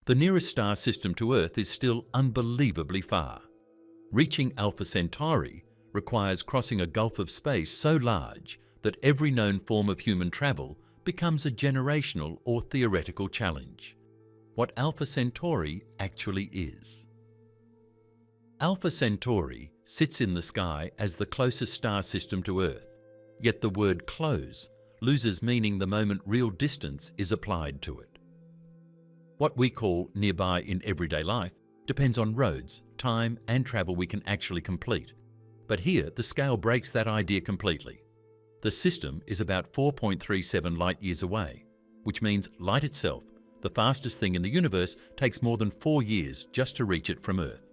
The nearest star system to Earth is still unbelievably far. Reaching Alpha Centauri requires crossing a gulf of space so large that every known form of human travel becomes a generational or theoretical challenge. What Alpha Centauri actually is. Alpha Centauri sits in the sky as the closest star system to Earth, yet the word close loses meaning the moment real distance is applied to it. What we call nearby in everyday life depends on roads, time and travel we can actually complete. But here the scale breaks that idea completely. The system is about 4.37 light years away, which means light itself, the fastest thing in the universe, takes more than 4 years just to reach it from Earth.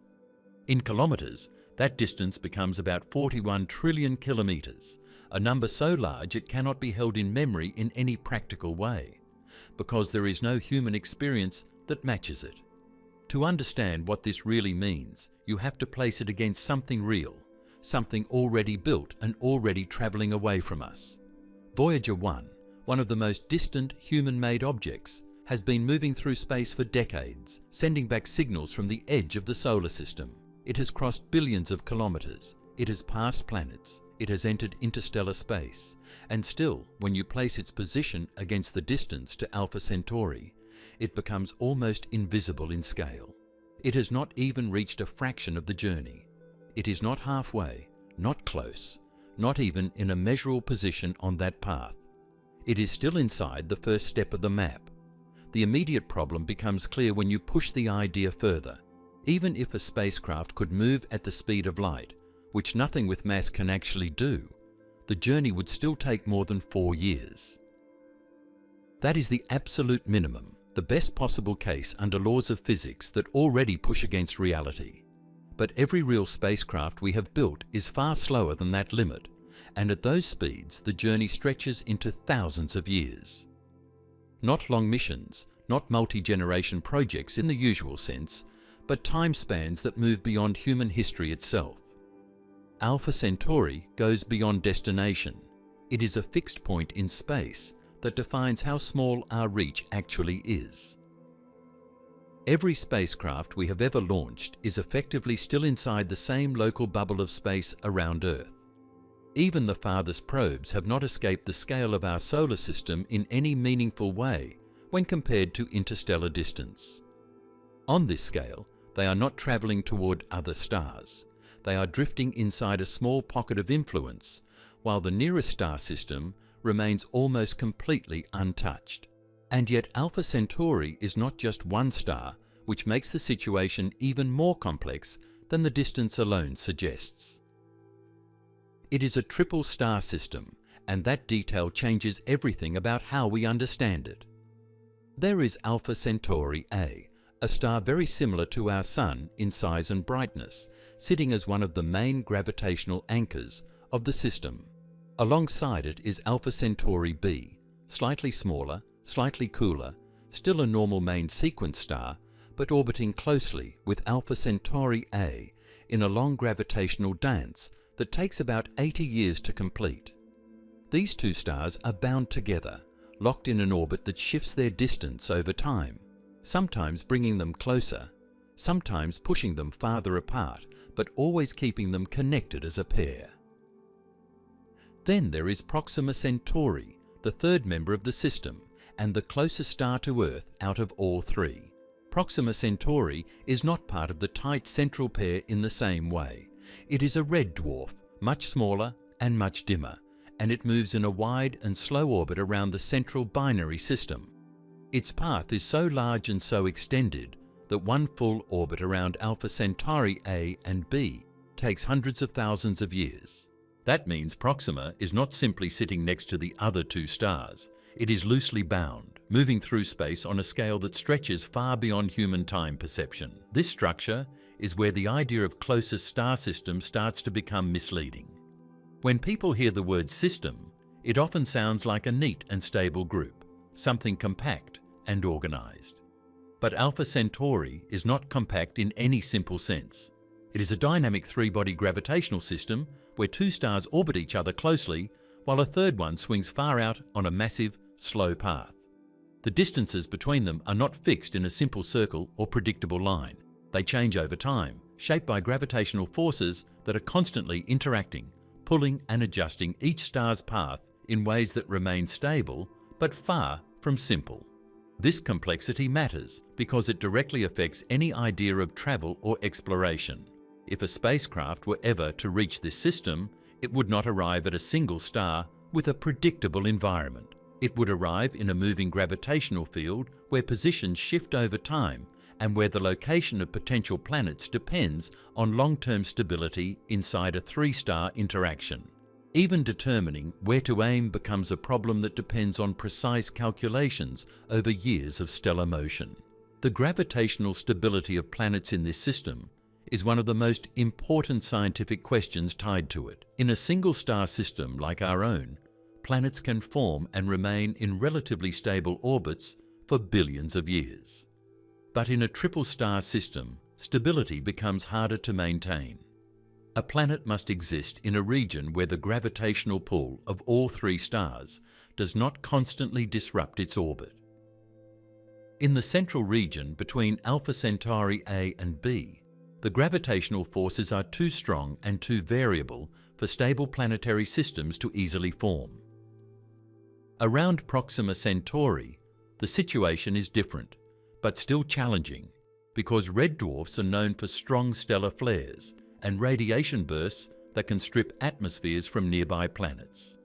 In kilometres, that distance becomes about 41 trillion kilometres, a number so large it cannot be held in memory in any practical way, because there is no human experience that matches it. To understand what this really means, you have to place it against something real, something already built and already travelling away from us. Voyager 1, one of the most distant human-made objects, has been moving through space for decades, sending back signals from the edge of the solar system. It has crossed billions of kilometres, it has passed planets, it has entered interstellar space, and still, when you place its position against the distance to Alpha Centauri, it becomes almost invisible in scale. It has not even reached a fraction of the journey. It is not halfway, not close, not even in a measurable position on that path. It is still inside the first step of the map. The immediate problem becomes clear when you push the idea further. Even if a spacecraft could move at the speed of light, which nothing with mass can actually do, the journey would still take more than 4 years. That is the absolute minimum, the best possible case under laws of physics that already push against reality. But every real spacecraft we have built is far slower than that limit, and at those speeds the journey stretches into thousands of years. Not long missions, not multi-generation projects in the usual sense, but time spans that move beyond human history itself. Alpha Centauri goes beyond destination. It is a fixed point in space that defines how small our reach actually is. Every spacecraft we have ever launched is effectively still inside the same local bubble of space around Earth. Even the farthest probes have not escaped the scale of our solar system in any meaningful way when compared to interstellar distance. On this scale, they are not travelling toward other stars. They are drifting inside a small pocket of influence, while the nearest star system remains almost completely untouched. And yet Alpha Centauri is not just one star, which makes the situation even more complex than the distance alone suggests. It is a triple star system, and that detail changes everything about how we understand it. There is Alpha Centauri A, a star very similar to our Sun in size and brightness, sitting as one of the main gravitational anchors of the system. Alongside it is Alpha Centauri B, slightly smaller, slightly cooler, still a normal main sequence star, but orbiting closely with Alpha Centauri A in a long gravitational dance that takes about 80 years to complete. These two stars are bound together, locked in an orbit that shifts their distance over time, sometimes bringing them closer, sometimes pushing them farther apart, but always keeping them connected as a pair. Then there is Proxima Centauri, the third member of the system, and the closest star to Earth out of all three. Proxima Centauri is not part of the tight central pair in the same way. It is a red dwarf, much smaller and much dimmer, and it moves in a wide and slow orbit around the central binary system. Its path is so large and so extended that one full orbit around Alpha Centauri A and B takes hundreds of thousands of years. That means Proxima is not simply sitting next to the other two stars. It is loosely bound, moving through space on a scale that stretches far beyond human time perception. This structure is where the idea of closest star system starts to become misleading. When people hear the word system, it often sounds like a neat and stable group, something compact and organized. But Alpha Centauri is not compact in any simple sense. It is a dynamic three-body gravitational system where two stars orbit each other closely while a third one swings far out on a massive, slow path. The distances between them are not fixed in a simple circle or predictable line. They change over time, shaped by gravitational forces that are constantly interacting, pulling and adjusting each star's path in ways that remain stable but far from simple. This complexity matters because it directly affects any idea of travel or exploration. If a spacecraft were ever to reach this system, it would not arrive at a single star with a predictable environment. It would arrive in a moving gravitational field where positions shift over time and where the location of potential planets depends on long-term stability inside a three-star interaction. Even determining where to aim becomes a problem that depends on precise calculations over years of stellar motion. The gravitational stability of planets in this system is one of the most important scientific questions tied to it. In a single star system like our own, planets can form and remain in relatively stable orbits for billions of years. But in a triple star system, stability becomes harder to maintain. A planet must exist in a region where the gravitational pull of all three stars does not constantly disrupt its orbit. In the central region between Alpha Centauri A and B, the gravitational forces are too strong and too variable for stable planetary systems to easily form. Around Proxima Centauri, the situation is different, but still challenging, because red dwarfs are known for strong stellar flares and radiation bursts that can strip atmospheres from nearby planets.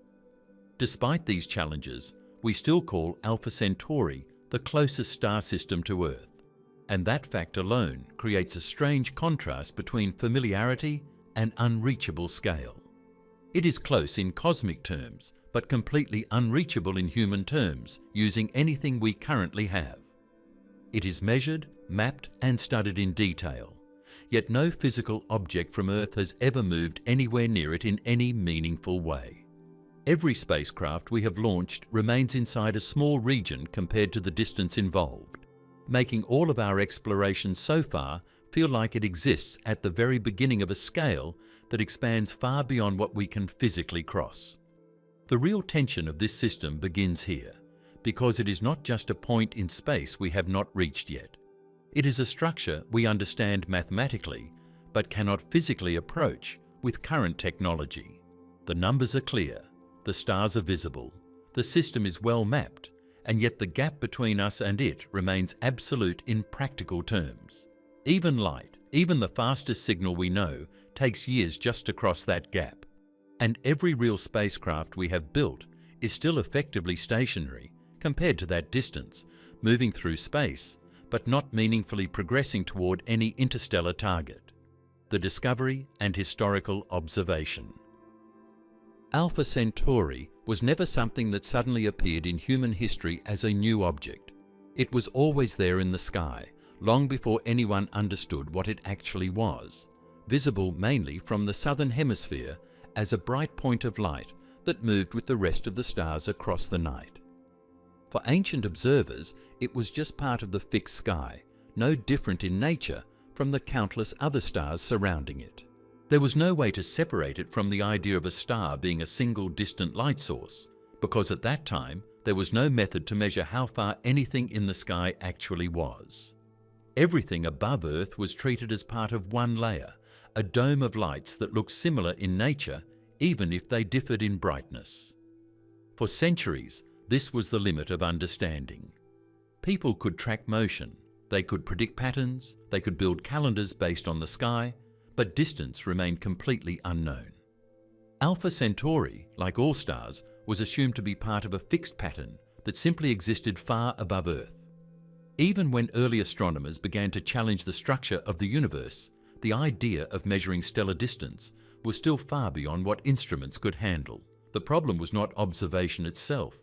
Despite these challenges, we still call Alpha Centauri the closest star system to Earth, and that fact alone creates a strange contrast between familiarity and unreachable scale. It is close in cosmic terms, but completely unreachable in human terms using anything we currently have. It is measured, mapped, and studied in detail, yet no physical object from Earth has ever moved anywhere near it in any meaningful way. Every spacecraft we have launched remains inside a small region compared to the distance involved, making all of our exploration so far feel like it exists at the very beginning of a scale that expands far beyond what we can physically cross. The real tension of this system begins here, because it is not just a point in space we have not reached yet. It is a structure we understand mathematically, but cannot physically approach with current technology. The numbers are clear, the stars are visible, the system is well mapped, and yet the gap between us and it remains absolute in practical terms. Even light, even the fastest signal we know, takes years just to cross that gap. And every real spacecraft we have built is still effectively stationary compared to that distance, moving through space, but not meaningfully progressing toward any interstellar target. The discovery and historical observation. Alpha Centauri was never something that suddenly appeared in human history as a new object. It was always there in the sky, long before anyone understood what it actually was, visible mainly from the southern hemisphere as a bright point of light that moved with the rest of the stars across the night. For ancient observers, it was just part of the fixed sky, no different in nature from the countless other stars surrounding it. There was no way to separate it from the idea of a star being a single distant light source, because at that time there was no method to measure how far anything in the sky actually was. Everything above Earth was treated as part of one layer, a dome of lights that looked similar in nature, even if they differed in brightness. For centuries, this was the limit of understanding. People could track motion, they could predict patterns, they could build calendars based on the sky, but distance remained completely unknown. Alpha Centauri, like all stars, was assumed to be part of a fixed pattern that simply existed far above Earth. Even when early astronomers began to challenge the structure of the universe, the idea of measuring stellar distance was still far beyond what instruments could handle. The problem was not observation itself,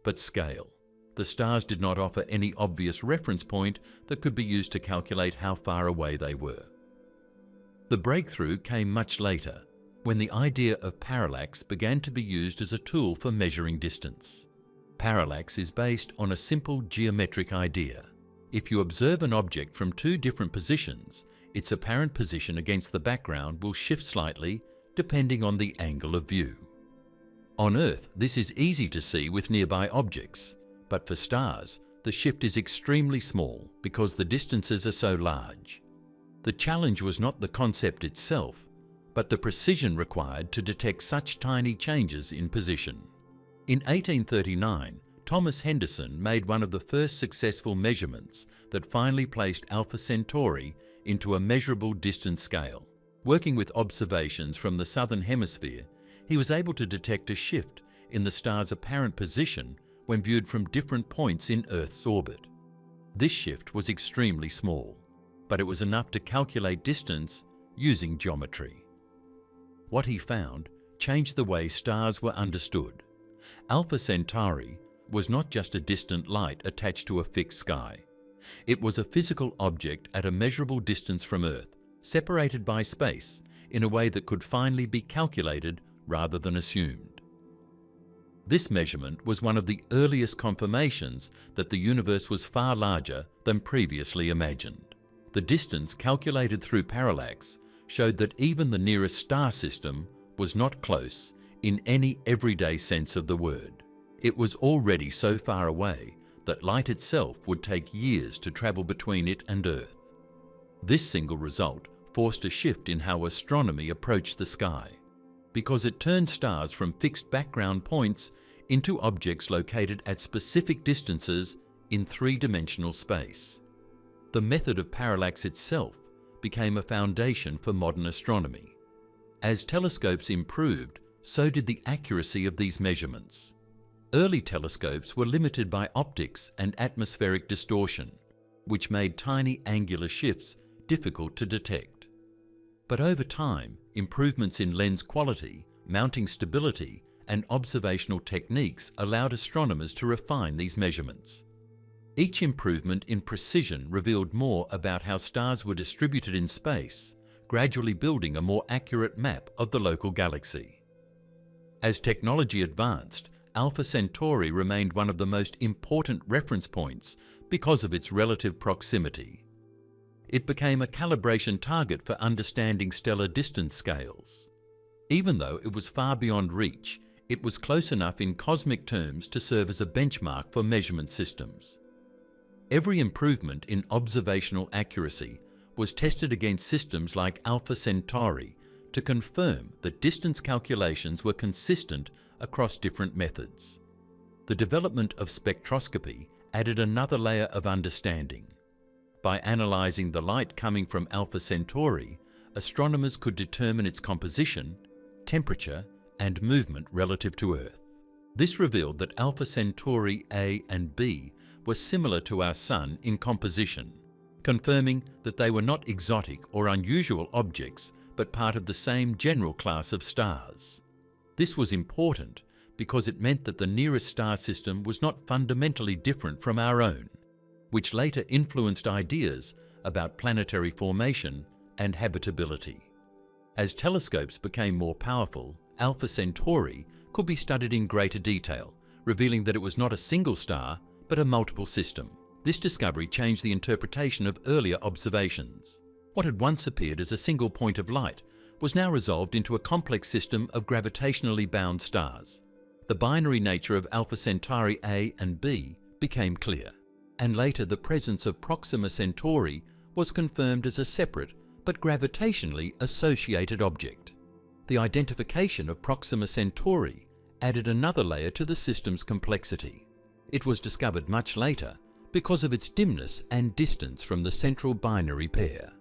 but scale. The stars did not offer any obvious reference point that could be used to calculate how far away they were. The breakthrough came much later, when the idea of parallax began to be used as a tool for measuring distance. Parallax is based on a simple geometric idea. If you observe an object from two different positions, its apparent position against the background will shift slightly depending on the angle of view. On Earth, this is easy to see with nearby objects, but for stars, the shift is extremely small because the distances are so large. The challenge was not the concept itself, but the precision required to detect such tiny changes in position. In 1839, Thomas Henderson made one of the first successful measurements that finally placed Alpha Centauri into a measurable distance scale. Working with observations from the southern hemisphere, he was able to detect a shift in the star's apparent position when viewed from different points in Earth's orbit. This shift was extremely small, but it was enough to calculate distance using geometry. What he found changed the way stars were understood. Alpha Centauri was not just a distant light attached to a fixed sky. It was a physical object at a measurable distance from Earth, separated by space in a way that could finally be calculated rather than assumed. This measurement was one of the earliest confirmations that the universe was far larger than previously imagined. The distance calculated through parallax showed that even the nearest star system was not close in any everyday sense of the word. It was already so far away that light itself would take years to travel between it and Earth. This single result forced a shift in how astronomy approached the sky, because it turned stars from fixed background points into objects located at specific distances in three-dimensional space. The method of parallax itself became a foundation for modern astronomy. As telescopes improved, so did the accuracy of these measurements. Early telescopes were limited by optics and atmospheric distortion, which made tiny angular shifts difficult to detect. But over time, improvements in lens quality, mounting stability, and observational techniques allowed astronomers to refine these measurements. Each improvement in precision revealed more about how stars were distributed in space, gradually building a more accurate map of the local galaxy. As technology advanced, Alpha Centauri remained one of the most important reference points because of its relative proximity. It became a calibration target for understanding stellar distance scales. Even though it was far beyond reach, it was close enough in cosmic terms to serve as a benchmark for measurement systems. Every improvement in observational accuracy was tested against systems like Alpha Centauri to confirm that distance calculations were consistent across different methods. The development of spectroscopy added another layer of understanding. By analyzing the light coming from Alpha Centauri, astronomers could determine its composition, temperature, and movement relative to Earth. This revealed that Alpha Centauri A and B were similar to our Sun in composition, confirming that they were not exotic or unusual objects, but part of the same general class of stars. This was important because it meant that the nearest star system was not fundamentally different from our own, which later influenced ideas about planetary formation and habitability. As telescopes became more powerful, Alpha Centauri could be studied in greater detail, revealing that it was not a single star, but a multiple system. This discovery changed the interpretation of earlier observations. What had once appeared as a single point of light was now resolved into a complex system of gravitationally bound stars. The binary nature of Alpha Centauri A and B became clear, and later the presence of Proxima Centauri was confirmed as a separate but gravitationally associated object. The identification of Proxima Centauri added another layer to the system's complexity. It was discovered much later because of its dimness and distance from the central binary pair.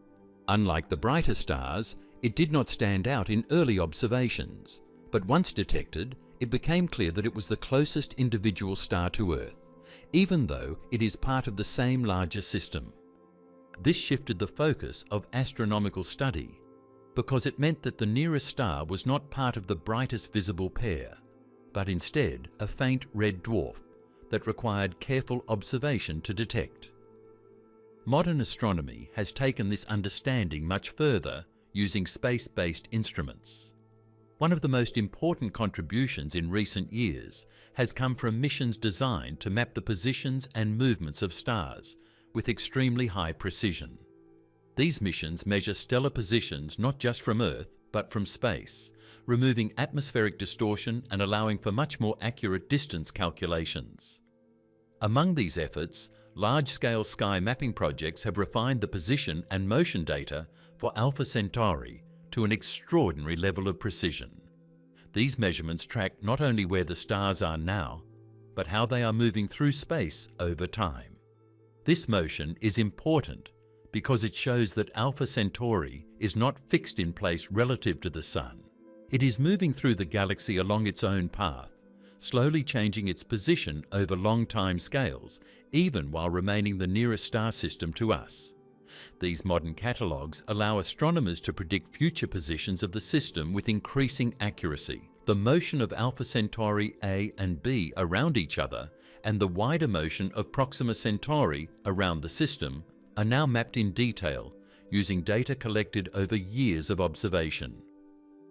Unlike the brighter stars, it did not stand out in early observations, but once detected, it became clear that it was the closest individual star to Earth, even though it is part of the same larger system. This shifted the focus of astronomical study because it meant that the nearest star was not part of the brightest visible pair, but instead a faint red dwarf that required careful observation to detect. Modern astronomy has taken this understanding much further using space-based instruments. One of the most important contributions in recent years has come from missions designed to map the positions and movements of stars with extremely high precision. These missions measure stellar positions not just from Earth, but from space, removing atmospheric distortion and allowing for much more accurate distance calculations. Among these efforts, large-scale sky mapping projects have refined the position and motion data for Alpha Centauri to an extraordinary level of precision. These measurements track not only where the stars are now, but how they are moving through space over time. This motion is important because it shows that Alpha Centauri is not fixed in place relative to the Sun. It is moving through the galaxy along its own path, slowly changing its position over long time scales, even while remaining the nearest star system to us. These modern catalogues allow astronomers to predict future positions of the system with increasing accuracy. The motion of Alpha Centauri A and B around each other and the wider motion of Proxima Centauri around the system are now mapped in detail using data collected over years of observation.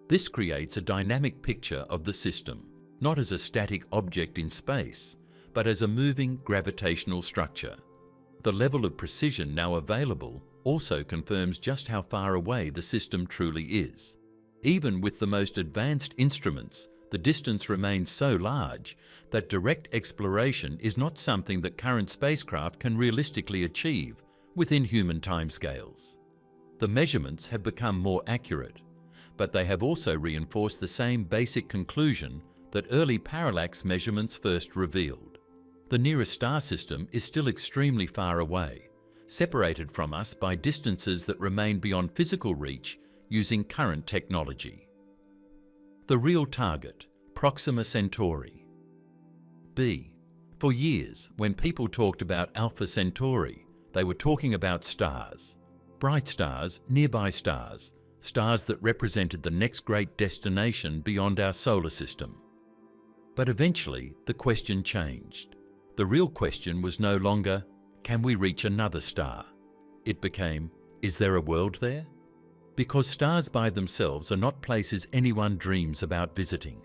This creates a dynamic picture of the system, not as a static object in space, but as a moving gravitational structure. The level of precision now available also confirms just how far away the system truly is. Even with the most advanced instruments, the distance remains so large that direct exploration is not something that current spacecraft can realistically achieve within human timescales. The measurements have become more accurate, but they have also reinforced the same basic conclusion that early parallax measurements first revealed. The nearest star system is still extremely far away, separated from us by distances that remain beyond physical reach using current technology. The real target, Proxima Centauri. B. For years, when people talked about Alpha Centauri, they were talking about stars. Bright stars, nearby stars, stars that represented the next great destination beyond our solar system. But eventually, the question changed. The real question was no longer, can we reach another star? It became, is there a world there? Because stars by themselves are not places anyone dreams about visiting.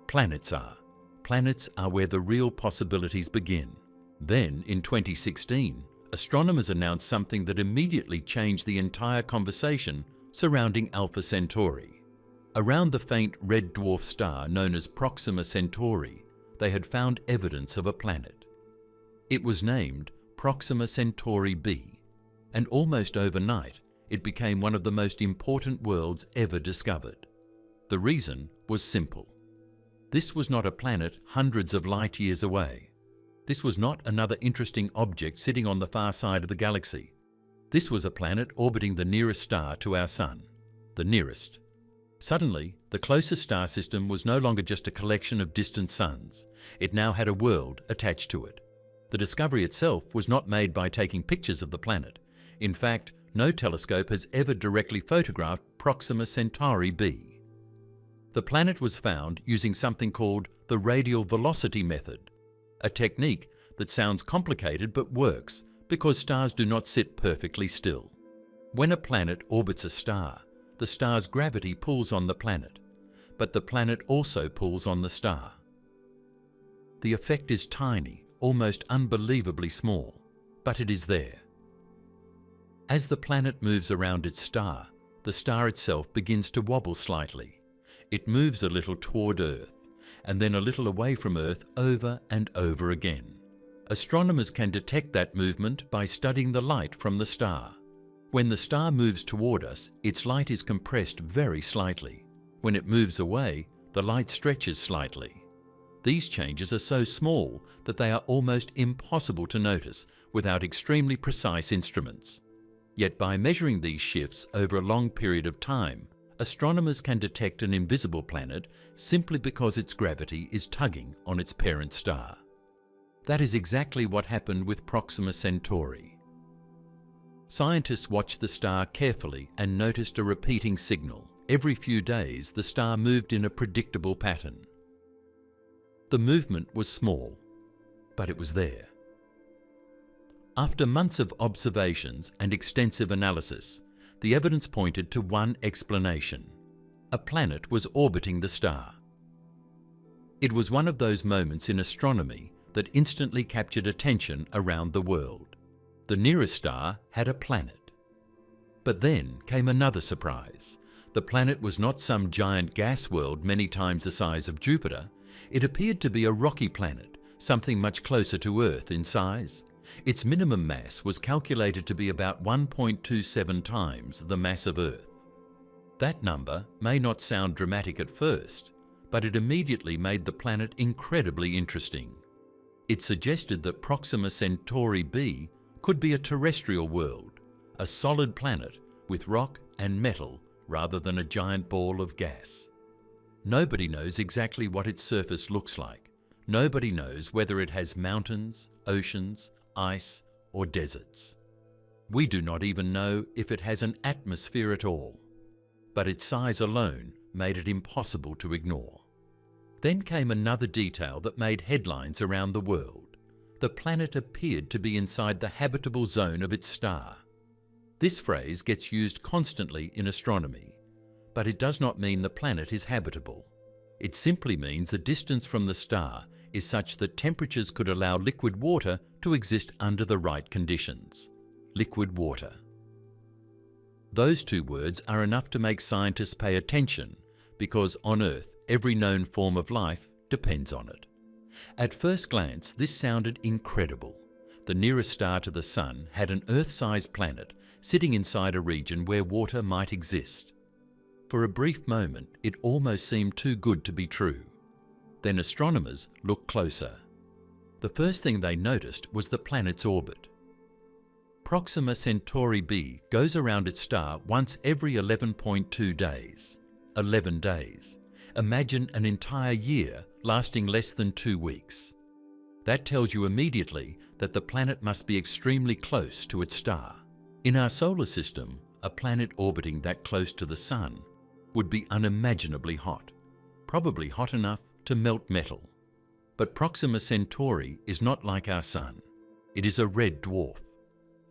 Planets are. Planets are where the real possibilities begin. Then, in 2016, astronomers announced something that immediately changed the entire conversation surrounding Alpha Centauri. Around the faint red dwarf star known as Proxima Centauri, they had found evidence of a planet. It was named Proxima Centauri b, and almost overnight, it became one of the most important worlds ever discovered. The reason was simple. This was not a planet hundreds of light years away. This was not another interesting object sitting on the far side of the galaxy. This was a planet orbiting the nearest star to our Sun, the nearest. Suddenly, the closest star system was no longer just a collection of distant suns. It now had a world attached to it. The discovery itself was not made by taking pictures of the planet. In fact, no telescope has ever directly photographed Proxima Centauri b. The planet was found using something called the radial velocity method, a technique that sounds complicated but works because stars do not sit perfectly still. When a planet orbits a star, the star's gravity pulls on the planet, but the planet also pulls on the star. The effect is tiny, almost unbelievably small, but it is there. As the planet moves around its star, the star itself begins to wobble slightly. It moves a little toward Earth, and then a little away from Earth over and over again. Astronomers can detect that movement by studying the light from the star. When the star moves toward us, its light is compressed very slightly. When it moves away, the light stretches slightly. These changes are so small that they are almost impossible to notice without extremely precise instruments. Yet by measuring these shifts over a long period of time, astronomers can detect an invisible planet simply because its gravity is tugging on its parent star. That is exactly what happened with Proxima Centauri. Scientists watched the star carefully and noticed a repeating signal. Every few days, the star moved in a predictable pattern. The movement was small, but it was there. After months of observations and extensive analysis, the evidence pointed to one explanation. A planet was orbiting the star. It was one of those moments in astronomy that instantly captured attention around the world. The nearest star had a planet. But then came another surprise. The planet was not some giant gas world many times the size of Jupiter. It appeared to be a rocky planet, something much closer to Earth in size. Its minimum mass was calculated to be about 1.27 times the mass of Earth. That number may not sound dramatic at first, but it immediately made the planet incredibly interesting. It suggested that Proxima Centauri b could be a terrestrial world, a solid planet with rock and metal rather than a giant ball of gas. Nobody knows exactly what its surface looks like. Nobody knows whether it has mountains, oceans, ice, or deserts. We do not even know if it has an atmosphere at all. But its size alone made it impossible to ignore. Then came another detail that made headlines around the world. The planet appeared to be inside the habitable zone of its star. This phrase gets used constantly in astronomy, but it does not mean the planet is habitable. It simply means the distance from the star is such that temperatures could allow liquid water to exist under the right conditions. Liquid water. Those two words are enough to make scientists pay attention, because on Earth, every known form of life depends on it. At first glance, this sounded incredible. The nearest star to the Sun had an Earth-sized planet sitting inside a region where water might exist. For a brief moment, it almost seemed too good to be true. Then astronomers looked closer. The first thing they noticed was the planet's orbit. Proxima Centauri b goes around its star once every 11.2 days. 11 days. Imagine an entire year lasting less than 2 weeks. That tells you immediately that the planet must be extremely close to its star. In our solar system, a planet orbiting that close to the Sun would be unimaginably hot, probably hot enough to melt metal. But Proxima Centauri is not like our Sun. It is a red dwarf.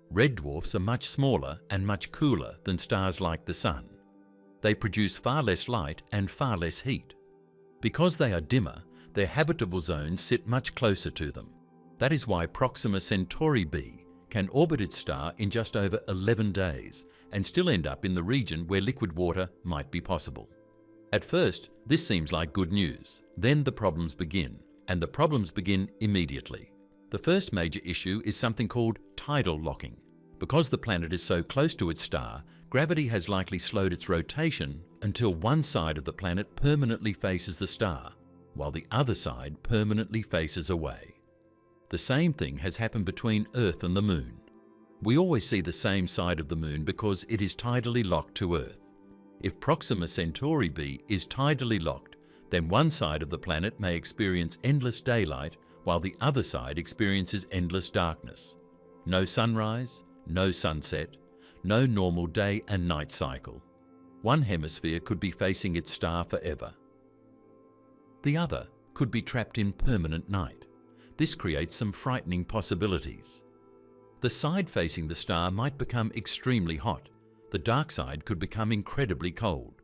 Red dwarfs are much smaller and much cooler than stars like the Sun. They produce far less light and far less heat. Because they are dimmer, their habitable zones sit much closer to them. That is why Proxima Centauri b can orbit its star in just over 11 days and still end up in the region where liquid water might be possible. At first, this seems like good news. Then the problems begin, and the problems begin immediately. The first major issue is something called tidal locking. Because the planet is so close to its star, gravity has likely slowed its rotation until one side of the planet permanently faces the star, while the other side permanently faces away. The same thing has happened between Earth and the Moon. We always see the same side of the Moon because it is tidally locked to Earth. If Proxima Centauri b is tidally locked, then one side of the planet may experience endless daylight while the other side experiences endless darkness. No sunrise, no sunset, no normal day and night cycle. One hemisphere could be facing its star forever. The other could be trapped in permanent night. This creates some frightening possibilities. The side facing the star might become extremely hot. The dark side could become incredibly cold.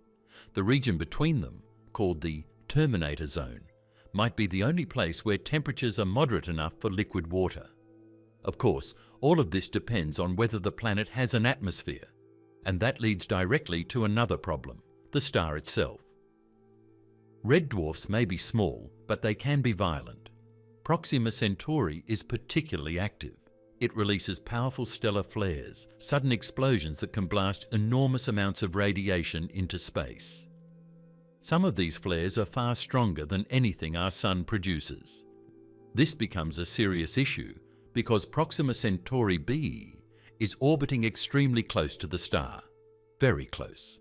The region between them, called the terminator zone, might be the only place where temperatures are moderate enough for liquid water. Of course, all of this depends on whether the planet has an atmosphere, and that leads directly to another problem, the star itself. Red dwarfs may be small, but they can be violent. Proxima Centauri is particularly active. It releases powerful stellar flares, sudden explosions that can blast enormous amounts of radiation into space. Some of these flares are far stronger than anything our Sun produces. This becomes a serious issue because Proxima Centauri b is orbiting extremely close to the star, very close.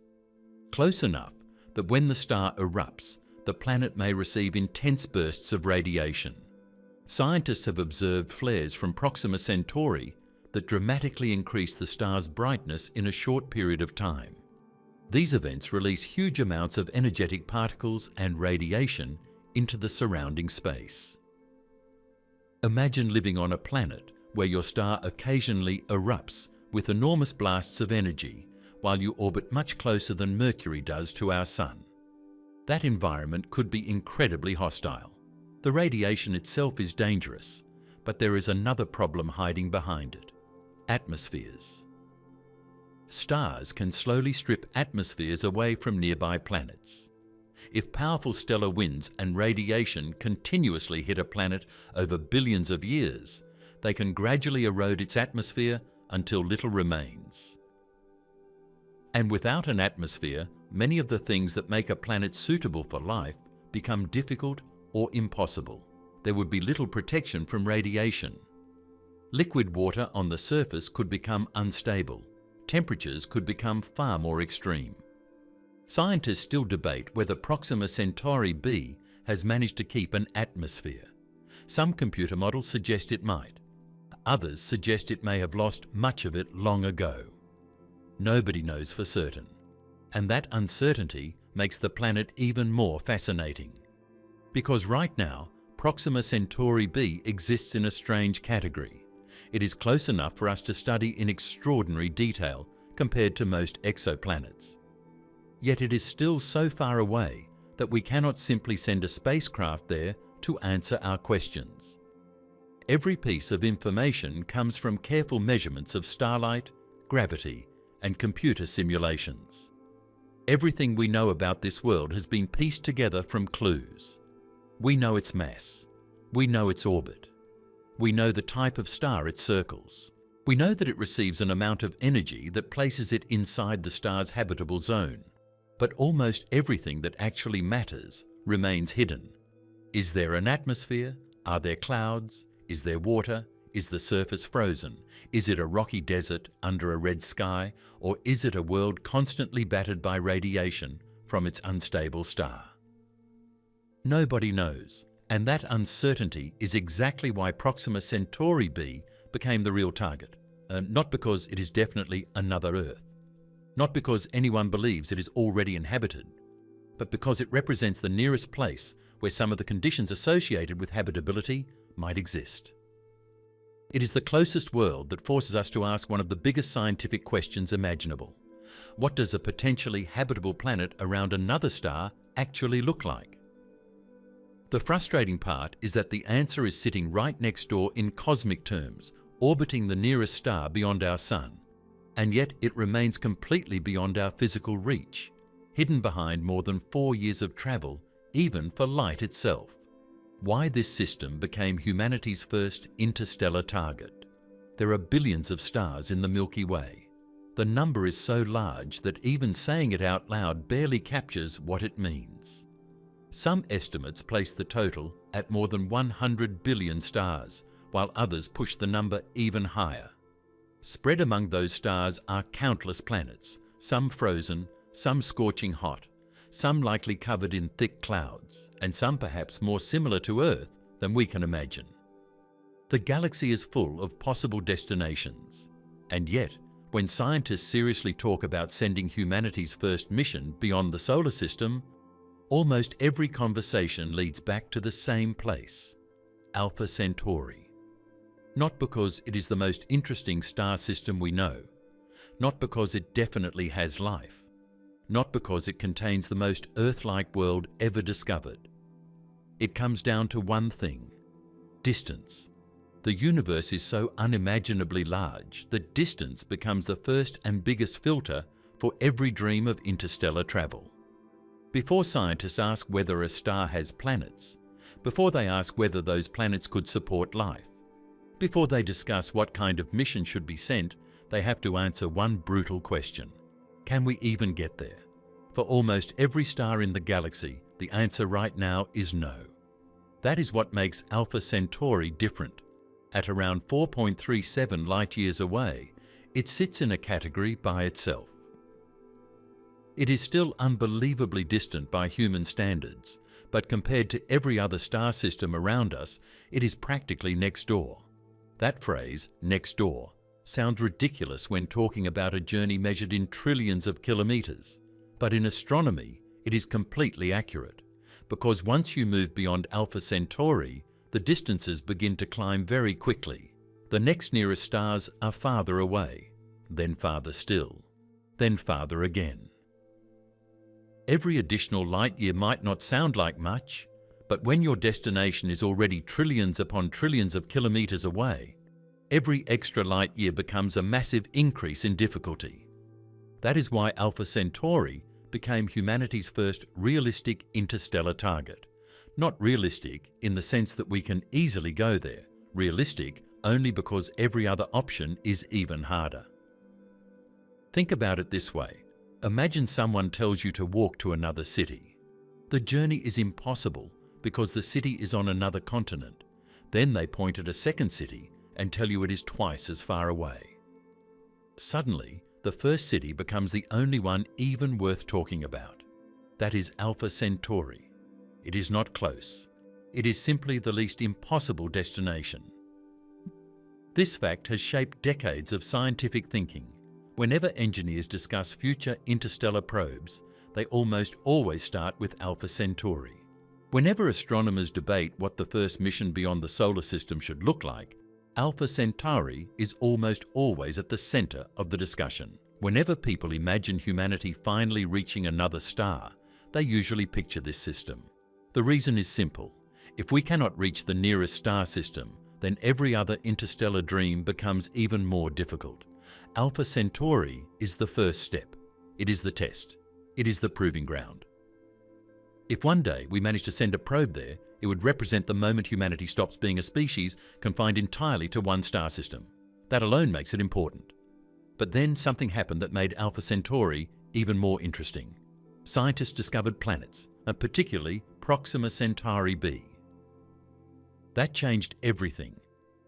Close enough that when the star erupts, the planet may receive intense bursts of radiation. Scientists have observed flares from Proxima Centauri that dramatically increase the star's brightness in a short period of time. These events release huge amounts of energetic particles and radiation into the surrounding space. Imagine living on a planet where your star occasionally erupts with enormous blasts of energy while you orbit much closer than Mercury does to our Sun. That environment could be incredibly hostile. The radiation itself is dangerous, but there is another problem hiding behind it: atmospheres. Stars can slowly strip atmospheres away from nearby planets. If powerful stellar winds and radiation continuously hit a planet over billions of years, they can gradually erode its atmosphere until little remains. And without an atmosphere, many of the things that make a planet suitable for life become difficult or impossible. There would be little protection from radiation. Liquid water on the surface could become unstable. Temperatures could become far more extreme. Scientists still debate whether Proxima Centauri b has managed to keep an atmosphere. Some computer models suggest it might. Others suggest it may have lost much of it long ago. Nobody knows for certain. And that uncertainty makes the planet even more fascinating. Because right now, Proxima Centauri b exists in a strange category. It is close enough for us to study in extraordinary detail compared to most exoplanets. Yet it is still so far away that we cannot simply send a spacecraft there to answer our questions. Every piece of information comes from careful measurements of starlight, gravity, and computer simulations. Everything we know about this world has been pieced together from clues. We know its mass. We know its orbit. We know the type of star it circles. We know that it receives an amount of energy that places it inside the star's habitable zone. But almost everything that actually matters remains hidden. Is there an atmosphere? Are there clouds? Is there water? Is the surface frozen? Is it a rocky desert under a red sky? Or is it a world constantly battered by radiation from its unstable star? Nobody knows, and that uncertainty is exactly why Proxima Centauri b became the real target. Not because it is definitely another Earth. Not because anyone believes it is already inhabited, but because it represents the nearest place where some of the conditions associated with habitability might exist. It is the closest world that forces us to ask one of the biggest scientific questions imaginable. What does a potentially habitable planet around another star actually look like? The frustrating part is that the answer is sitting right next door in cosmic terms, orbiting the nearest star beyond our Sun, and yet it remains completely beyond our physical reach, hidden behind more than 4 years of travel, even for light itself. Why this system became humanity's first interstellar target. There are billions of stars in the Milky Way. The number is so large that even saying it out loud barely captures what it means. Some estimates place the total at more than 100 billion stars, while others push the number even higher. Spread among those stars are countless planets, some frozen, some scorching hot, some likely covered in thick clouds, and some perhaps more similar to Earth than we can imagine. The galaxy is full of possible destinations, and yet, when scientists seriously talk about sending humanity's first mission beyond the solar system, almost every conversation leads back to the same place, Alpha Centauri. Not because it is the most interesting star system we know, not because it definitely has life, not because it contains the most Earth-like world ever discovered. It comes down to one thing: distance. The universe is so unimaginably large that distance becomes the first and biggest filter for every dream of interstellar travel. Before scientists ask whether a star has planets, before they ask whether those planets could support life, before they discuss what kind of mission should be sent, they have to answer one brutal question: can we even get there? For almost every star in the galaxy, the answer right now is no. That is what makes Alpha Centauri different. At around 4.37 light-years away, it sits in a category by itself. It is still unbelievably distant by human standards, but compared to every other star system around us, it is practically next door. That phrase, next door, sounds ridiculous when talking about a journey measured in trillions of kilometers, but in astronomy, it is completely accurate, because once you move beyond Alpha Centauri, the distances begin to climb very quickly. The next nearest stars are farther away, then farther still, then farther again. Every additional light year might not sound like much, but when your destination is already trillions upon trillions of kilometers away, every extra light year becomes a massive increase in difficulty. That is why Alpha Centauri became humanity's first realistic interstellar target. Not realistic in the sense that we can easily go there, realistic only because every other option is even harder. Think about it this way. Imagine someone tells you to walk to another city. The journey is impossible because the city is on another continent. Then they point at a second city and tell you it is twice as far away. Suddenly, the first city becomes the only one even worth talking about. That is Alpha Centauri. It is not close. It is simply the least impossible destination. This fact has shaped decades of scientific thinking. Whenever engineers discuss future interstellar probes, they almost always start with Alpha Centauri. Whenever astronomers debate what the first mission beyond the solar system should look like, Alpha Centauri is almost always at the center of the discussion. Whenever people imagine humanity finally reaching another star, they usually picture this system. The reason is simple. If we cannot reach the nearest star system, then every other interstellar dream becomes even more difficult. Alpha Centauri is the first step. It is the test. It is the proving ground. If one day we manage to send a probe there, it would represent the moment humanity stops being a species confined entirely to one star system. That alone makes it important. But then something happened that made Alpha Centauri even more interesting. Scientists discovered planets, and particularly Proxima Centauri b. That changed everything,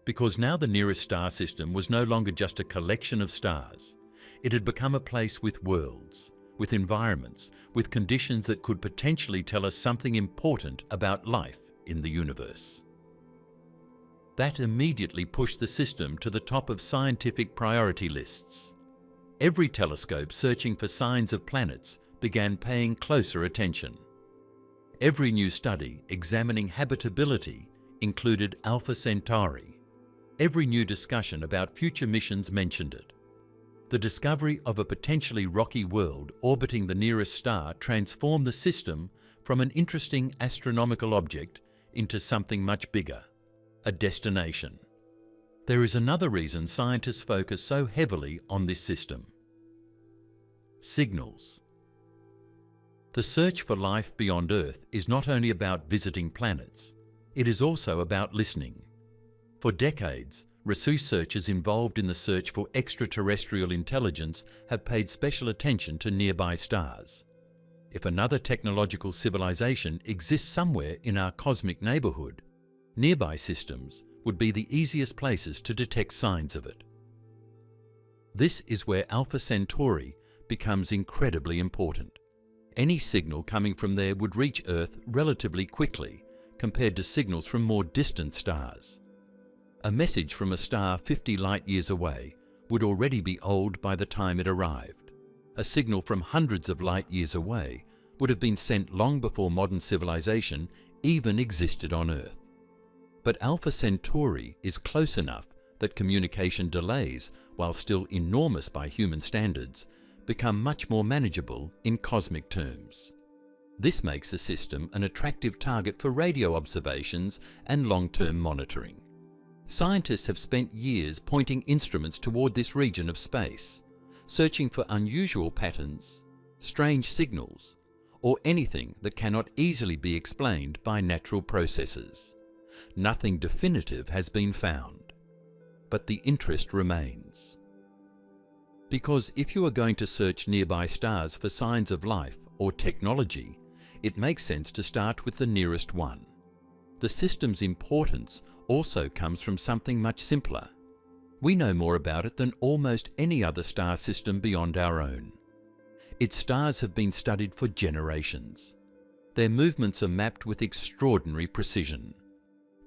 because now the nearest star system was no longer just a collection of stars. It had become a place with worlds, with environments, with conditions that could potentially tell us something important about life in the universe. That immediately pushed the system to the top of scientific priority lists. Every telescope searching for signs of planets began paying closer attention. Every new study examining habitability included Alpha Centauri. Every new discussion about future missions mentioned it. The discovery of a potentially rocky world orbiting the nearest star transformed the system from an interesting astronomical object into something much bigger, a destination. There is another reason scientists focus so heavily on this system. Signals. The search for life beyond Earth is not only about visiting planets, it is also about listening. For decades, researchers involved in the search for extraterrestrial intelligence have paid special attention to nearby stars. If another technological civilization exists somewhere in our cosmic neighborhood, nearby systems would be the easiest places to detect signs of it. This is where Alpha Centauri becomes incredibly important. Any signal coming from there would reach Earth relatively quickly compared to signals from more distant stars. A message from a star 50 light-years away would already be old by the time it arrived. A signal from hundreds of light-years away would have been sent long before modern civilization even existed on Earth. But Alpha Centauri is close enough that communication delays, while still enormous by human standards, become much more manageable in cosmic terms. This makes the system an attractive target for radio observations and long-term monitoring. Scientists have spent years pointing instruments toward this region of space, searching for unusual patterns, strange signals, or anything that cannot easily be explained by natural processes. Nothing definitive has been found, but the interest remains. Because if you are going to search nearby stars for signs of life or technology, it makes sense to start with the nearest one. The system's importance also comes from something much simpler. We know more about it than almost any other star system beyond our own. Its stars have been studied for generations. Their movements are mapped with extraordinary precision.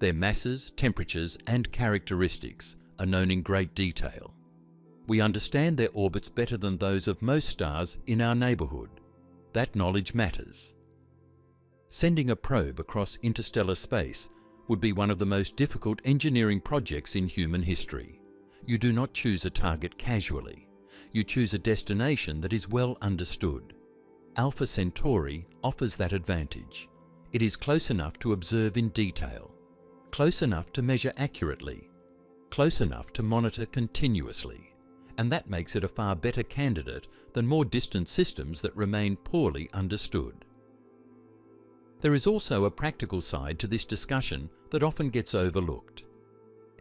Their masses, temperatures, and characteristics are known in great detail. We understand their orbits better than those of most stars in our neighborhood. That knowledge matters. Sending a probe across interstellar space would be one of the most difficult engineering projects in human history. You do not choose a target casually. You choose a destination that is well understood. Alpha Centauri offers that advantage. It is close enough to observe in detail, close enough to measure accurately, close enough to monitor continuously, and that makes it a far better candidate than more distant systems that remain poorly understood. There is also a practical side to this discussion that often gets overlooked.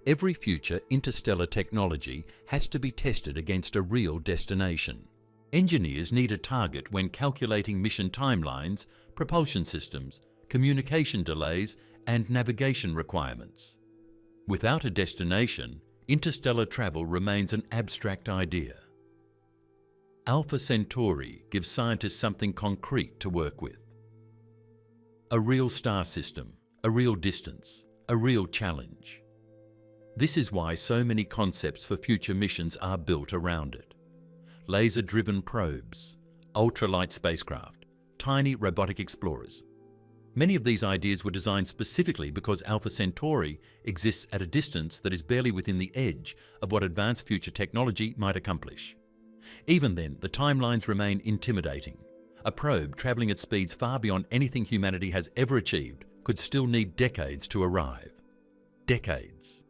Every future interstellar technology has to be tested against a real destination. Engineers need a target when calculating mission timelines, propulsion systems, communication delays, and navigation requirements. Without a destination, interstellar travel remains an abstract idea. Alpha Centauri gives scientists something concrete to work with. A real star system, a real distance, a real challenge. This is why so many concepts for future missions are built around it. Laser-driven probes, ultralight spacecraft, tiny robotic explorers. Many of these ideas were designed specifically because Alpha Centauri exists at a distance that is barely within the edge of what advanced future technology might accomplish. Even then, the timelines remain intimidating. A probe travelling at speeds far beyond anything humanity has ever achieved could still need decades to arrive. Decades.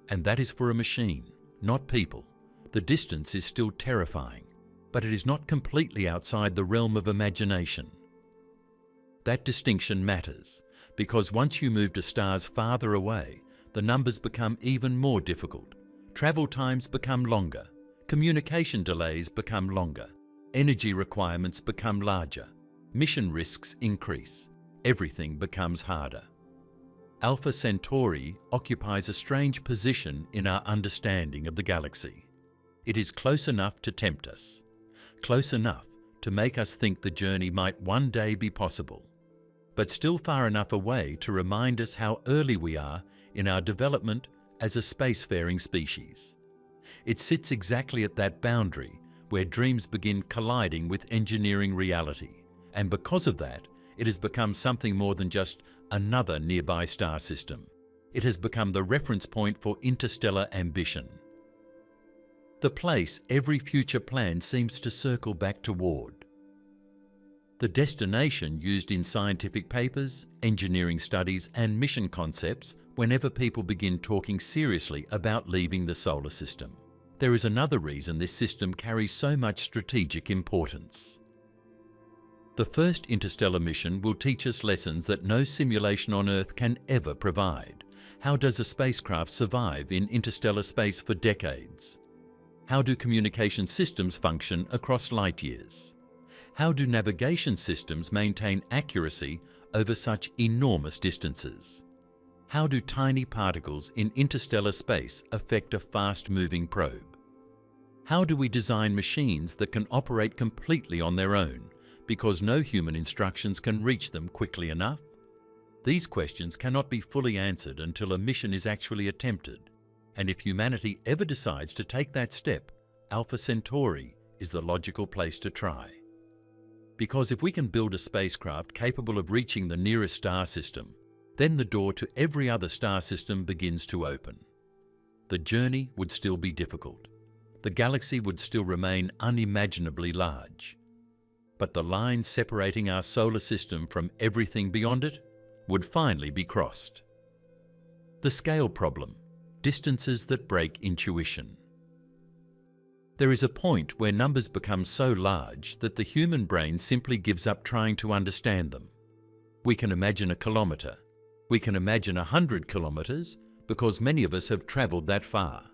And that is for a machine, not people. The distance is still terrifying, but it is not completely outside the realm of imagination. That distinction matters, because once you move to stars farther away, the numbers become even more difficult. Travel times become longer, communication delays become longer, energy requirements become larger, mission risks increase, everything becomes harder. Alpha Centauri occupies a strange position in our understanding of the galaxy. It is close enough to tempt us, close enough to make us think the journey might one day be possible, but still far enough away to remind us how early we are in our development as a spacefaring species. It sits exactly at that boundary where dreams begin colliding with engineering reality, and because of that, it has become something more than just another nearby star system. It has become the reference point for interstellar ambition. The place every future plan seems to circle back toward. The destination used in scientific papers, engineering studies, and mission concepts whenever people begin talking seriously about leaving the solar system. There is another reason this system carries so much strategic importance. The first interstellar mission will teach us lessons that no simulation on Earth can ever provide. How does a spacecraft survive in interstellar space for decades? How do communication systems function across light years? How do navigation systems maintain accuracy over such enormous distances? How do tiny particles in interstellar space affect a fast-moving probe? How do we design machines that can operate completely on their own because no human instructions can reach them quickly enough? These questions cannot be fully answered until a mission is actually attempted, and if humanity ever decides to take that step, Alpha Centauri is the logical place to try. Because if we can build a spacecraft capable of reaching the nearest star system, then the door to every other star system begins to open. The journey would still be difficult. The galaxy would still remain unimaginably large. But the line separating our solar system from everything beyond it would finally be crossed. The scale problem, distances that break intuition. There is a point where numbers become so large that the human brain simply gives up trying to understand them. We can imagine a kilometre. We can imagine 100 kilometres because many of us have travelled that far.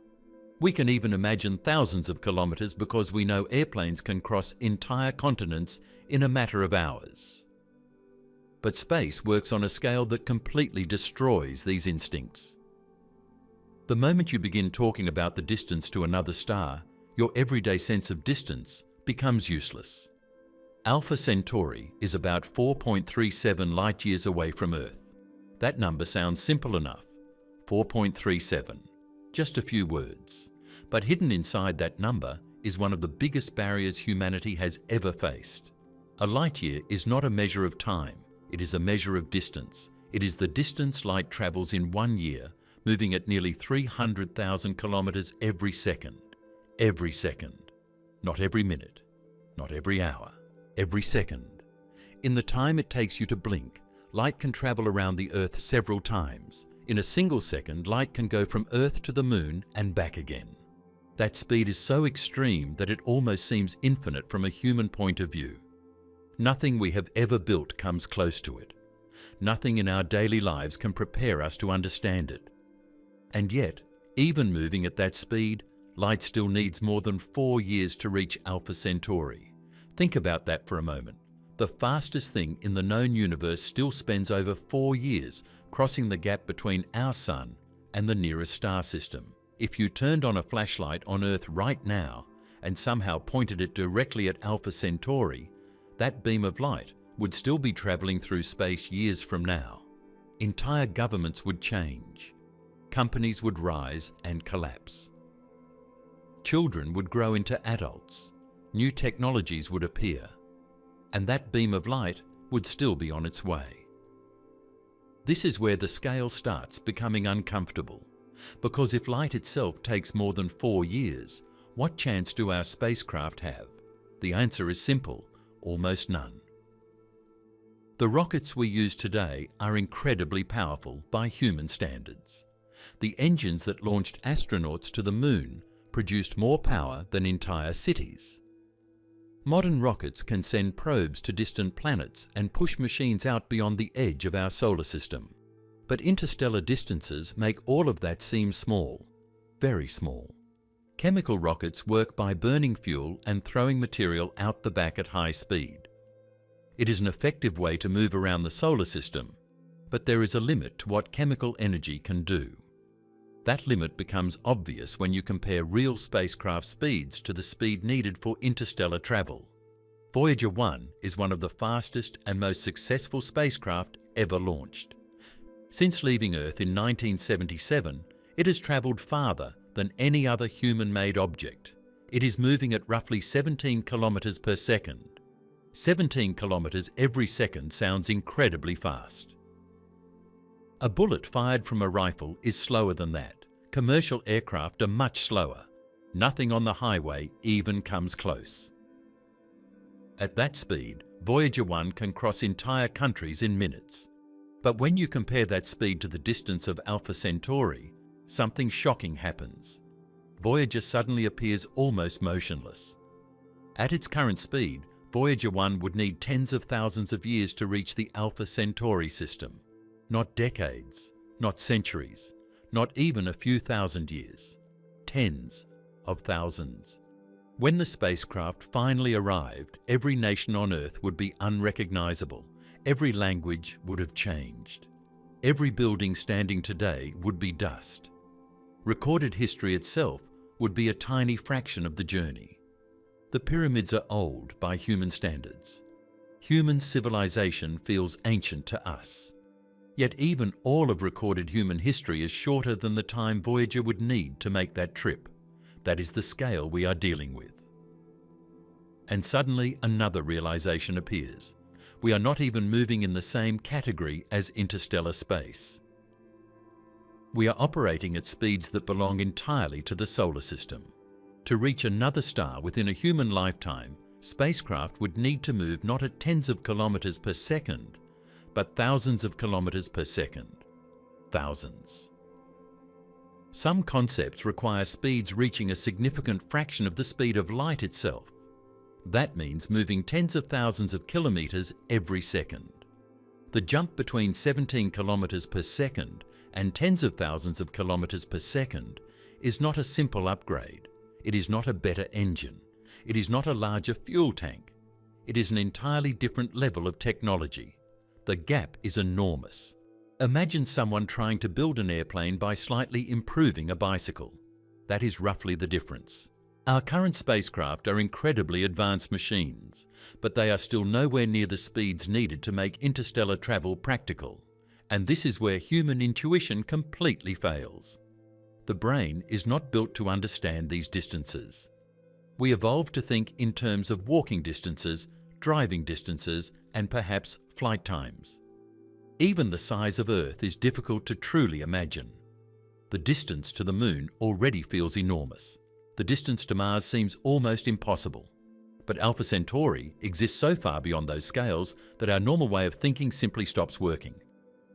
We can even imagine thousands of kilometres because we know airplanes can cross entire continents in a matter of hours. But space works on a scale that completely destroys these instincts. The moment you begin talking about the distance to another star, your everyday sense of distance becomes useless. Alpha Centauri is about 4.37 light-years away from Earth. That number sounds simple enough, 4.37, just a few words. But hidden inside that number is one of the biggest barriers humanity has ever faced. A light-year is not a measure of time, it is a measure of distance. It is the distance light travels in 1 year, moving at nearly 300,000 kilometres every second. Every second. Not every minute. Not every hour. Every second. In the time it takes you to blink, light can travel around the Earth several times. In a single second, light can go from Earth to the Moon and back again. That speed is so extreme that it almost seems infinite from a human point of view. Nothing we have ever built comes close to it. Nothing in our daily lives can prepare us to understand it. And yet, even moving at that speed, light still needs more than 4 years to reach Alpha Centauri. Think about that for a moment. The fastest thing in the known universe still spends over 4 years crossing the gap between our Sun and the nearest star system. If you turned on a flashlight on Earth right now and somehow pointed it directly at Alpha Centauri, that beam of light would still be travelling through space years from now. Entire governments would change. Companies would rise and collapse. Children would grow into adults. New technologies would appear. And that beam of light would still be on its way. This is where the scale starts becoming uncomfortable, because if light itself takes more than 4 years, what chance do our spacecraft have? The answer is simple: almost none. The rockets we use today are incredibly powerful by human standards. The engines that launched astronauts to the moon produced more power than entire cities. Modern rockets can send probes to distant planets and push machines out beyond the edge of our solar system. But interstellar distances make all of that seem small, very small. Chemical rockets work by burning fuel and throwing material out the back at high speed. It is an effective way to move around the solar system, but there is a limit to what chemical energy can do. That limit becomes obvious when you compare real spacecraft speeds to the speed needed for interstellar travel. Voyager 1 is one of the fastest and most successful spacecraft ever launched. Since leaving Earth in 1977, it has travelled farther than any other human-made object. It is moving at roughly 17 kilometres per second. 17 kilometres every second sounds incredibly fast. A bullet fired from a rifle is slower than that. Commercial aircraft are much slower. Nothing on the highway even comes close. At that speed, Voyager 1 can cross entire countries in minutes. But when you compare that speed to the distance of Alpha Centauri, something shocking happens. Voyager suddenly appears almost motionless. At its current speed, Voyager 1 would need tens of thousands of years to reach the Alpha Centauri system. Not decades, not centuries, not even a few thousand years. Tens of thousands. When the spacecraft finally arrived, every nation on Earth would be unrecognizable. Every language would have changed. Every building standing today would be dust. Recorded history itself would be a tiny fraction of the journey. The pyramids are old by human standards. Human civilization feels ancient to us. Yet even all of recorded human history is shorter than the time Voyager would need to make that trip. That is the scale we are dealing with. And suddenly another realization appears. We are not even moving in the same category as interstellar space. We are operating at speeds that belong entirely to the solar system. To reach another star within a human lifetime, spacecraft would need to move not at tens of kilometers per second, but thousands of kilometers per second. Thousands. Some concepts require speeds reaching a significant fraction of the speed of light itself. That means moving tens of thousands of kilometers every second. The jump between 17 kilometers per second and tens of thousands of kilometers per second is not a simple upgrade. It is not a better engine. It is not a larger fuel tank. It is an entirely different level of technology. The gap is enormous. Imagine someone trying to build an airplane by slightly improving a bicycle. That is roughly the difference. Our current spacecraft are incredibly advanced machines, but they are still nowhere near the speeds needed to make interstellar travel practical. And this is where human intuition completely fails. The brain is not built to understand these distances. We evolved to think in terms of walking distances, driving distances, and perhaps flight times. Even the size of Earth is difficult to truly imagine. The distance to the Moon already feels enormous. The distance to Mars seems almost impossible. But Alpha Centauri exists so far beyond those scales that our normal way of thinking simply stops working.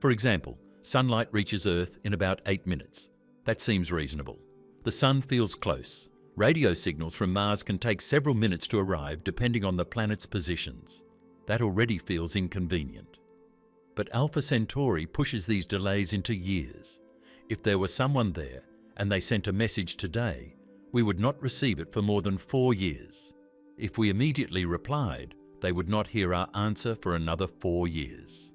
For example, sunlight reaches Earth in about 8 minutes. That seems reasonable. The Sun feels close. Radio signals from Mars can take several minutes to arrive depending on the planet's positions. That already feels inconvenient. But Alpha Centauri pushes these delays into years. If there was someone there and they sent a message today, we would not receive it for more than 4 years. If we immediately replied, they would not hear our answer for another 4 years.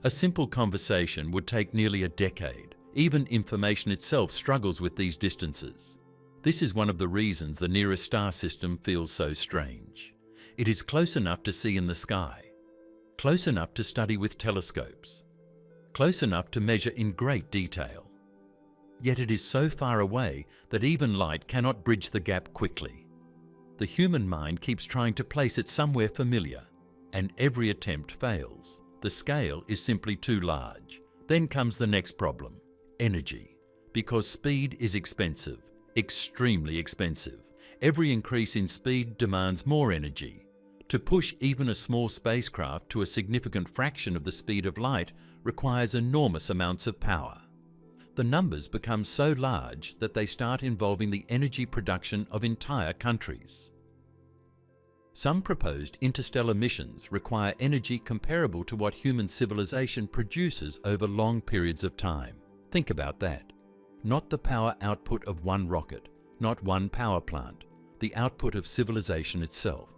A simple conversation would take nearly a decade. Even information itself struggles with these distances. This is one of the reasons the nearest star system feels so strange. It is close enough to see in the sky, close enough to study with telescopes, close enough to measure in great detail. Yet it is so far away that even light cannot bridge the gap quickly. The human mind keeps trying to place it somewhere familiar, and every attempt fails. The scale is simply too large. Then comes the next problem, energy. Because speed is expensive, extremely expensive. Every increase in speed demands more energy. To push even a small spacecraft to a significant fraction of the speed of light requires enormous amounts of power. The numbers become so large that they start involving the energy production of entire countries. Some proposed interstellar missions require energy comparable to what human civilization produces over long periods of time. Think about that. Not the power output of one rocket, not one power plant, the output of civilization itself.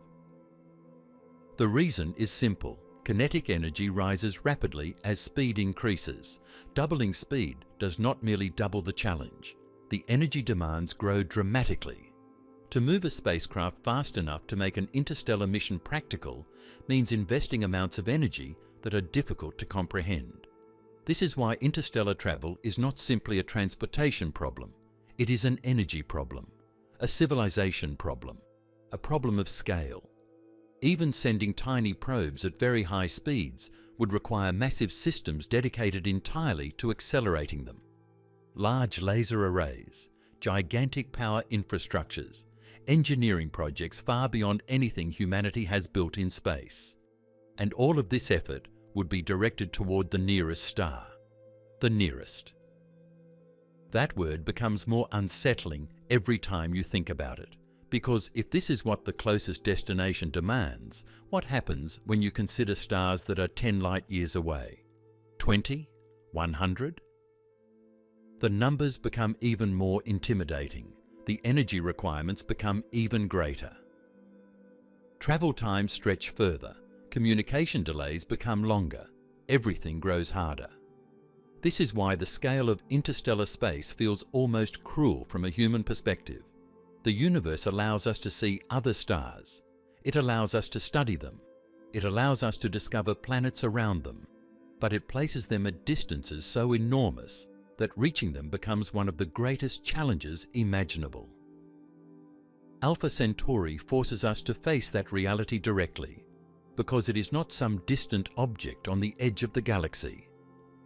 The reason is simple. Kinetic energy rises rapidly as speed increases. Doubling speed does not merely double the challenge. The energy demands grow dramatically. To move a spacecraft fast enough to make an interstellar mission practical means investing amounts of energy that are difficult to comprehend. This is why interstellar travel is not simply a transportation problem. It is an energy problem, a civilization problem, a problem of scale. Even sending tiny probes at very high speeds would require massive systems dedicated entirely to accelerating them. Large laser arrays, gigantic power infrastructures, engineering projects far beyond anything humanity has built in space. And all of this effort would be directed toward the nearest star. The nearest. That word becomes more unsettling every time you think about it. Because if this is what the closest destination demands, what happens when you consider stars that are 10 light years away? 20? 100? The numbers become even more intimidating. The energy requirements become even greater. Travel times stretch further. Communication delays become longer. Everything grows harder. This is why the scale of interstellar space feels almost cruel from a human perspective. The universe allows us to see other stars. It allows us to study them. It allows us to discover planets around them. But it places them at distances so enormous that reaching them becomes one of the greatest challenges imaginable. Alpha Centauri forces us to face that reality directly, because it is not some distant object on the edge of the galaxy.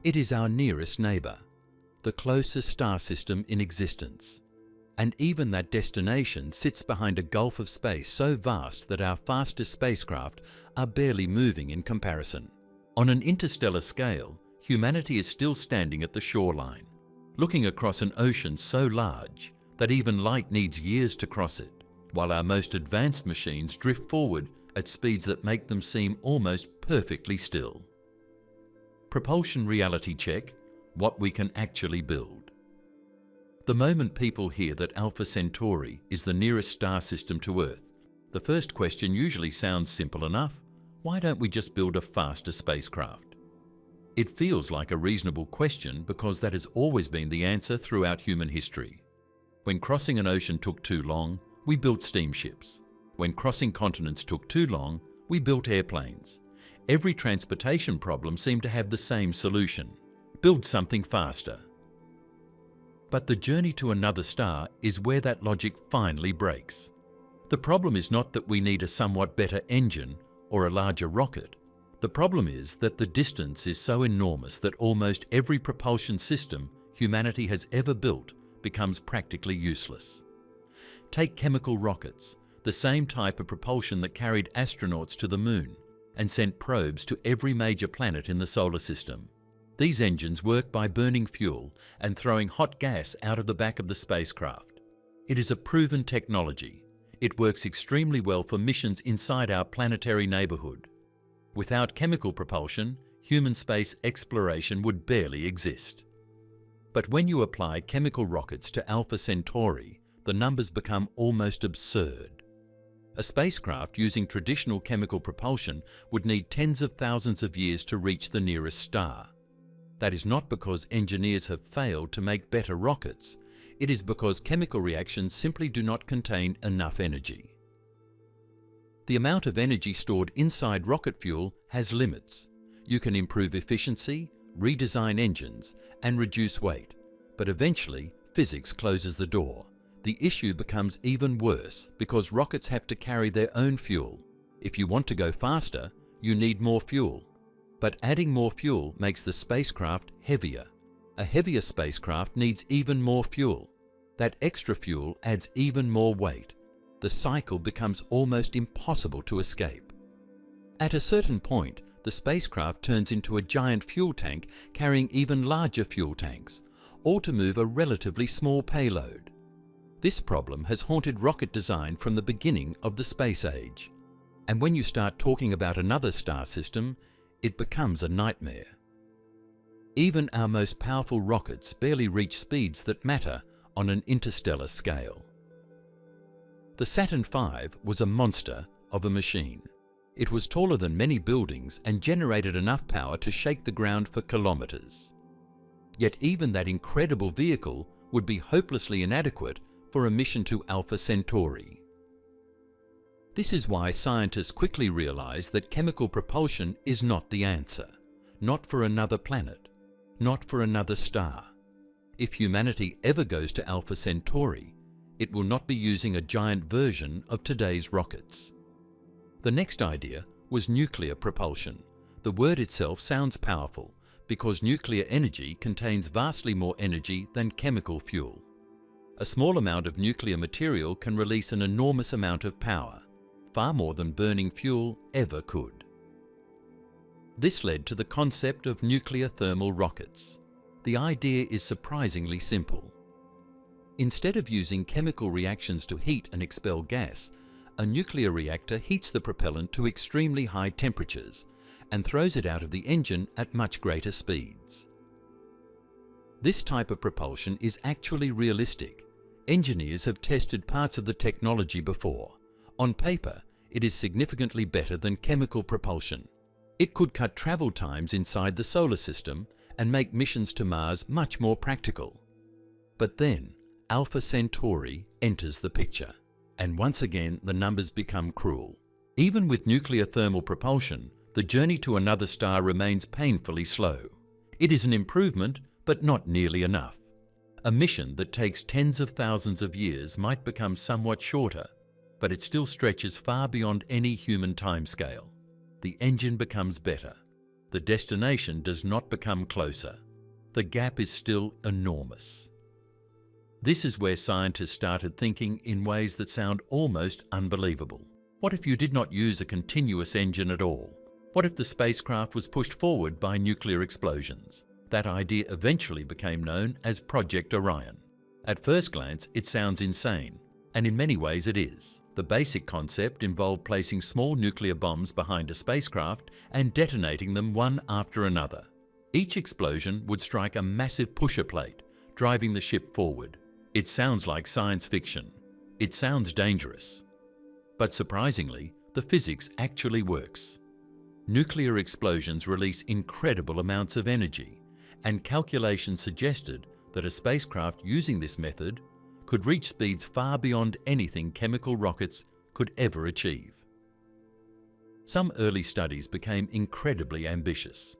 It is our nearest neighbor, the closest star system in existence. And even that destination sits behind a gulf of space so vast that our fastest spacecraft are barely moving in comparison. On an interstellar scale, humanity is still standing at the shoreline, looking across an ocean so large that even light needs years to cross it, while our most advanced machines drift forward at speeds that make them seem almost perfectly still. Propulsion reality check: what we can actually build. The moment people hear that Alpha Centauri is the nearest star system to Earth, the first question usually sounds simple enough. Why don't we just build a faster spacecraft? It feels like a reasonable question because that has always been the answer throughout human history. When crossing an ocean took too long, we built steamships. When crossing continents took too long, we built airplanes. Every transportation problem seemed to have the same solution: build something faster. But the journey to another star is where that logic finally breaks. The problem is not that we need a somewhat better engine or a larger rocket. The problem is that the distance is so enormous that almost every propulsion system humanity has ever built becomes practically useless. Take chemical rockets, the same type of propulsion that carried astronauts to the moon and sent probes to every major planet in the solar system. These engines work by burning fuel and throwing hot gas out of the back of the spacecraft. It is a proven technology. It works extremely well for missions inside our planetary neighbourhood. Without chemical propulsion, human space exploration would barely exist. But when you apply chemical rockets to Alpha Centauri, the numbers become almost absurd. A spacecraft using traditional chemical propulsion would need tens of thousands of years to reach the nearest star. That is not because engineers have failed to make better rockets. It is because chemical reactions simply do not contain enough energy. The amount of energy stored inside rocket fuel has limits. You can improve efficiency, redesign engines, and reduce weight, but eventually physics closes the door. The issue becomes even worse because rockets have to carry their own fuel. If you want to go faster, you need more fuel. But adding more fuel makes the spacecraft heavier. A heavier spacecraft needs even more fuel. That extra fuel adds even more weight. The cycle becomes almost impossible to escape. At a certain point, the spacecraft turns into a giant fuel tank carrying even larger fuel tanks, all to move a relatively small payload. This problem has haunted rocket design from the beginning of the space age. And when you start talking about another star system, it becomes a nightmare. Even our most powerful rockets barely reach speeds that matter on an interstellar scale. The Saturn V was a monster of a machine. It was taller than many buildings and generated enough power to shake the ground for kilometers. Yet even that incredible vehicle would be hopelessly inadequate for a mission to Alpha Centauri. This is why scientists quickly realized that chemical propulsion is not the answer, not for another planet, not for another star. If humanity ever goes to Alpha Centauri, it will not be using a giant version of today's rockets. The next idea was nuclear propulsion. The word itself sounds powerful because nuclear energy contains vastly more energy than chemical fuel. A small amount of nuclear material can release an enormous amount of power, far more than burning fuel ever could. This led to the concept of nuclear thermal rockets. The idea is surprisingly simple. Instead of using chemical reactions to heat and expel gas, a nuclear reactor heats the propellant to extremely high temperatures and throws it out of the engine at much greater speeds. This type of propulsion is actually realistic. Engineers have tested parts of the technology before. On paper, it is significantly better than chemical propulsion. It could cut travel times inside the solar system and make missions to Mars much more practical. But then, Alpha Centauri enters the picture, and once again the numbers become cruel. Even with nuclear thermal propulsion, the journey to another star remains painfully slow. It is an improvement, but not nearly enough. A mission that takes tens of thousands of years might become somewhat shorter, but it still stretches far beyond any human timescale. The engine becomes better. The destination does not become closer. The gap is still enormous. This is where scientists started thinking in ways that sound almost unbelievable. What if you did not use a continuous engine at all? What if the spacecraft was pushed forward by nuclear explosions? That idea eventually became known as Project Orion. At first glance, it sounds insane, and in many ways it is. The basic concept involved placing small nuclear bombs behind a spacecraft and detonating them one after another. Each explosion would strike a massive pusher plate, driving the ship forward. It sounds like science fiction. It sounds dangerous. But surprisingly, the physics actually works. Nuclear explosions release incredible amounts of energy, and calculations suggested that a spacecraft using this method could reach speeds far beyond anything chemical rockets could ever achieve. Some early studies became incredibly ambitious.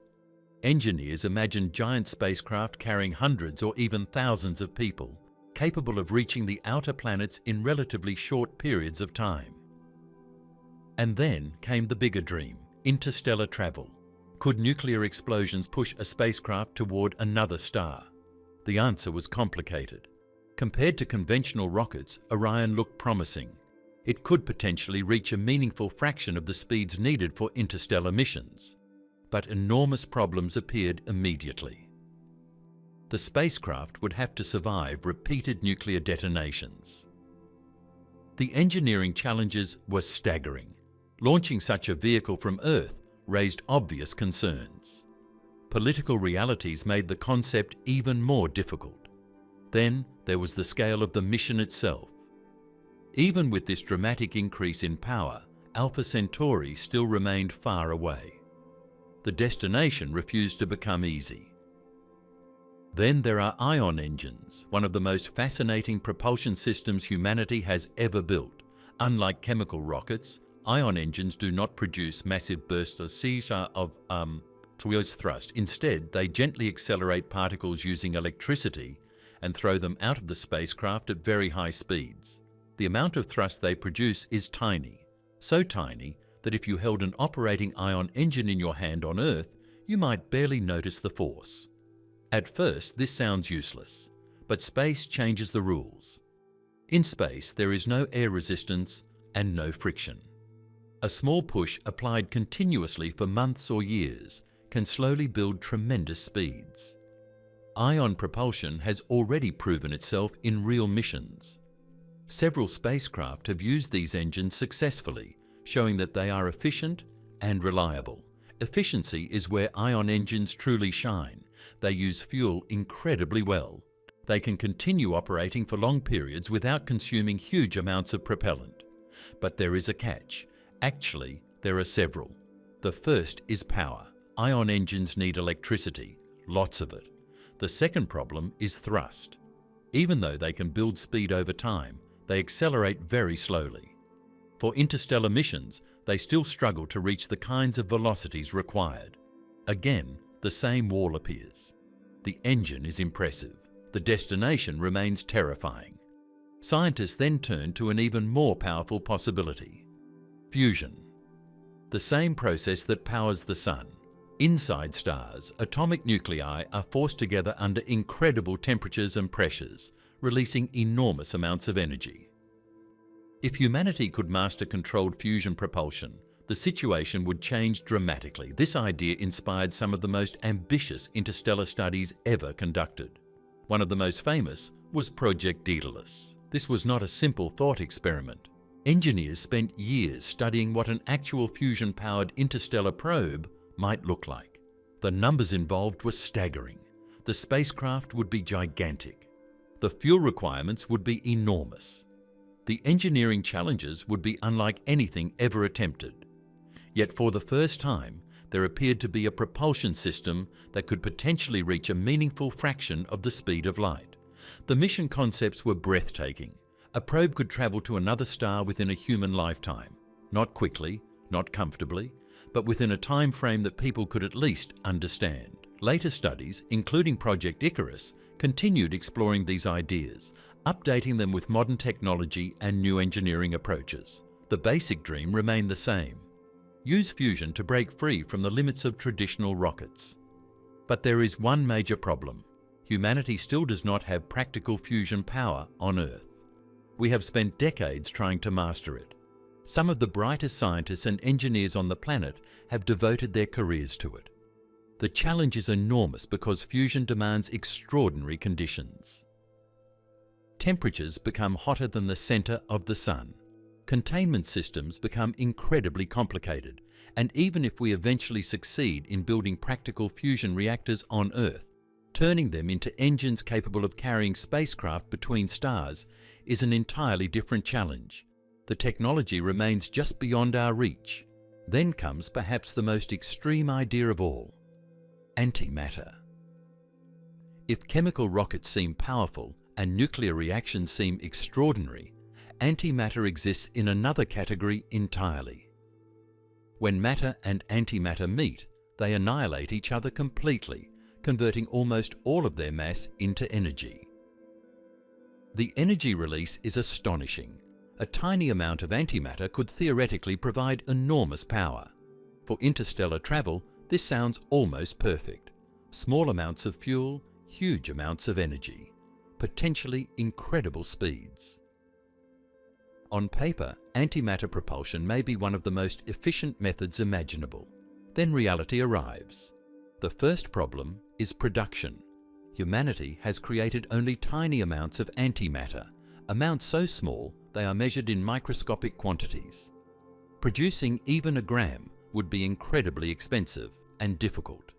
Engineers imagined giant spacecraft carrying hundreds or even thousands of people, capable of reaching the outer planets in relatively short periods of time. And then came the bigger dream, interstellar travel. Could nuclear explosions push a spacecraft toward another star? The answer was complicated. Compared to conventional rockets, Orion looked promising. It could potentially reach a meaningful fraction of the speeds needed for interstellar missions. But enormous problems appeared immediately. The spacecraft would have to survive repeated nuclear detonations. The engineering challenges were staggering. Launching such a vehicle from Earth raised obvious concerns. Political realities made the concept even more difficult. Then there was the scale of the mission itself. Even with this dramatic increase in power, Alpha Centauri still remained far away. The destination refused to become easy. Then there are ion engines, one of the most fascinating propulsion systems humanity has ever built. Unlike chemical rockets, ion engines do not produce massive bursts of thrust. Instead, they gently accelerate particles using electricity and throw them out of the spacecraft at very high speeds. The amount of thrust they produce is tiny, so tiny that if you held an operating ion engine in your hand on Earth, you might barely notice the force. At first, this sounds useless, but space changes the rules. In space, there is no air resistance and no friction. A small push applied continuously for months or years can slowly build tremendous speeds. Ion propulsion has already proven itself in real missions. Several spacecraft have used these engines successfully, showing that they are efficient and reliable. Efficiency is where ion engines truly shine. They use fuel incredibly well. They can continue operating for long periods without consuming huge amounts of propellant. But there is a catch. Actually, there are several. The first is power. Ion engines need electricity, lots of it. The second problem is thrust. Even though they can build speed over time, they accelerate very slowly. For interstellar missions, they still struggle to reach the kinds of velocities required. Again, the same wall appears. The engine is impressive. The destination remains terrifying. Scientists then turn to an even more powerful possibility: fusion. The same process that powers the Sun. Inside stars, atomic nuclei are forced together under incredible temperatures and pressures, releasing enormous amounts of energy. If humanity could master controlled fusion propulsion, the situation would change dramatically. This idea inspired some of the most ambitious interstellar studies ever conducted. One of the most famous was Project Daedalus. This was not a simple thought experiment. Engineers spent years studying what an actual fusion-powered interstellar probe might look like. The numbers involved were staggering. The spacecraft would be gigantic. The fuel requirements would be enormous. The engineering challenges would be unlike anything ever attempted. Yet for the first time, there appeared to be a propulsion system that could potentially reach a meaningful fraction of the speed of light. The mission concepts were breathtaking. A probe could travel to another star within a human lifetime. Not quickly, not comfortably, but within a time frame that people could at least understand. Later studies, including Project Icarus, continued exploring these ideas, updating them with modern technology and new engineering approaches. The basic dream remained the same: use fusion to break free from the limits of traditional rockets. But there is one major problem. Humanity still does not have practical fusion power on Earth. We have spent decades trying to master it. Some of the brightest scientists and engineers on the planet have devoted their careers to it. The challenge is enormous because fusion demands extraordinary conditions. Temperatures become hotter than the center of the Sun. Containment systems become incredibly complicated, and even if we eventually succeed in building practical fusion reactors on Earth, turning them into engines capable of carrying spacecraft between stars is an entirely different challenge. The technology remains just beyond our reach. Then comes perhaps the most extreme idea of all: antimatter. If chemical rockets seem powerful and nuclear reactions seem extraordinary, antimatter exists in another category entirely. When matter and antimatter meet, they annihilate each other completely, converting almost all of their mass into energy. The energy release is astonishing. A tiny amount of antimatter could theoretically provide enormous power. For interstellar travel, this sounds almost perfect. Small amounts of fuel, huge amounts of energy, potentially incredible speeds. On paper, antimatter propulsion may be one of the most efficient methods imaginable. Then reality arrives. The first problem is production. Humanity has created only tiny amounts of antimatter, amounts so small they are measured in microscopic quantities. Producing even a gram would be incredibly expensive and difficult.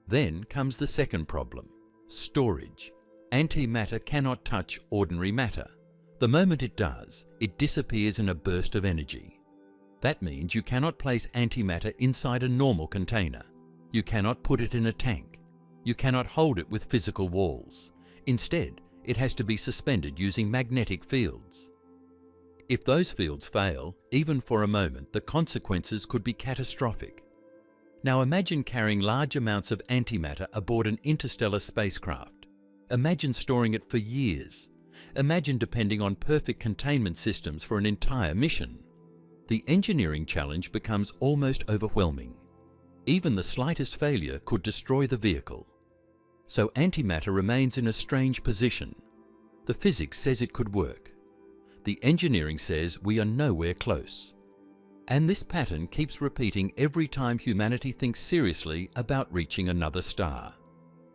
Then comes the second problem: storage. Antimatter cannot touch ordinary matter. The moment it does, it disappears in a burst of energy. That means you cannot place antimatter inside a normal container. You cannot put it in a tank. You cannot hold it with physical walls. Instead, it has to be suspended using magnetic fields. If those fields fail, even for a moment, the consequences could be catastrophic. Now imagine carrying large amounts of antimatter aboard an interstellar spacecraft. Imagine storing it for years. Imagine depending on perfect containment systems for an entire mission. The engineering challenge becomes almost overwhelming. Even the slightest failure could destroy the vehicle. So antimatter remains in a strange position. The physics says it could work. The engineering says we are nowhere close. And this pattern keeps repeating every time humanity thinks seriously about reaching another star.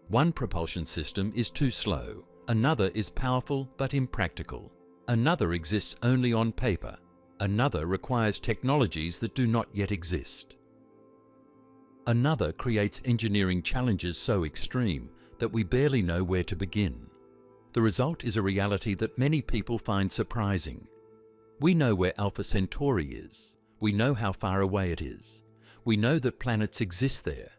One propulsion system is too slow. Another is powerful but impractical. Another exists only on paper. Another requires technologies that do not yet exist. Another creates engineering challenges so extreme that we barely know where to begin. The result is a reality that many people find surprising. We know where Alpha Centauri is. We know how far away it is. We know that planets exist there.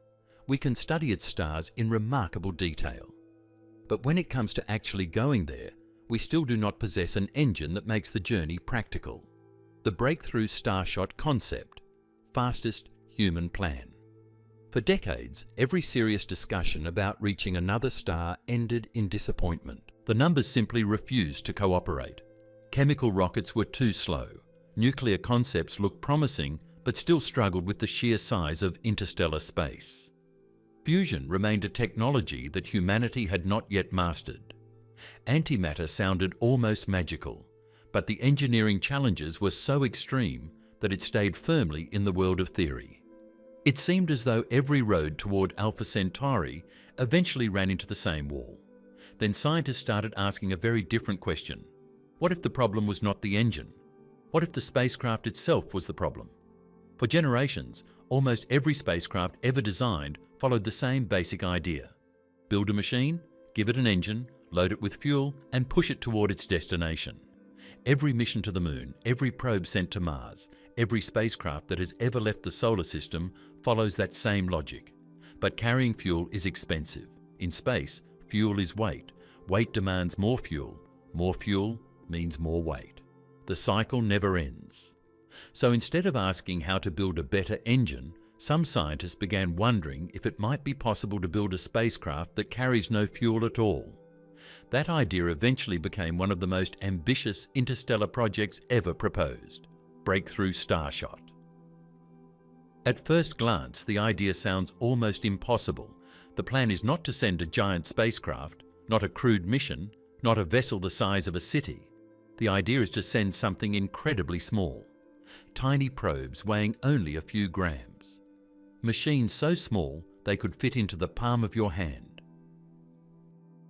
We can study its stars in remarkable detail. But when it comes to actually going there, we still do not possess an engine that makes the journey practical. The breakthrough starshot concept, fastest human plan. For decades, every serious discussion about reaching another star ended in disappointment. The numbers simply refused to cooperate. Chemical rockets were too slow. Nuclear concepts looked promising, but still struggled with the sheer size of interstellar space. Fusion remained a technology that humanity had not yet mastered. Antimatter sounded almost magical, but the engineering challenges were so extreme that it stayed firmly in the world of theory. It seemed as though every road toward Alpha Centauri eventually ran into the same wall. Then scientists started asking a very different question. What if the problem was not the engine? What if the spacecraft itself was the problem? For generations, almost every spacecraft ever designed followed the same basic idea. Build a machine, give it an engine, load it with fuel, and push it toward its destination. Every mission to the Moon, every probe sent to Mars, every spacecraft that has ever left the solar system follows that same logic. But carrying fuel is expensive. In space, fuel is weight. Weight demands more fuel. More fuel means more weight. The cycle never ends. So instead of asking how to build a better engine, some scientists began wondering if it might be possible to build a spacecraft that carries no fuel at all. That idea eventually became one of the most ambitious interstellar projects ever proposed, Breakthrough Starshot. At first glance, the idea sounds almost impossible. The plan is not to send a giant spacecraft, not a crewed mission, not a vessel the size of a city. The idea is to send something incredibly small, tiny probes weighing only a few grams. Machines so small they could fit into the palm of your hand.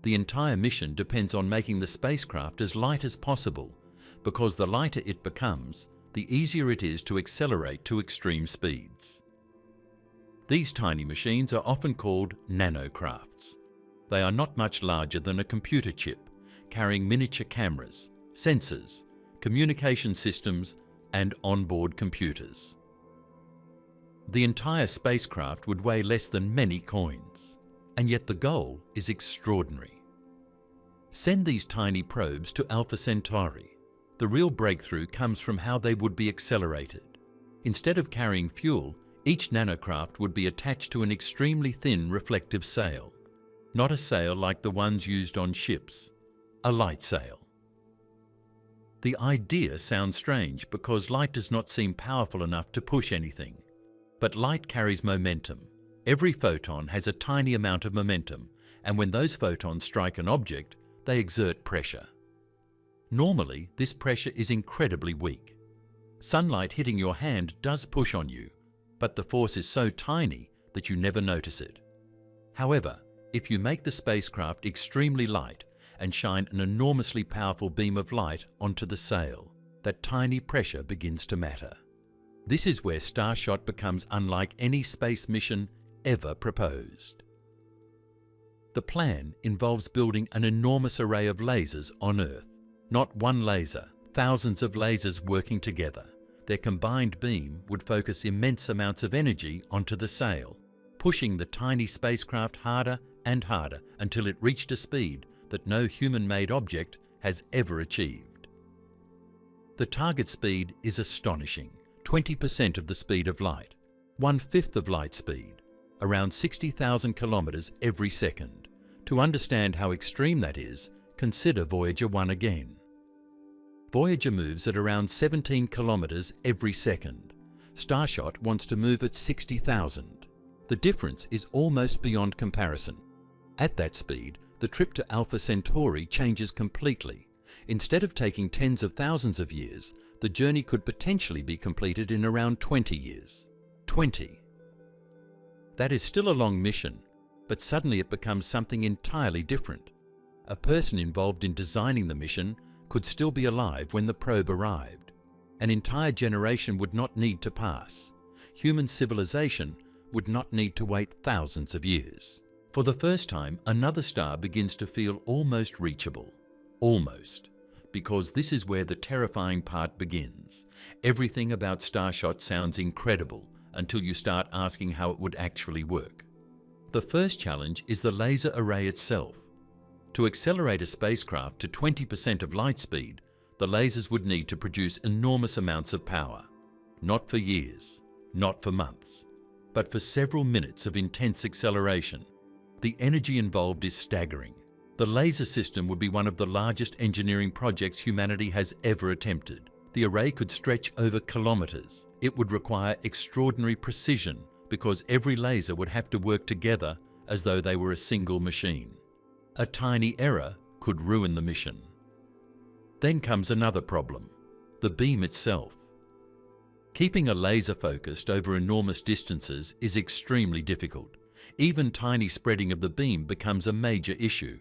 The entire mission depends on making the spacecraft as light as possible, because the lighter it becomes, the easier it is to accelerate to extreme speeds. These tiny machines are often called nanocrafts. They are not much larger than a computer chip, carrying miniature cameras, sensors, communication systems, and onboard computers. The entire spacecraft would weigh less than many coins, and yet the goal is extraordinary. Send these tiny probes to Alpha Centauri. The real breakthrough comes from how they would be accelerated. Instead of carrying fuel, each nanocraft would be attached to an extremely thin reflective sail. Not a sail like the ones used on ships, a light sail. The idea sounds strange because light does not seem powerful enough to push anything. But light carries momentum. Every photon has a tiny amount of momentum, and when those photons strike an object, they exert pressure. Normally, this pressure is incredibly weak. Sunlight hitting your hand does push on you, but the force is so tiny that you never notice it. However, if you make the spacecraft extremely light and shine an enormously powerful beam of light onto the sail. That tiny pressure begins to matter. This is where Starshot becomes unlike any space mission ever proposed. The plan involves building an enormous array of lasers on Earth. Not one laser, thousands of lasers working together. Their combined beam would focus immense amounts of energy onto the sail, pushing the tiny spacecraft harder and harder until it reached a speed that no human-made object has ever achieved. The target speed is astonishing, 20% of the speed of light, 1/5 of light speed, around 60,000 kilometers every second. To understand how extreme that is, consider Voyager 1 again. Voyager moves at around 17 kilometers every second. Starshot wants to move at 60,000. The difference is almost beyond comparison. At that speed, the trip to Alpha Centauri changes completely. Instead of taking tens of thousands of years, the journey could potentially be completed in around 20 years. 20. That is still a long mission, but suddenly it becomes something entirely different. A person involved in designing the mission could still be alive when the probe arrived. An entire generation would not need to pass. Human civilization would not need to wait thousands of years. For the first time, another star begins to feel almost reachable. Almost. Because this is where the terrifying part begins. Everything about Starshot sounds incredible until you start asking how it would actually work. The first challenge is the laser array itself. To accelerate a spacecraft to 20% of light speed, the lasers would need to produce enormous amounts of power. Not for years, not for months, but for several minutes of intense acceleration. The energy involved is staggering. The laser system would be one of the largest engineering projects humanity has ever attempted. The array could stretch over kilometers. It would require extraordinary precision because every laser would have to work together as though they were a single machine. A tiny error could ruin the mission. Then comes another problem, the beam itself. Keeping a laser focused over enormous distances is extremely difficult. Even tiny spreading of the beam becomes a major issue.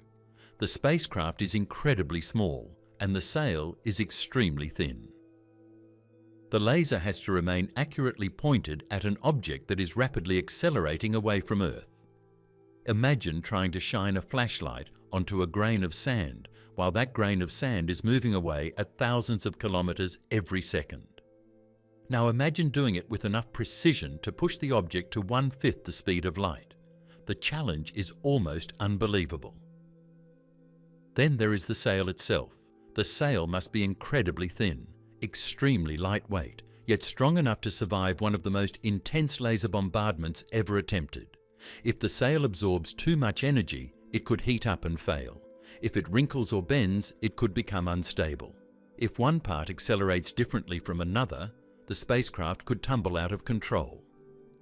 The spacecraft is incredibly small, and the sail is extremely thin. The laser has to remain accurately pointed at an object that is rapidly accelerating away from Earth. Imagine trying to shine a flashlight onto a grain of sand while that grain of sand is moving away at thousands of kilometers every second. Now imagine doing it with enough precision to push the object to 1/5 the speed of light. The challenge is almost unbelievable. Then there is the sail itself. The sail must be incredibly thin, extremely lightweight, yet strong enough to survive one of the most intense laser bombardments ever attempted. If the sail absorbs too much energy, it could heat up and fail. If it wrinkles or bends, it could become unstable. If one part accelerates differently from another, the spacecraft could tumble out of control.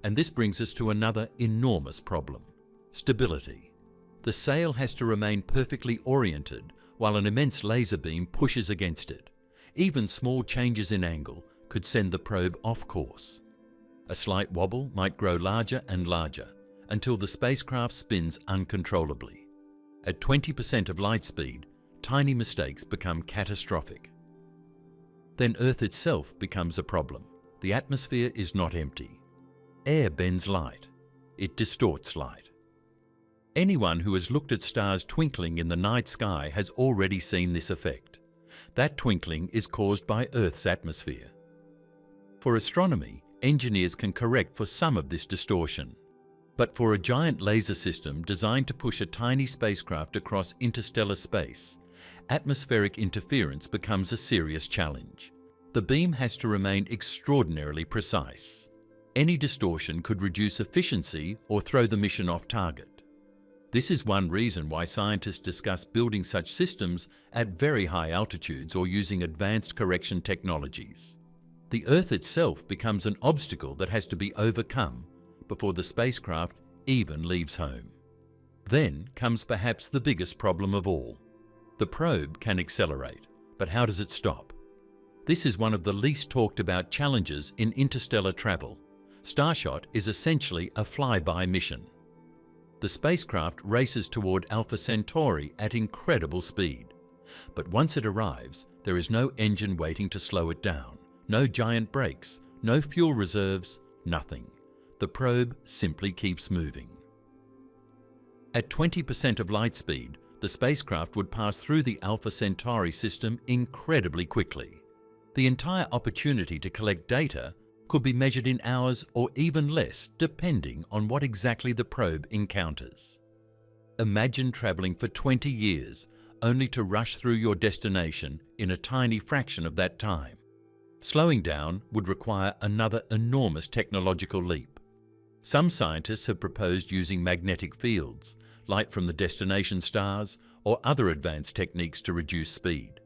And this brings us to another enormous problem: stability. The sail has to remain perfectly oriented while an immense laser beam pushes against it. Even small changes in angle could send the probe off course. A slight wobble might grow larger and larger until the spacecraft spins uncontrollably. At 20% of light speed, tiny mistakes become catastrophic. Then Earth itself becomes a problem. The atmosphere is not empty. Air bends light. It distorts light. Anyone who has looked at stars twinkling in the night sky has already seen this effect. That twinkling is caused by Earth's atmosphere. For astronomy, engineers can correct for some of this distortion. But for a giant laser system designed to push a tiny spacecraft across interstellar space, atmospheric interference becomes a serious challenge. The beam has to remain extraordinarily precise. Any distortion could reduce efficiency or throw the mission off target. This is one reason why scientists discuss building such systems at very high altitudes or using advanced correction technologies. The Earth itself becomes an obstacle that has to be overcome before the spacecraft even leaves home. Then comes perhaps the biggest problem of all. The probe can accelerate, but how does it stop? This is one of the least talked about challenges in interstellar travel. Starshot is essentially a flyby mission. The spacecraft races toward Alpha Centauri at incredible speed. But once it arrives, there is no engine waiting to slow it down, no giant brakes, no fuel reserves, nothing. The probe simply keeps moving. At 20% of light speed, the spacecraft would pass through the Alpha Centauri system incredibly quickly. The entire opportunity to collect data could be measured in hours or even less, depending on what exactly the probe encounters. Imagine traveling for 20 years only to rush through your destination in a tiny fraction of that time. Slowing down would require another enormous technological leap. Some scientists have proposed using magnetic fields, light from the destination stars, or other advanced techniques to reduce speed.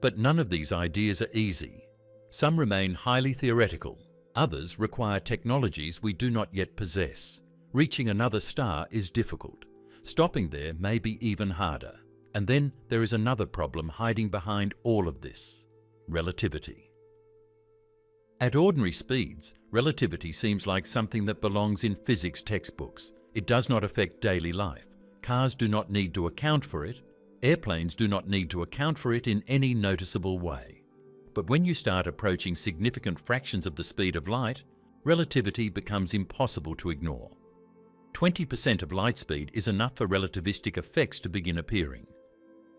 But none of these ideas are easy. Some remain highly theoretical. Others require technologies we do not yet possess. Reaching another star is difficult. Stopping there may be even harder. And then there is another problem hiding behind all of this: relativity. At ordinary speeds, relativity seems like something that belongs in physics textbooks. It does not affect daily life. Cars do not need to account for it. Airplanes do not need to account for it in any noticeable way. But when you start approaching significant fractions of the speed of light, relativity becomes impossible to ignore. 20% of light speed is enough for relativistic effects to begin appearing.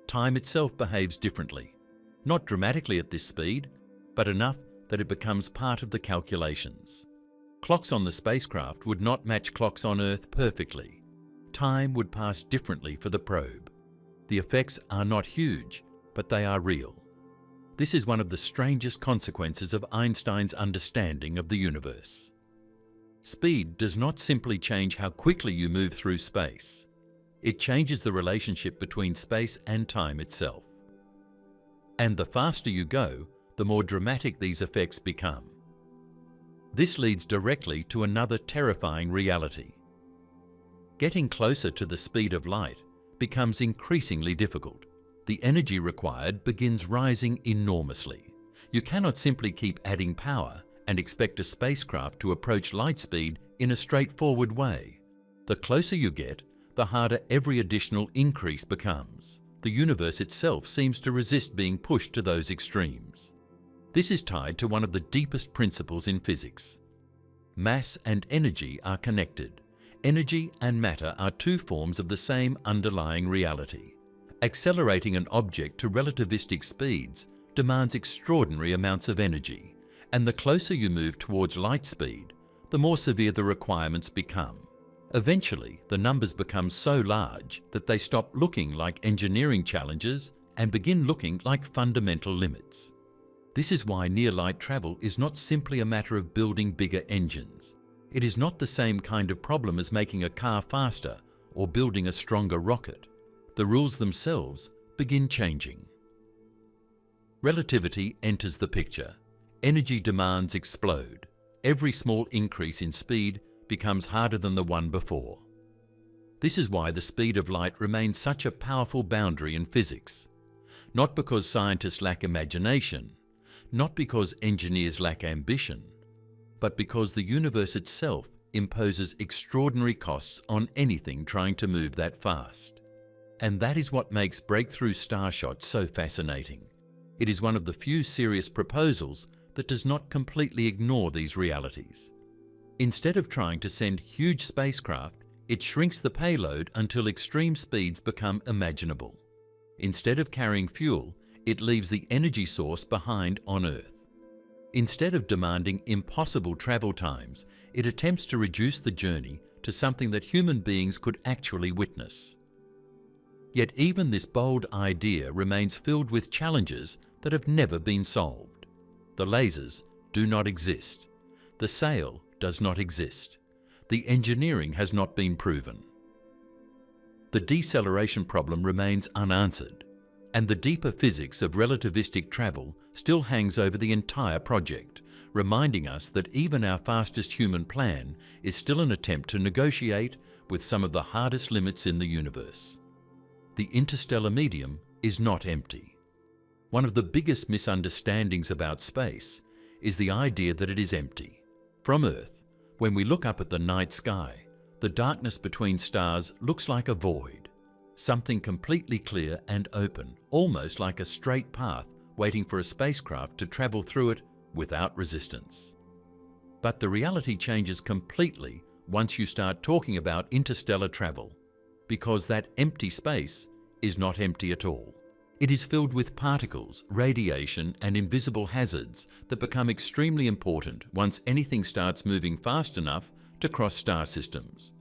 Time itself behaves differently, not dramatically at this speed, but enough that it becomes part of the calculations. Clocks on the spacecraft would not match clocks on Earth perfectly. Time would pass differently for the probe. The effects are not huge, but they are real. This is one of the strangest consequences of Einstein's understanding of the universe. Speed does not simply change how quickly you move through space. It changes the relationship between space and time itself. And the faster you go, the more dramatic these effects become. This leads directly to another terrifying reality. Getting closer to the speed of light becomes increasingly difficult. The energy required begins rising enormously. You cannot simply keep adding power and expect a spacecraft to approach light speed in a straightforward way. The closer you get, the harder every additional increase becomes. The universe itself seems to resist being pushed to those extremes. This is tied to one of the deepest principles in physics. Mass and energy are connected. Energy and matter are two forms of the same underlying reality. Accelerating an object to relativistic speeds demands extraordinary amounts of energy, and the closer you move towards light speed, the more severe the requirements become. Eventually, the numbers become so large that they stop looking like engineering challenges and begin looking like fundamental limits. This is why near-light travel is not simply a matter of building bigger engines. It is not the same kind of problem as making a car faster or building a stronger rocket. The rules themselves begin changing. Relativity enters the picture. Energy demands explode. Every small increase in speed becomes harder than the one before. This is why the speed of light remains such a powerful boundary in physics. Not because scientists lack imagination, not because engineers lack ambition, but because the universe itself imposes extraordinary costs on anything trying to move that fast. And that is what makes breakthrough starshot so fascinating. It is one of the few serious proposals that does not completely ignore these realities. Instead of trying to send huge spacecraft, it shrinks the payload until extreme speeds become imaginable. Instead of carrying fuel, it leaves the energy source behind on Earth. Instead of demanding impossible travel times, it attempts to reduce the journey to something that human beings could actually witness. Yet even this bold idea remains filled with challenges that have never been solved. The lasers do not exist. The sail does not exist. The engineering has not been proven. The deceleration problem remains unanswered, and the deeper physics of relativistic travel still hangs over the entire project, reminding us that even our fastest human plan is still an attempt to negotiate with some of the hardest limits in the universe. The interstellar medium is not empty. One of the biggest misunderstandings about space is the idea that it is empty. From Earth, when we look up at the night sky, The darkness between stars looks like a void, something completely clear and open, almost like a straight path waiting for a spacecraft to travel through it without resistance. But the reality changes completely once you start talking about interstellar travel, because that empty space is not empty at all. It is filled with particles, radiation, and invisible hazards that become extremely important once anything starts moving fast enough to cross star systems.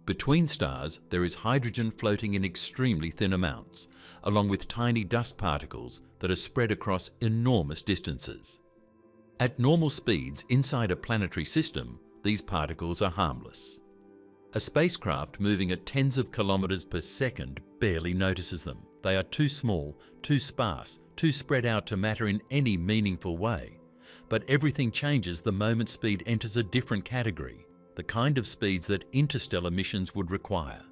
Between stars, there is hydrogen floating in extremely thin amounts, along with tiny dust particles that are spread across enormous distances. At normal speeds inside a planetary system, these particles are harmless. A spacecraft moving at tens of kilometers per second barely notices them. They are too small, too sparse, too spread out to matter in any meaningful way. But everything changes the moment speed enters a different category, the kind of speeds that interstellar missions would require.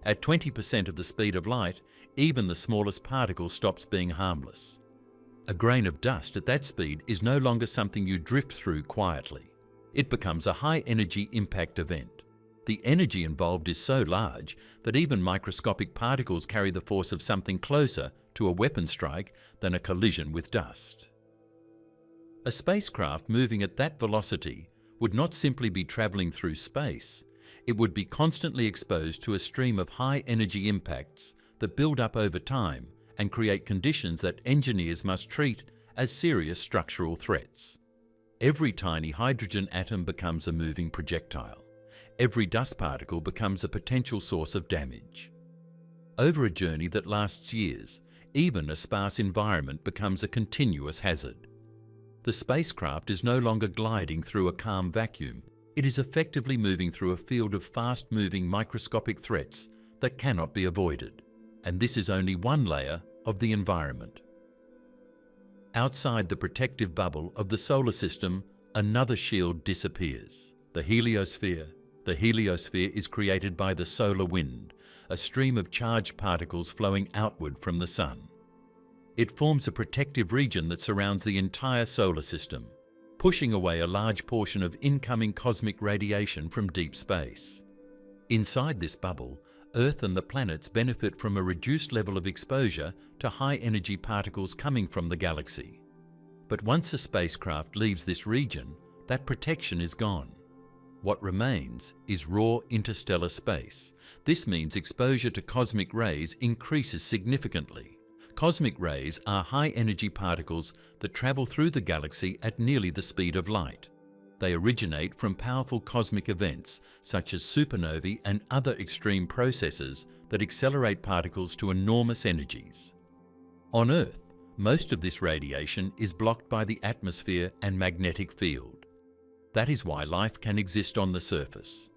At 20% of the speed of light, even the smallest particle stops being harmless. A grain of dust at that speed is no longer something you drift through quietly. It becomes a high-energy impact event. The energy involved is so large that even microscopic particles carry the force of something closer to a weapon strike than a collision with dust. A spacecraft moving at that velocity would not simply be travelling through space, it would be constantly exposed to a stream of high-energy impacts that build up over time and create conditions that engineers must treat as serious structural threats. Every tiny hydrogen atom becomes a moving projectile. Every dust particle becomes a potential source of damage. Over a journey that lasts years, even a sparse environment becomes a continuous hazard. The spacecraft is no longer gliding through a calm vacuum. It is effectively moving through a field of fast-moving microscopic threats that cannot be avoided. And this is only one layer of the environment. Outside the protective bubble of the solar system, another shield disappears, the heliosphere. The heliosphere is created by the solar wind, a stream of charged particles flowing outward from the Sun. It forms a protective region that surrounds the entire solar system, pushing away a large portion of incoming cosmic radiation from deep space. Inside this bubble, Earth and the planets benefit from a reduced level of exposure to high-energy particles coming from the galaxy. But once a spacecraft leaves this region, that protection is gone. What remains is raw interstellar space. This means exposure to cosmic rays increases significantly. Cosmic rays are high-energy particles that travel through the galaxy at nearly the speed of light. They originate from powerful cosmic events, such as supernovae and other extreme processes that accelerate particles to enormous energies. On Earth, most of this radiation is blocked by the atmosphere and magnetic field. That is why life can exist on the surface.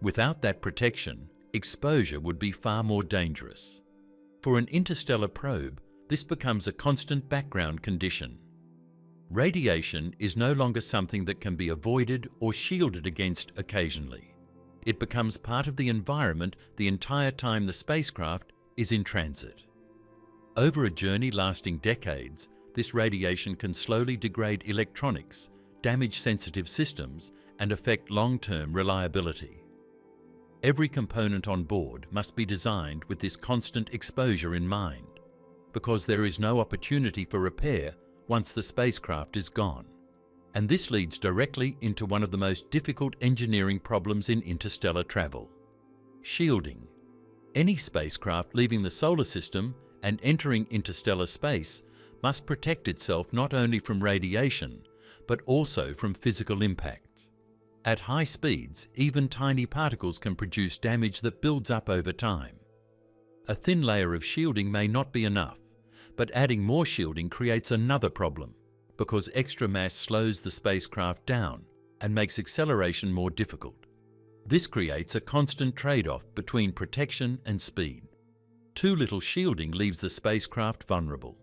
Without that protection, exposure would be far more dangerous. For an interstellar probe, this becomes a constant background condition. Radiation is no longer something that can be avoided or shielded against occasionally. It becomes part of the environment the entire time the spacecraft is in transit. Over a journey lasting decades, this radiation can slowly degrade electronics, damage sensitive systems, and affect long-term reliability. Every component on board must be designed with this constant exposure in mind, because there is no opportunity for repair once the spacecraft is gone. And this leads directly into one of the most difficult engineering problems in interstellar travel: shielding. Any spacecraft leaving the solar system and entering interstellar space must protect itself not only from radiation, but also from physical impacts. At high speeds, even tiny particles can produce damage that builds up over time. A thin layer of shielding may not be enough, but adding more shielding creates another problem, because extra mass slows the spacecraft down and makes acceleration more difficult. This creates a constant trade-off between protection and speed. Too little shielding leaves the spacecraft vulnerable.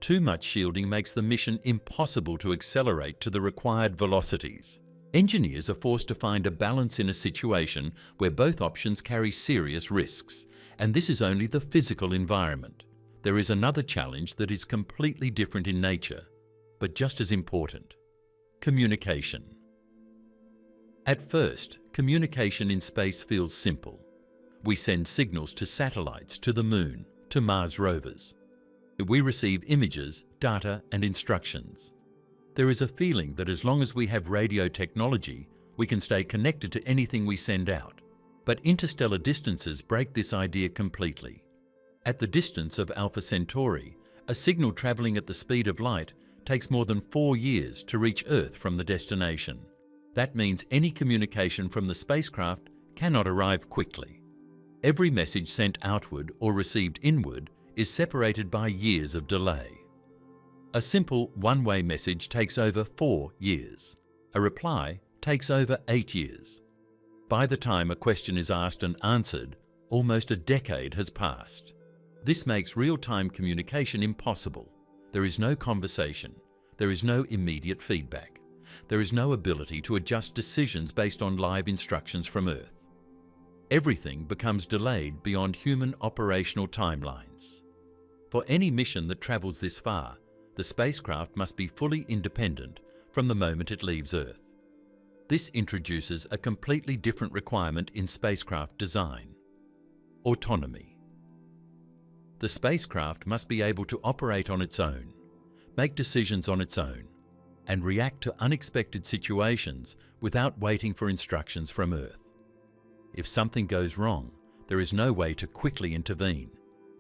Too much shielding makes the mission impossible to accelerate to the required velocities. Engineers are forced to find a balance in a situation where both options carry serious risks, and this is only the physical environment. There is another challenge that is completely different in nature, but just as important: communication. At first, communication in space feels simple. We send signals to satellites, to the Moon, to Mars rovers. We receive images, data, and instructions. There is a feeling that as long as we have radio technology, we can stay connected to anything we send out. But interstellar distances break this idea completely. At the distance of Alpha Centauri, a signal travelling at the speed of light takes more than 4 years to reach Earth from the destination. That means any communication from the spacecraft cannot arrive quickly. Every message sent outward or received inward is separated by years of delay. A simple one-way message takes over 4 years. A reply takes over 8 years. By the time a question is asked and answered, almost a decade has passed. This makes real-time communication impossible. There is no conversation. There is no immediate feedback. There is no ability to adjust decisions based on live instructions from Earth. Everything becomes delayed beyond human operational timelines. For any mission that travels this far, the spacecraft must be fully independent from the moment it leaves Earth. This introduces a completely different requirement in spacecraft design: autonomy. The spacecraft must be able to operate on its own, make decisions on its own, and react to unexpected situations without waiting for instructions from Earth. If something goes wrong, there is no way to quickly intervene.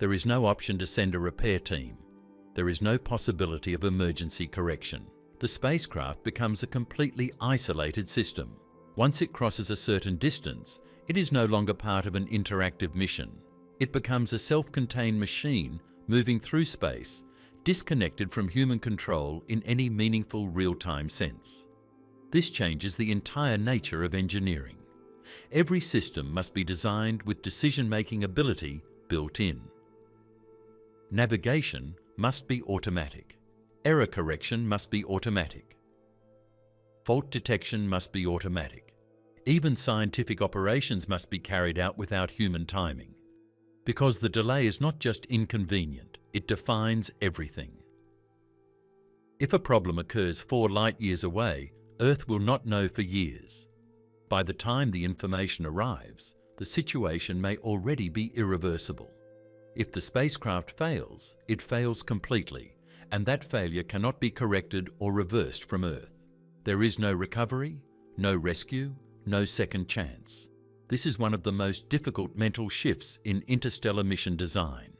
There is no option to send a repair team. There is no possibility of emergency correction. The spacecraft becomes a completely isolated system. Once it crosses a certain distance, it is no longer part of an interactive mission. It becomes a self-contained machine moving through space, disconnected from human control in any meaningful real-time sense. This changes the entire nature of engineering. Every system must be designed with decision-making ability built in. Navigation must be automatic. Error correction must be automatic. Fault detection must be automatic. Even scientific operations must be carried out without human timing. Because the delay is not just inconvenient, it defines everything. If a problem occurs 4 light years away, Earth will not know for years. By the time the information arrives, the situation may already be irreversible. If the spacecraft fails, it fails completely, and that failure cannot be corrected or reversed from Earth. There is no recovery, no rescue, no second chance. This is one of the most difficult mental shifts in interstellar mission design.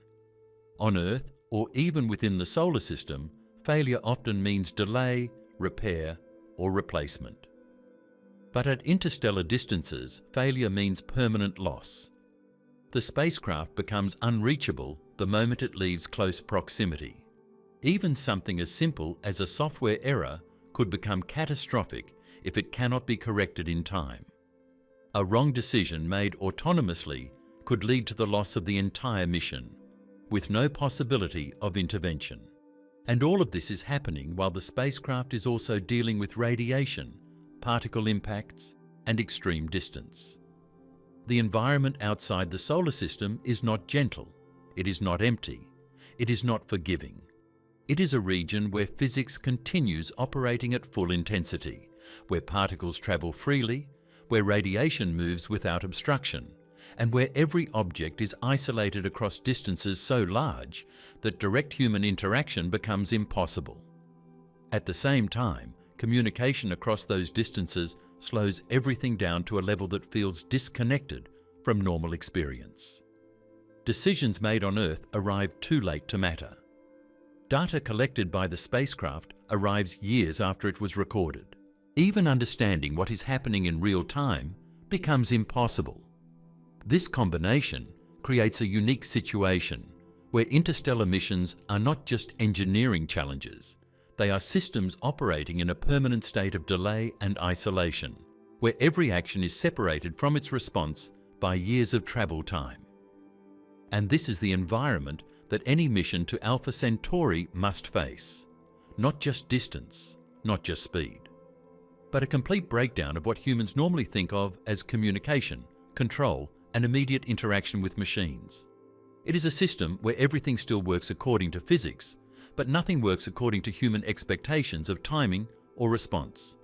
On Earth, or even within the solar system, failure often means delay, repair, or replacement. But at interstellar distances, failure means permanent loss. The spacecraft becomes unreachable the moment it leaves close proximity. Even something as simple as a software error could become catastrophic if it cannot be corrected in time. A wrong decision made autonomously could lead to the loss of the entire mission, with no possibility of intervention. And all of this is happening while the spacecraft is also dealing with radiation, particle impacts, and extreme distance. The environment outside the solar system is not gentle, it is not empty, it is not forgiving. It is a region where physics continues operating at full intensity, where particles travel freely, where radiation moves without obstruction, and where every object is isolated across distances so large that direct human interaction becomes impossible. At the same time, communication across those distances slows everything down to a level that feels disconnected from normal experience. Decisions made on Earth arrive too late to matter. Data collected by the spacecraft arrives years after it was recorded. Even understanding what is happening in real time becomes impossible. This combination creates a unique situation where interstellar missions are not just engineering challenges, they are systems operating in a permanent state of delay and isolation, where every action is separated from its response by years of travel time. And this is the environment that any mission to Alpha Centauri must face. Not just distance, not just speed, but a complete breakdown of what humans normally think of as communication, control, and immediate interaction with machines. It is a system where everything still works according to physics, but nothing works according to human expectations of timing or response.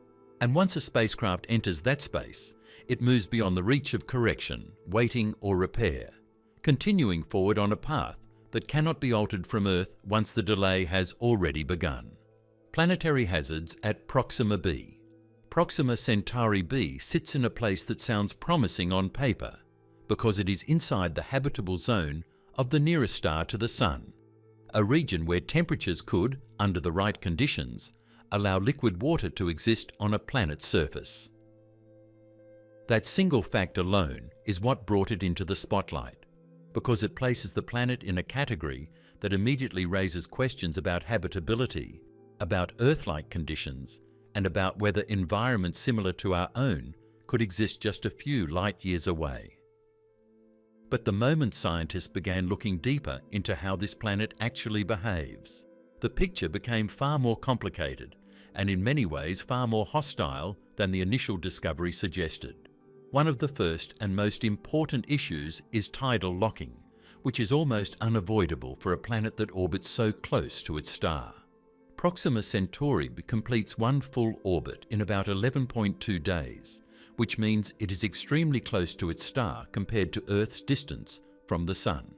And once a spacecraft enters that space, it moves beyond the reach of correction, waiting or repair, continuing forward on a path that cannot be altered from Earth once the delay has already begun. Planetary hazards at Proxima b. Proxima Centauri b sits in a place that sounds promising on paper because it is inside the habitable zone of the nearest star to the Sun, a region where temperatures could, under the right conditions, allow liquid water to exist on a planet's surface. That single fact alone is what brought it into the spotlight, because it places the planet in a category that immediately raises questions about habitability, about Earth-like conditions, and about whether environments similar to our own could exist just a few light years away. But the moment scientists began looking deeper into how this planet actually behaves, the picture became far more complicated and in many ways far more hostile than the initial discovery suggested. One of the first and most important issues is tidal locking, which is almost unavoidable for a planet that orbits so close to its star. Proxima Centauri completes one full orbit in about 11.2 days, which means it is extremely close to its star compared to Earth's distance from the Sun.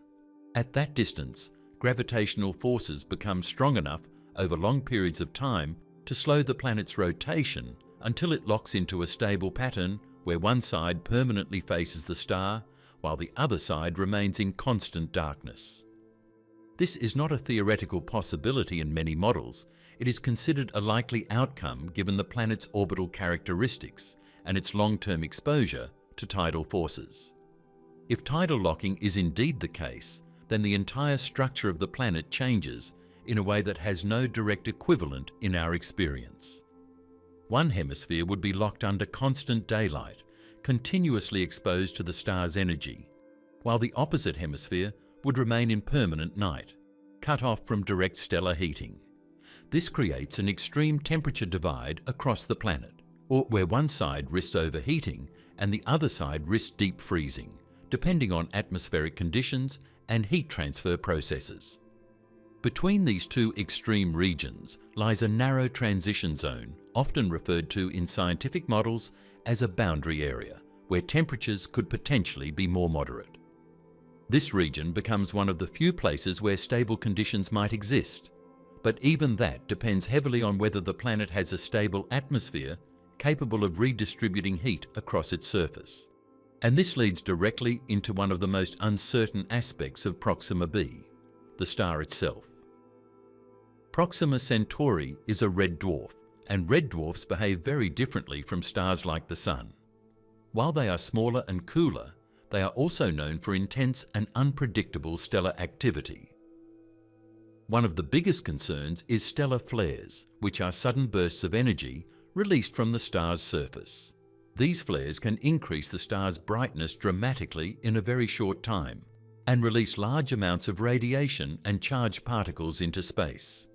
At that distance, gravitational forces become strong enough over long periods of time to slow the planet's rotation until it locks into a stable pattern where one side permanently faces the star while the other side remains in constant darkness. This is not a theoretical possibility in many models. It is considered a likely outcome given the planet's orbital characteristics and its long-term exposure to tidal forces. If tidal locking is indeed the case, then the entire structure of the planet changes in a way that has no direct equivalent in our experience. One hemisphere would be locked under constant daylight, continuously exposed to the star's energy, while the opposite hemisphere would remain in permanent night, cut off from direct stellar heating. This creates an extreme temperature divide across the planet, or where one side risks overheating and the other side risks deep freezing, depending on atmospheric conditions and heat transfer processes. Between these two extreme regions lies a narrow transition zone, often referred to in scientific models as a boundary area, where temperatures could potentially be more moderate. This region becomes one of the few places where stable conditions might exist, but even that depends heavily on whether the planet has a stable atmosphere capable of redistributing heat across its surface. And this leads directly into one of the most uncertain aspects of Proxima b, the star itself. Proxima Centauri is a red dwarf, and red dwarfs behave very differently from stars like the Sun. While they are smaller and cooler, they are also known for intense and unpredictable stellar activity. One of the biggest concerns is stellar flares, which are sudden bursts of energy released from the star's surface. These flares can increase the star's brightness dramatically in a very short time and release large amounts of radiation and charged particles into space.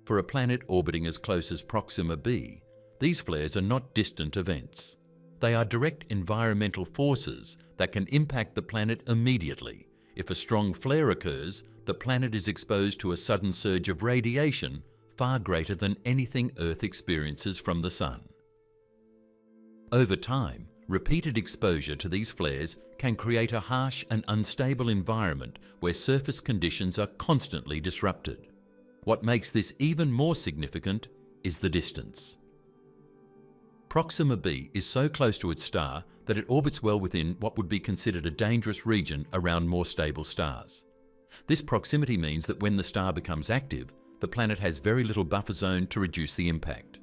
For a planet orbiting as close as Proxima b, these flares are not distant events. They are direct environmental forces that can impact the planet immediately. If a strong flare occurs, the planet is exposed to a sudden surge of radiation far greater than anything Earth experiences from the Sun. Over time, repeated exposure to these flares can create a harsh and unstable environment where surface conditions are constantly disrupted. What makes this even more significant is the distance. Proxima b is so close to its star that it orbits well within what would be considered a dangerous region around more stable stars. This proximity means that when the star becomes active, the planet has very little buffer zone to reduce the impact.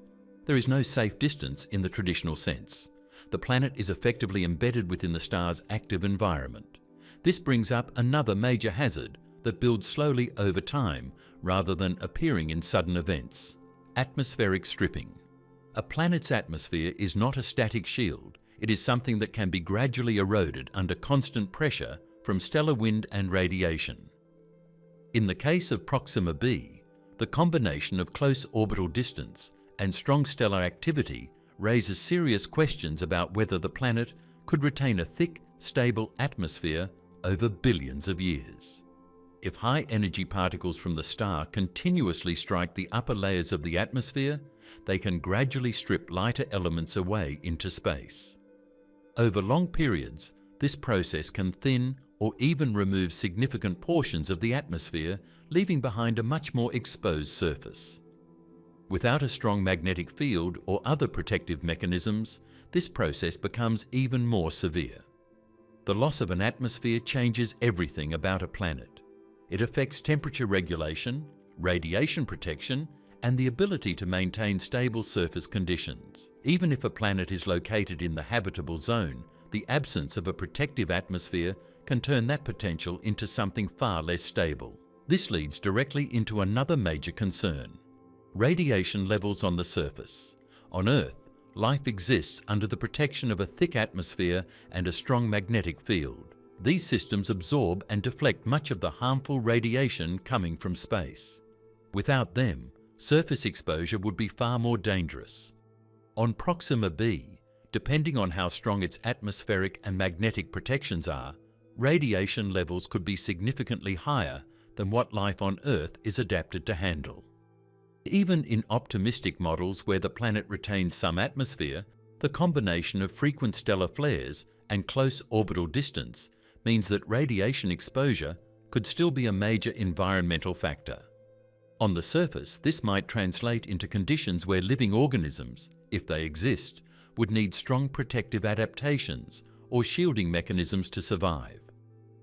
There is no safe distance in the traditional sense. The planet is effectively embedded within the star's active environment. This brings up another major hazard that builds slowly over time rather than appearing in sudden events: atmospheric stripping. A planet's atmosphere is not a static shield. It is something that can be gradually eroded under constant pressure from stellar wind and radiation. In the case of Proxima b, the combination of close orbital distance and strong stellar activity raises serious questions about whether the planet could retain a thick, stable atmosphere over billions of years. If high-energy particles from the star continuously strike the upper layers of the atmosphere, they can gradually strip lighter elements away into space. Over long periods, this process can thin or even remove significant portions of the atmosphere, leaving behind a much more exposed surface. Without a strong magnetic field or other protective mechanisms, this process becomes even more severe. The loss of an atmosphere changes everything about a planet. It affects temperature regulation, radiation protection, and the ability to maintain stable surface conditions. Even if a planet is located in the habitable zone, the absence of a protective atmosphere can turn that potential into something far less stable. This leads directly into another major concern: radiation levels on the surface. On Earth, life exists under the protection of a thick atmosphere and a strong magnetic field. These systems absorb and deflect much of the harmful radiation coming from space. Without them, surface exposure would be far more dangerous. On Proxima b, depending on how strong its atmospheric and magnetic protections are, radiation levels could be significantly higher than what life on Earth is adapted to handle. Even in optimistic models where the planet retains some atmosphere, the combination of frequent stellar flares and close orbital distance means that radiation exposure could still be a major environmental factor. On the surface, this might translate into conditions where living organisms, if they exist, would need strong protective adaptations or shielding mechanisms to survive.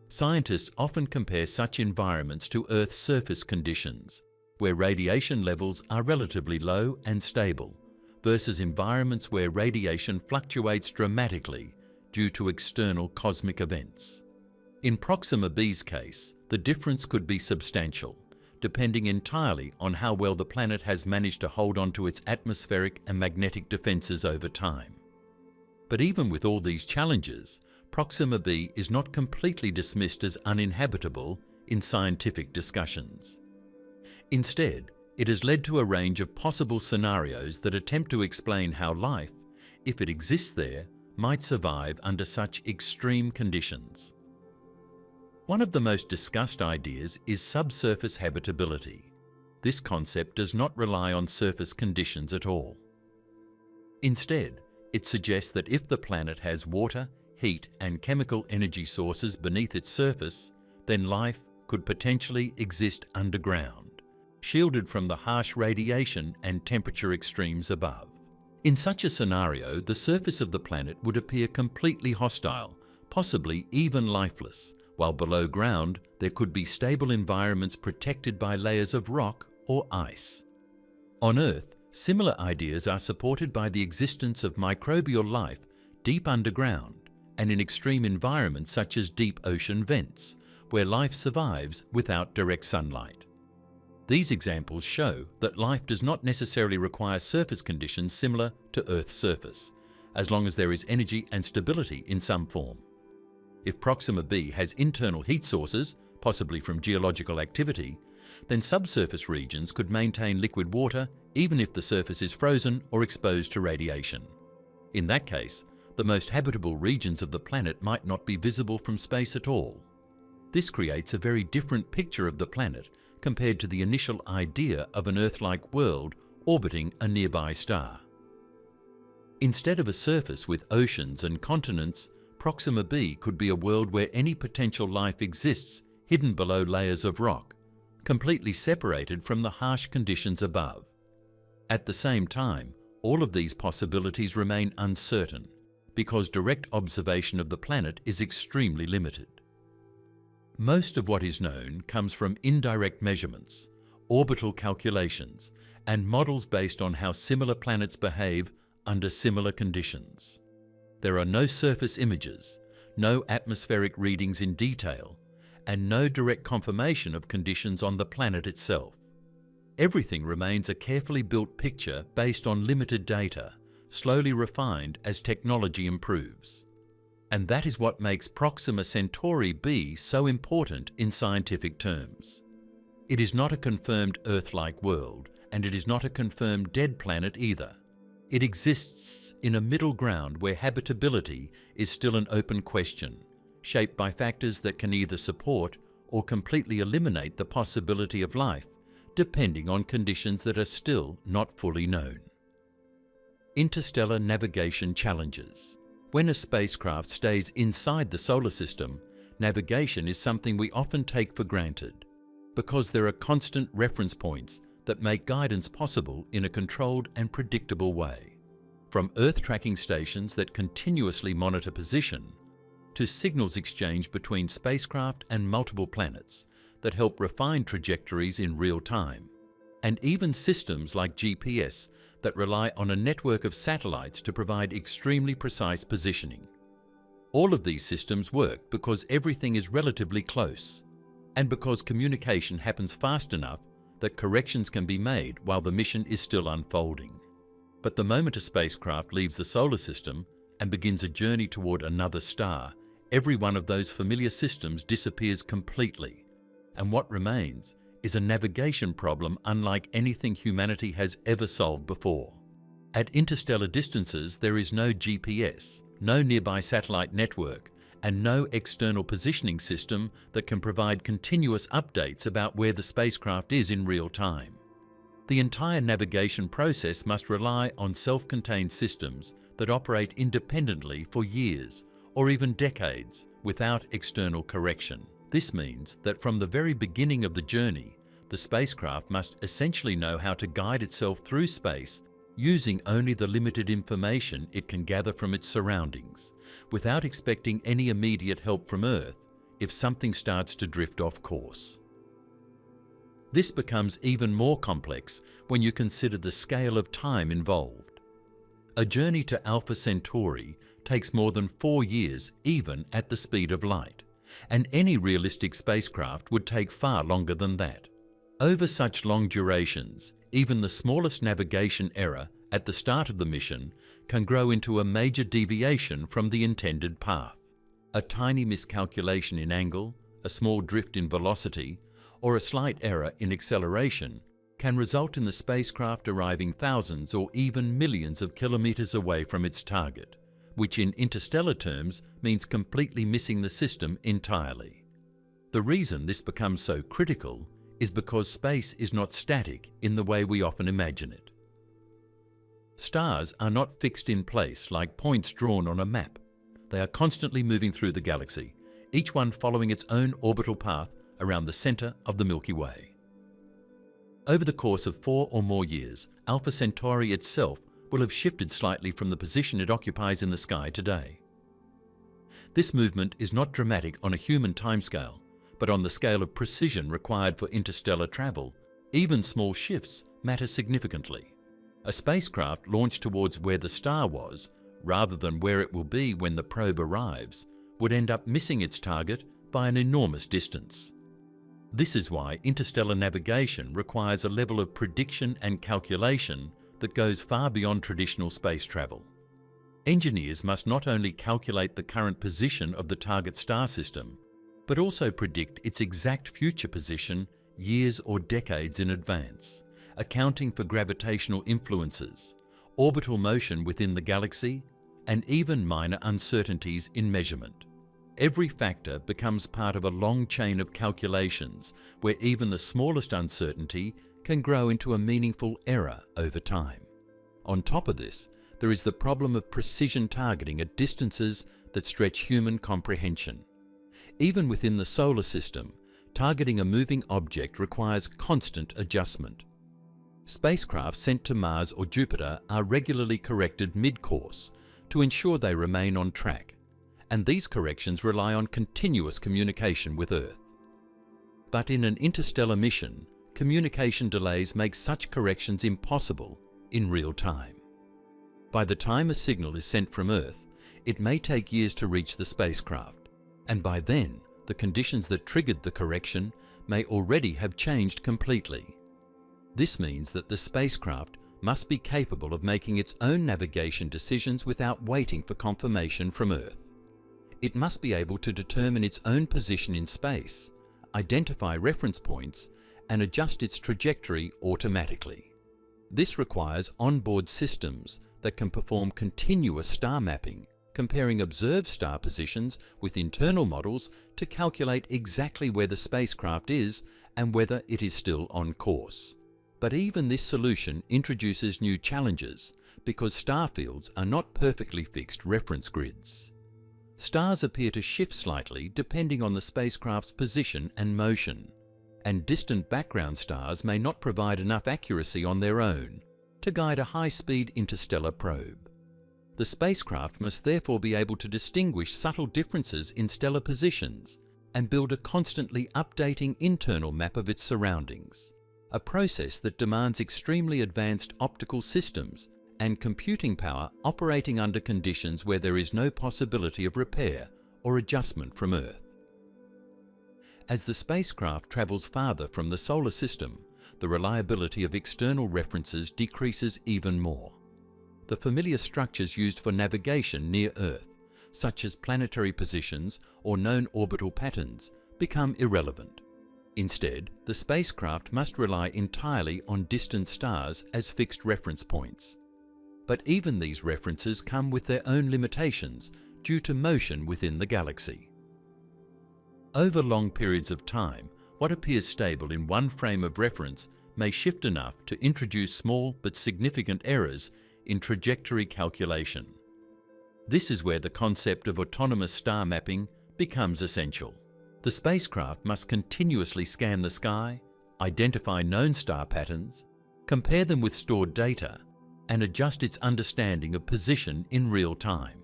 Scientists often compare such environments to Earth's surface conditions, where radiation levels are relatively low and stable, versus environments where radiation fluctuates dramatically due to external cosmic events. In Proxima b's case, the difference could be substantial, depending entirely on how well the planet has managed to hold on to its atmospheric and magnetic defenses over time. But even with all these challenges, Proxima b is not completely dismissed as uninhabitable in scientific discussions. Instead, it has led to a range of possible scenarios that attempt to explain how life, if it exists there, might survive under such extreme conditions. One of the most discussed ideas is subsurface habitability. This concept does not rely on surface conditions at all. Instead, it suggests that if the planet has water, heat, and chemical energy sources beneath its surface, then life could potentially exist underground, shielded from the harsh radiation and temperature extremes above. In such a scenario, the surface of the planet would appear completely hostile, possibly even lifeless, while below ground there could be stable environments protected by layers of rock or ice. On Earth, similar ideas are supported by the existence of microbial life deep underground and in extreme environments such as deep ocean vents, where life survives without direct sunlight. These examples show that life does not necessarily require surface conditions similar to Earth's surface, as long as there is energy and stability in some form. If Proxima b has internal heat sources, possibly from geological activity, then subsurface regions could maintain liquid water even if the surface is frozen or exposed to radiation. In that case, the most habitable regions of the planet might not be visible from space at all. This creates a very different picture of the planet compared to the initial idea of an Earth-like world orbiting a nearby star. Instead of a surface with oceans and continents, Proxima b could be a world where any potential life exists hidden below layers of rock, completely separated from the harsh conditions above. At the same time, all of these possibilities remain uncertain because direct observation of the planet is extremely limited. Most of what is known comes from indirect measurements, orbital calculations, and models based on how similar planets behave under similar conditions. There are no surface images, no atmospheric readings in detail, and no direct confirmation of conditions on the planet itself. Everything remains a carefully built picture based on limited data, slowly refined as technology improves. And that is what makes Proxima Centauri b so important in scientific terms. It is not a confirmed Earth-like world, and it is not a confirmed dead planet either. It exists in a middle ground where habitability is still an open question, shaped by factors that can either support or completely eliminate the possibility of life, depending on conditions that are still not fully known. Interstellar navigation challenges. When a spacecraft stays inside the solar system, navigation is something we often take for granted, because there are constant reference points that make guidance possible in a controlled and predictable way. From Earth tracking stations that continuously monitor position, to signals exchanged between spacecraft and multiple planets that help refine trajectories in real time, and even systems like GPS that rely on a network of satellites to provide extremely precise positioning. All of these systems work because everything is relatively close, and because communication happens fast enough that corrections can be made while the mission is still unfolding. But the moment a spacecraft leaves the solar system and begins a journey toward another star, every one of those familiar systems disappears completely, and what remains is a navigation problem unlike anything humanity has ever solved before. At interstellar distances, there is no GPS, no nearby satellite network, and no external positioning system that can provide continuous updates about where the spacecraft is in real time. The entire navigation process must rely on self-contained systems that operate independently for years or even decades without external correction. This means that from the very beginning of the journey, the spacecraft must essentially know how to guide itself through space using only the limited information it can gather from its surroundings, without expecting any immediate help from Earth if something starts to drift off course. This becomes even more complex when you consider the scale of time involved. A journey to Alpha Centauri takes more than 4 years even at the speed of light, and any realistic spacecraft would take far longer than that. Over such long durations, even the smallest navigation error at the start of the mission can grow into a major deviation from the intended path. A tiny miscalculation in angle, a small drift in velocity, or a slight error in acceleration can result in the spacecraft arriving thousands or even millions of kilometers away from its target, which in interstellar terms means completely missing the system entirely. The reason this becomes so critical is because space is not static in the way we often imagine it. Stars are not fixed in place like points drawn on a map. They are constantly moving through the galaxy, each one following its own orbital path around the center of the Milky Way. Over the course of 4 or more years, Alpha Centauri itself will have shifted slightly from the position it occupies in the sky today. This movement is not dramatic on a human timescale, but on the scale of precision required for interstellar travel, even small shifts matter significantly. A spacecraft launched towards where the star was, rather than where it will be when the probe arrives, would end up missing its target by an enormous distance. This is why interstellar navigation requires a level of prediction and calculation that goes far beyond traditional space travel. Engineers must not only calculate the current position of the target star system, but also predict its exact future position years or decades in advance, accounting for gravitational influences, orbital motion within the galaxy, and even minor uncertainties in measurement. Every factor becomes part of a long chain of calculations where even the smallest uncertainty can grow into a meaningful error over time. On top of this, there is the problem of precision targeting at distances that stretch human comprehension. Even within the solar system, targeting a moving object requires constant adjustment. Spacecraft sent to Mars or Jupiter are regularly corrected mid-course to ensure they remain on track, and these corrections rely on continuous communication with Earth. But in an interstellar mission, communication delays make such corrections impossible in real time. By the time a signal is sent from Earth, it may take years to reach the spacecraft, and by then, the conditions that triggered the correction may already have changed completely. This means that the spacecraft must be capable of making its own navigation decisions without waiting for confirmation from Earth. It must be able to determine its own position in space, identify reference points, and adjust its trajectory automatically. This requires onboard systems that can perform continuous star mapping, comparing observed star positions with internal models to calculate exactly where the spacecraft is and whether it is still on course. But even this solution introduces new challenges because star fields are not perfectly fixed reference grids. Stars appear to shift slightly depending on the spacecraft's position and motion, and distant background stars may not provide enough accuracy on their own to guide a high-speed interstellar probe. The spacecraft must therefore be able to distinguish subtle differences in stellar positions and build a constantly updating internal map of its surroundings, a process that demands extremely advanced optical systems and computing power operating under conditions where there is no possibility of repair or adjustment from Earth. As the spacecraft travels farther from the solar system, the reliability of external references decreases even more. The familiar structures used for navigation near Earth, such as planetary positions or known orbital patterns, become irrelevant. Instead, the spacecraft must rely entirely on distant stars as fixed reference points. But even these references come with their own limitations due to motion within the galaxy. Over long periods of time, what appears stable in one frame of reference may shift enough to introduce small but significant errors in trajectory calculation. This is where the concept of autonomous star mapping becomes essential. The spacecraft must continuously scan the sky, identify known star patterns, compare them with stored data, and adjust its understanding of position in real time.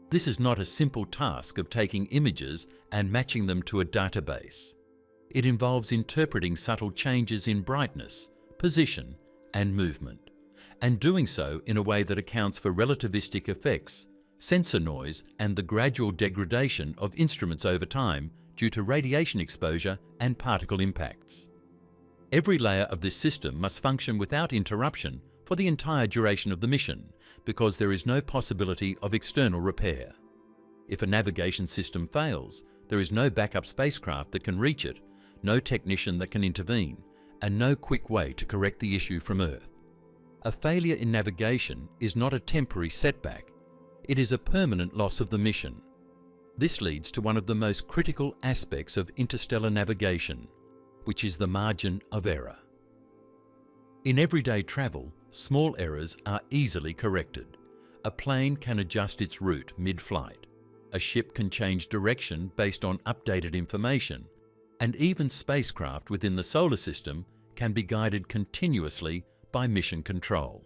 This is not a simple task of taking images and matching them to a database. It involves interpreting subtle changes in brightness, position, and movement, and doing so in a way that accounts for relativistic effects, sensor noise, and the gradual degradation of instruments over time due to radiation exposure and particle impacts. Every layer of this system must function without interruption for the entire duration of the mission, because there is no possibility of external repair. If a navigation system fails, there is no backup spacecraft that can reach it, no technician that can intervene, and no quick way to correct the issue from Earth. A failure in navigation is not a temporary setback, it is a permanent loss of the mission. This leads to one of the most critical aspects of interstellar navigation, which is the margin of error. In everyday travel, small errors are easily corrected. A plane can adjust its route mid-flight. A ship can change direction based on updated information, and even spacecraft within the solar system can be guided continuously by mission control.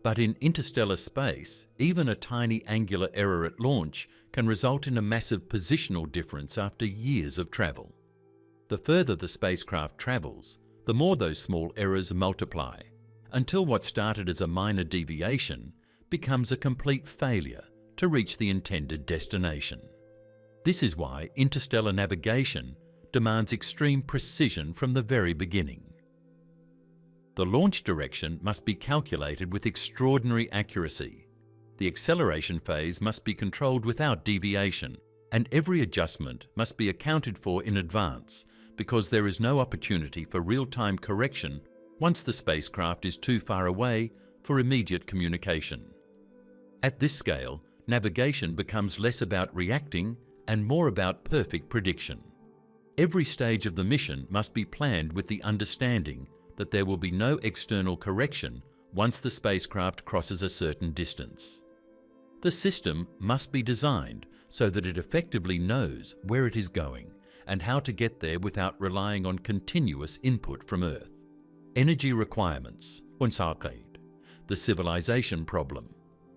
But in interstellar space, even a tiny angular error at launch can result in a massive positional difference after years of travel. The further the spacecraft travels, the more those small errors multiply, until what started as a minor deviation becomes a complete failure to reach the intended destination. This is why interstellar navigation demands extreme precision from the very beginning. The launch direction must be calculated with extraordinary accuracy. The acceleration phase must be controlled without deviation, and every adjustment must be accounted for in advance, because there is no opportunity for real-time correction once the spacecraft is too far away for immediate communication. At this scale, navigation becomes less about reacting and more about perfect prediction. Every stage of the mission must be planned with the understanding that there will be no external correction once the spacecraft crosses a certain distance. The system must be designed so that it effectively knows where it is going and how to get there without relying on continuous input from Earth. Energy requirements, Unsicherheit, the civilization problem.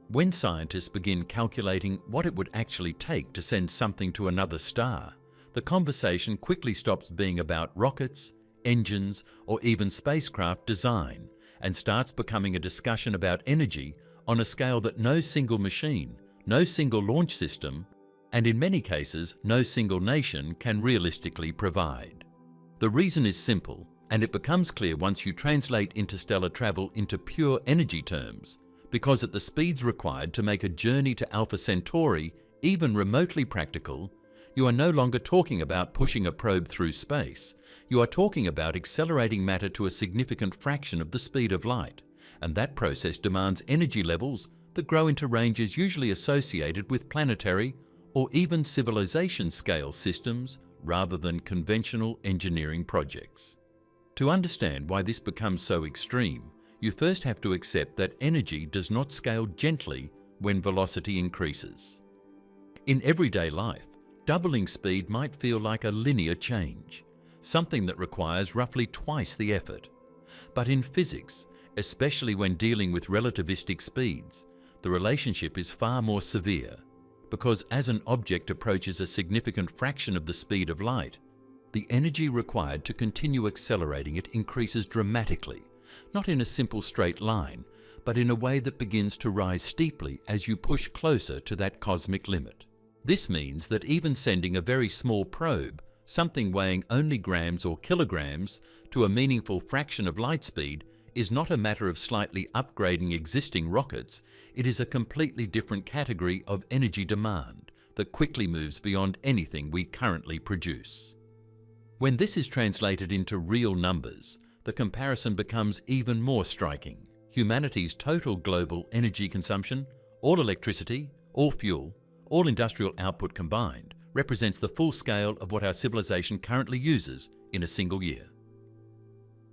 When scientists begin calculating what it would actually take to send something to another star, the conversation quickly stops being about rockets, engines, or even spacecraft design, and starts becoming a discussion about energy on a scale that no single machine, no single launch system, and in many cases, no single nation can realistically provide. The reason is simple, and it becomes clear once you translate interstellar travel into pure energy terms, because at the speeds required to make a journey to Alpha Centauri even remotely practical, you are no longer talking about pushing a probe through space. You are talking about accelerating matter to a significant fraction of the speed of light, and that process demands energy levels that grow into ranges usually associated with planetary or even civilization-scale systems rather than conventional engineering projects. To understand why this becomes so extreme, you first have to accept that energy does not scale gently when velocity increases. In everyday life, doubling speed might feel like a linear change, something that requires roughly twice the effort. But in physics, especially when dealing with relativistic speeds, the relationship is far more severe, because as an object approaches a significant fraction of the speed of light, the energy required to continue accelerating it increases dramatically, not in a simple straight line, but in a way that begins to rise steeply as you push closer to that cosmic limit. This means that even sending a very small probe, something weighing only grams or kilograms, to a meaningful fraction of light speed is not a matter of slightly upgrading existing rockets. It is a completely different category of energy demand that quickly moves beyond anything we currently produce. When this is translated into real numbers, the comparison becomes even more striking. Humanity's total global energy consumption, all electricity, all fuel, all industrial output combined, represents the full scale of what our civilization currently uses in a single year.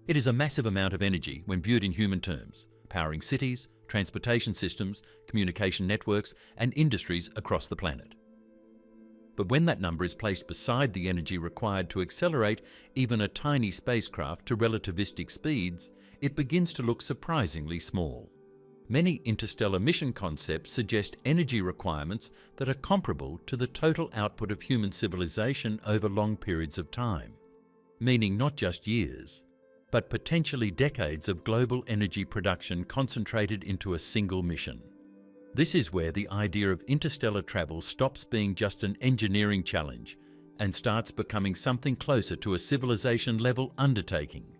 It is a massive amount of energy when viewed in human terms, powering cities, transportation systems, communication networks, and industries across the planet. But when that number is placed beside the energy required to accelerate even a tiny spacecraft to relativistic speeds, it begins to look surprisingly small. Many interstellar mission concepts suggest energy requirements that are comparable to the total output of human civilization over long periods of time, meaning not just years, but potentially decades of global energy production concentrated into a single mission. This is where the idea of interstellar travel stops being just an engineering challenge and starts becoming something closer to a civilization-level undertaking.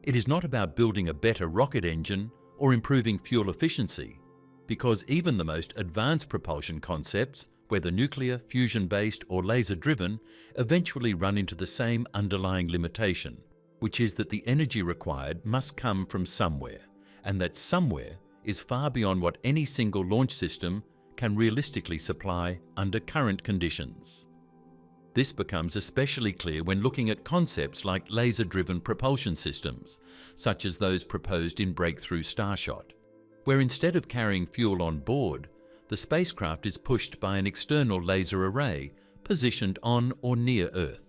It is not about building a better rocket engine or improving fuel efficiency, because even the most advanced propulsion concepts, whether nuclear, fusion-based or laser-driven, eventually run into the same underlying limitation, which is that the energy required must come from somewhere, and that somewhere is far beyond what any single launch system can realistically supply under current conditions. This becomes especially clear when looking at concepts like laser-driven propulsion systems, such as those proposed in Breakthrough Starshot, where instead of carrying fuel on board, the spacecraft is pushed by an external laser array positioned on or near Earth.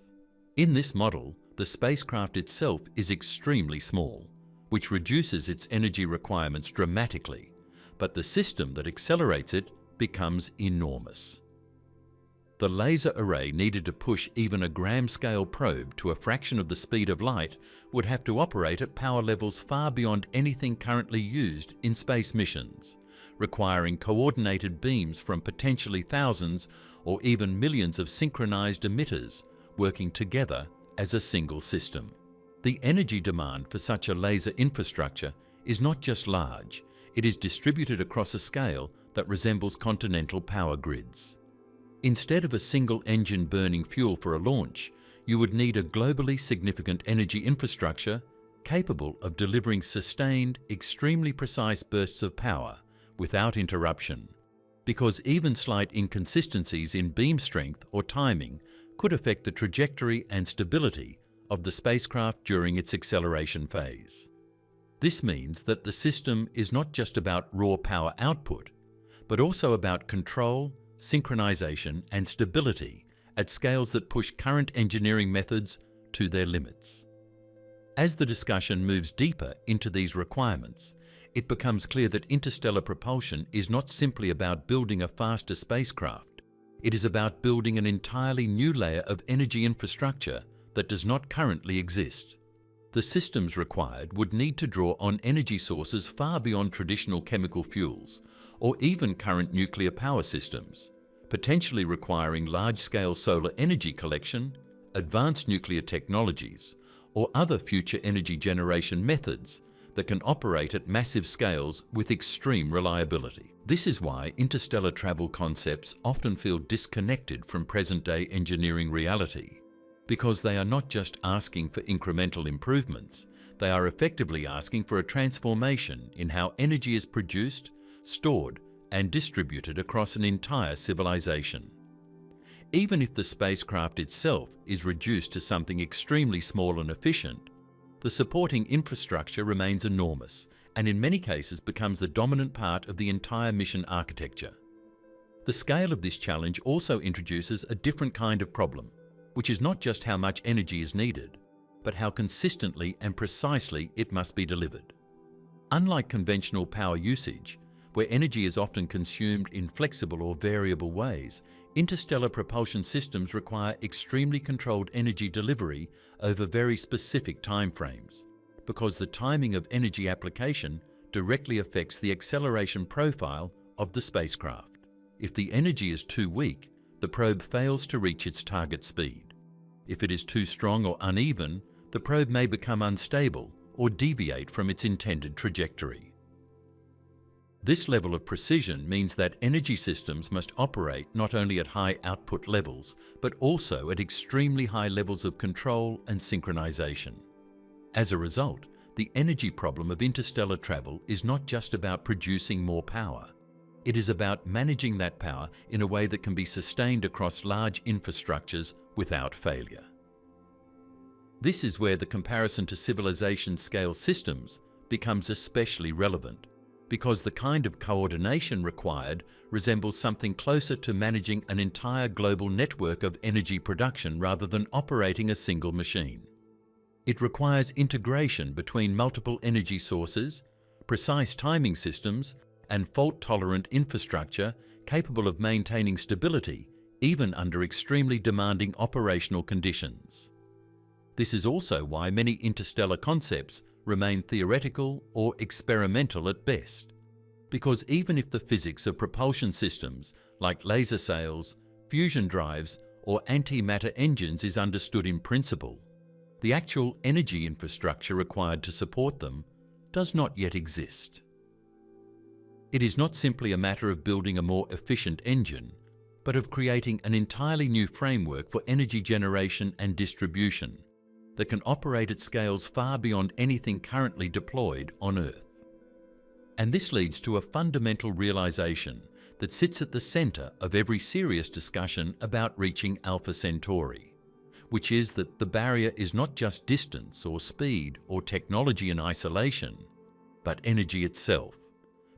In this model, the spacecraft itself is extremely small, which reduces its energy requirements dramatically, but the system that accelerates it becomes enormous. The laser array needed to push even a gram-scale probe to a fraction of the speed of light would have to operate at power levels far beyond anything currently used in space missions, requiring coordinated beams from potentially thousands or even millions of synchronized emitters working together as a single system. The energy demand for such a laser infrastructure is not just large, it is distributed across a scale that resembles continental power grids. Instead of a single engine burning fuel for a launch, you would need a globally significant energy infrastructure capable of delivering sustained, extremely precise bursts of power without interruption, because even slight inconsistencies in beam strength or timing could affect the trajectory and stability of the spacecraft during its acceleration phase. This means that the system is not just about raw power output, but also about control, synchronization, and stability at scales that push current engineering methods to their limits. As the discussion moves deeper into these requirements, it becomes clear that interstellar propulsion is not simply about building a faster spacecraft. It is about building an entirely new layer of energy infrastructure that does not currently exist. The systems required would need to draw on energy sources far beyond traditional chemical fuels or even current nuclear power systems, potentially requiring large-scale solar energy collection, advanced nuclear technologies, or other future energy generation methods that can operate at massive scales with extreme reliability. This is why interstellar travel concepts often feel disconnected from present-day engineering reality, because they are not just asking for incremental improvements, they are effectively asking for a transformation in how energy is produced, stored, and distributed across an entire civilization. Even if the spacecraft itself is reduced to something extremely small and efficient, the supporting infrastructure remains enormous and in many cases becomes the dominant part of the entire mission architecture. The scale of this challenge also introduces a different kind of problem, which is not just how much energy is needed, but how consistently and precisely it must be delivered. Unlike conventional power usage, where energy is often consumed in flexible or variable ways, interstellar propulsion systems require extremely controlled energy delivery over very specific timeframes, because the timing of energy application directly affects the acceleration profile of the spacecraft. If the energy is too weak, the probe fails to reach its target speed. If it is too strong or uneven, the probe may become unstable or deviate from its intended trajectory. This level of precision means that energy systems must operate not only at high output levels, but also at extremely high levels of control and synchronization. As a result, the energy problem of interstellar travel is not just about producing more power. It is about managing that power in a way that can be sustained across large infrastructures without failure. This is where the comparison to civilization-scale systems becomes especially relevant, because the kind of coordination required resembles something closer to managing an entire global network of energy production rather than operating a single machine. It requires integration between multiple energy sources, precise timing systems, and fault-tolerant infrastructure capable of maintaining stability even under extremely demanding operational conditions. This is also why many interstellar concepts remain theoretical or experimental at best, because even if the physics of propulsion systems like laser sails, fusion drives, or antimatter engines is understood in principle, the actual energy infrastructure required to support them does not yet exist. It is not simply a matter of building a more efficient engine, but of creating an entirely new framework for energy generation and distribution that can operate at scales far beyond anything currently deployed on Earth. And this leads to a fundamental realization that sits at the center of every serious discussion about reaching Alpha Centauri, which is that the barrier is not just distance or speed or technology in isolation, but energy itself,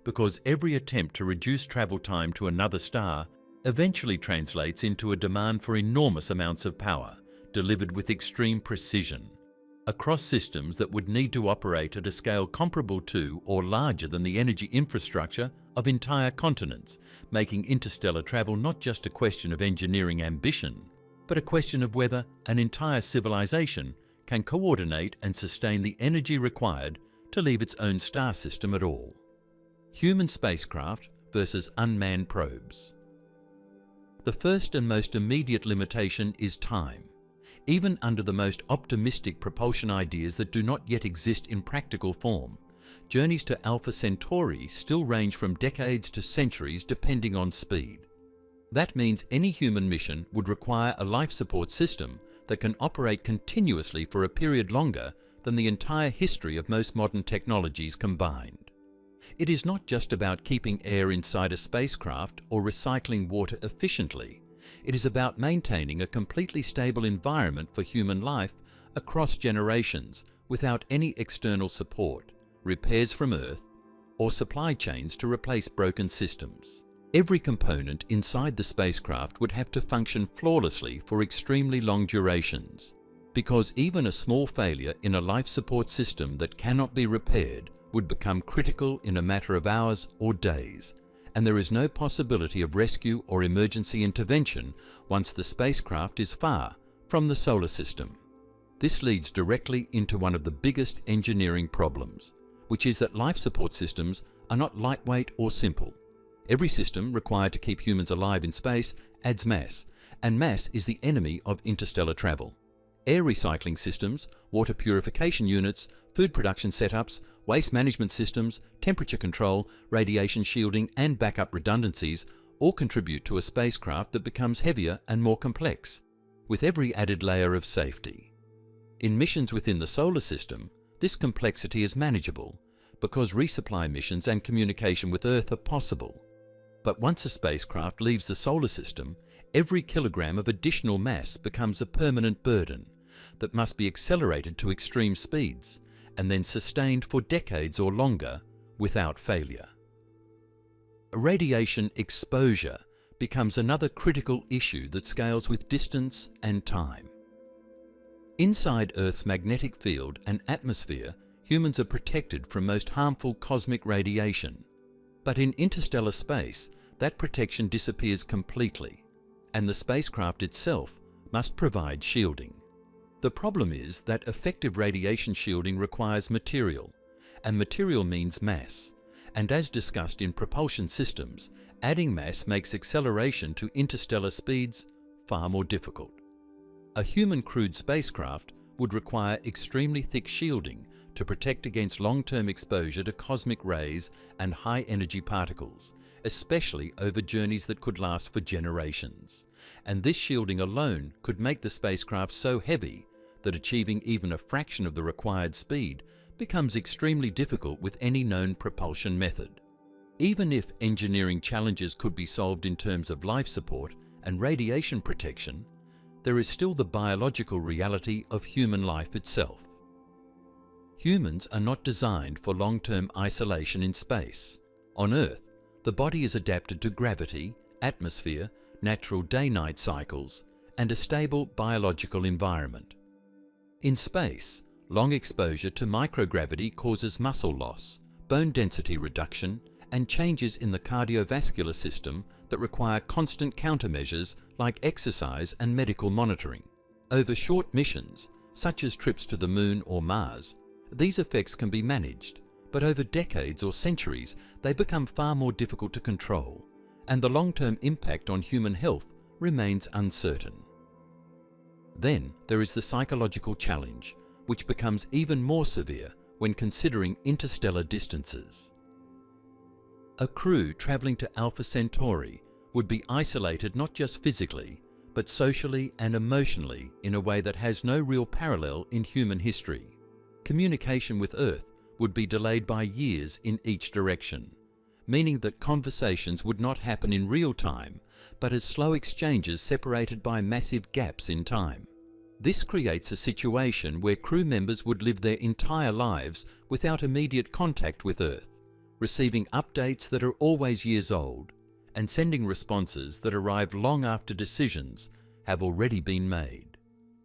because every attempt to reduce travel time to another star eventually translates into a demand for enormous amounts of power, delivered with extreme precision, across systems that would need to operate at a scale comparable to or larger than the energy infrastructure of entire continents, making interstellar travel not just a question of engineering ambition, but a question of whether an entire civilization can coordinate and sustain the energy required to leave its own star system at all. Human spacecraft versus unmanned probes. The first and most immediate limitation is time. Even under the most optimistic propulsion ideas that do not yet exist in practical form, journeys to Alpha Centauri still range from decades to centuries depending on speed. That means any human mission would require a life support system that can operate continuously for a period longer than the entire history of most modern technologies combined. It is not just about keeping air inside a spacecraft or recycling water efficiently. It is about maintaining a completely stable environment for human life across generations without any external support, repairs from Earth, or supply chains to replace broken systems. Every component inside the spacecraft would have to function flawlessly for extremely long durations, because even a small failure in a life support system that cannot be repaired would become critical in a matter of hours or days, and there is no possibility of rescue or emergency intervention once the spacecraft is far from the solar system. This leads directly into one of the biggest engineering problems, which is that life support systems are not lightweight or simple. Every system required to keep humans alive in space adds mass, and mass is the enemy of interstellar travel. Air recycling systems, water purification units, food production setups, waste management systems, temperature control, radiation shielding, and backup redundancies all contribute to a spacecraft that becomes heavier and more complex, with every added layer of safety. In missions within the solar system, this complexity is manageable because resupply missions and communication with Earth are possible. But once a spacecraft leaves the solar system, every kilogram of additional mass becomes a permanent burden that must be accelerated to extreme speeds and then sustained for decades or longer without failure. Radiation exposure becomes another critical issue that scales with distance and time. Inside Earth's magnetic field and atmosphere, humans are protected from most harmful cosmic radiation. But in interstellar space, that protection disappears completely, and the spacecraft itself must provide shielding. The problem is that effective radiation shielding requires material, and material means mass. And as discussed in propulsion systems, adding mass makes acceleration to interstellar speeds far more difficult. A human-crewed spacecraft would require extremely thick shielding to protect against long-term exposure to cosmic rays and high-energy particles, especially over journeys that could last for generations. And this shielding alone could make the spacecraft so heavy that achieving even a fraction of the required speed becomes extremely difficult with any known propulsion method. Even if engineering challenges could be solved in terms of life support and radiation protection, there is still the biological reality of human life itself. Humans are not designed for long-term isolation in space. On Earth, the body is adapted to gravity, atmosphere, natural day-night cycles, and a stable biological environment. In space, long exposure to microgravity causes muscle loss, bone density reduction, and changes in the cardiovascular system that require constant countermeasures like exercise and medical monitoring. Over short missions, such as trips to the Moon or Mars, these effects can be managed, but over decades or centuries they become far more difficult to control, and the long-term impact on human health remains uncertain. Then there is the psychological challenge, which becomes even more severe when considering interstellar distances. A crew travelling to Alpha Centauri would be isolated not just physically, but socially and emotionally in a way that has no real parallel in human history. Communication with Earth would be delayed by years in each direction, meaning that conversations would not happen in real time, but as slow exchanges separated by massive gaps in time. This creates a situation where crew members would live their entire lives without immediate contact with Earth, receiving updates that are always years old, and sending responses that arrive long after decisions have already been made.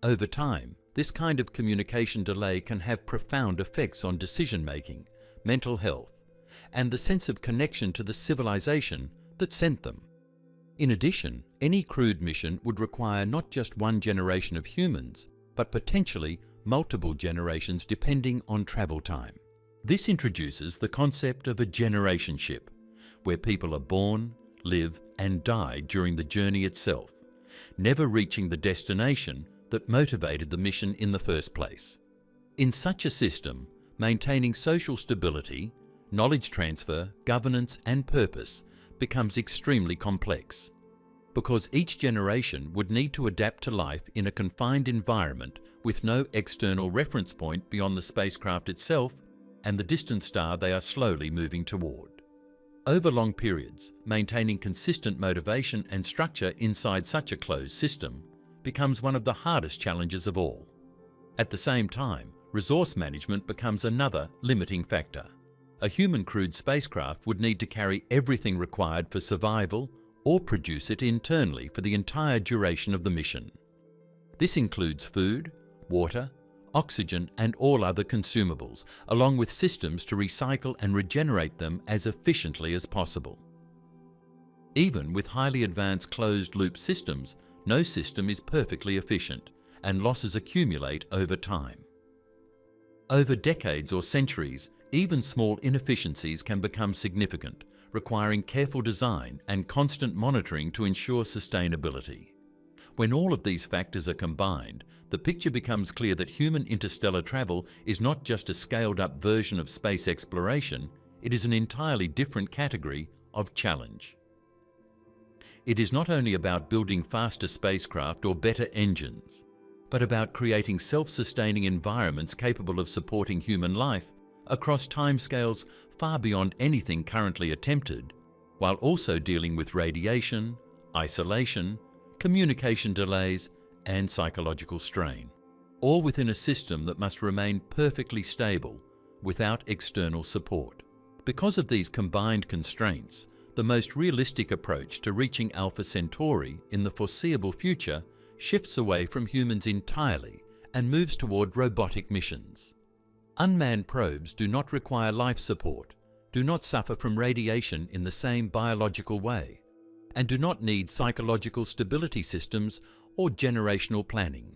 Over time, this kind of communication delay can have profound effects on decision-making, mental health, and the sense of connection to the civilization that sent them. In addition, any crewed mission would require not just one generation of humans, but potentially multiple generations depending on travel time. This introduces the concept of a generation ship, where people are born, live, and die during the journey itself, never reaching the destination that motivated the mission in the first place. In such a system, maintaining social stability, knowledge transfer, governance, and purpose becomes extremely complex, because each generation would need to adapt to life in a confined environment with no external reference point beyond the spacecraft itself and the distant star they are slowly moving toward. Over long periods, maintaining consistent motivation and structure inside such a closed system becomes one of the hardest challenges of all. At the same time, resource management becomes another limiting factor. A human-crewed spacecraft would need to carry everything required for survival or produce it internally for the entire duration of the mission. This includes food, water, oxygen, and all other consumables, along with systems to recycle and regenerate them as efficiently as possible. Even with highly advanced closed-loop systems, no system is perfectly efficient, and losses accumulate over time. Over decades or centuries, even small inefficiencies can become significant, requiring careful design and constant monitoring to ensure sustainability. When all of these factors are combined, the picture becomes clear that human interstellar travel is not just a scaled-up version of space exploration, it is an entirely different category of challenge. It is not only about building faster spacecraft or better engines, but about creating self-sustaining environments capable of supporting human life across timescales far beyond anything currently attempted, while also dealing with radiation, isolation, communication delays, and psychological strain, all within a system that must remain perfectly stable without external support. Because of these combined constraints, the most realistic approach to reaching Alpha Centauri in the foreseeable future shifts away from humans entirely and moves toward robotic missions. Unmanned probes do not require life support, do not suffer from radiation in the same biological way, and do not need psychological stability systems or generational planning.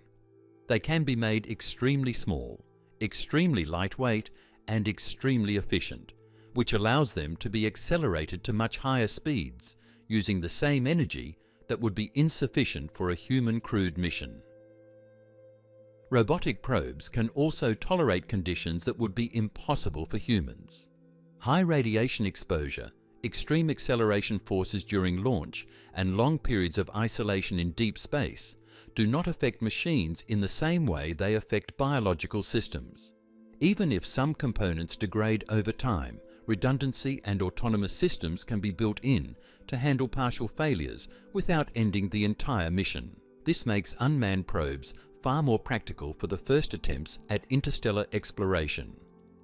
They can be made extremely small, extremely lightweight, and extremely efficient, which allows them to be accelerated to much higher speeds using the same energy that would be insufficient for a human crewed mission. Robotic probes can also tolerate conditions that would be impossible for humans. High radiation exposure, extreme acceleration forces during launch, and long periods of isolation in deep space do not affect machines in the same way they affect biological systems. Even if some components degrade over time, redundancy and autonomous systems can be built in to handle partial failures without ending the entire mission. This makes unmanned probes far more practical for the first attempts at interstellar exploration.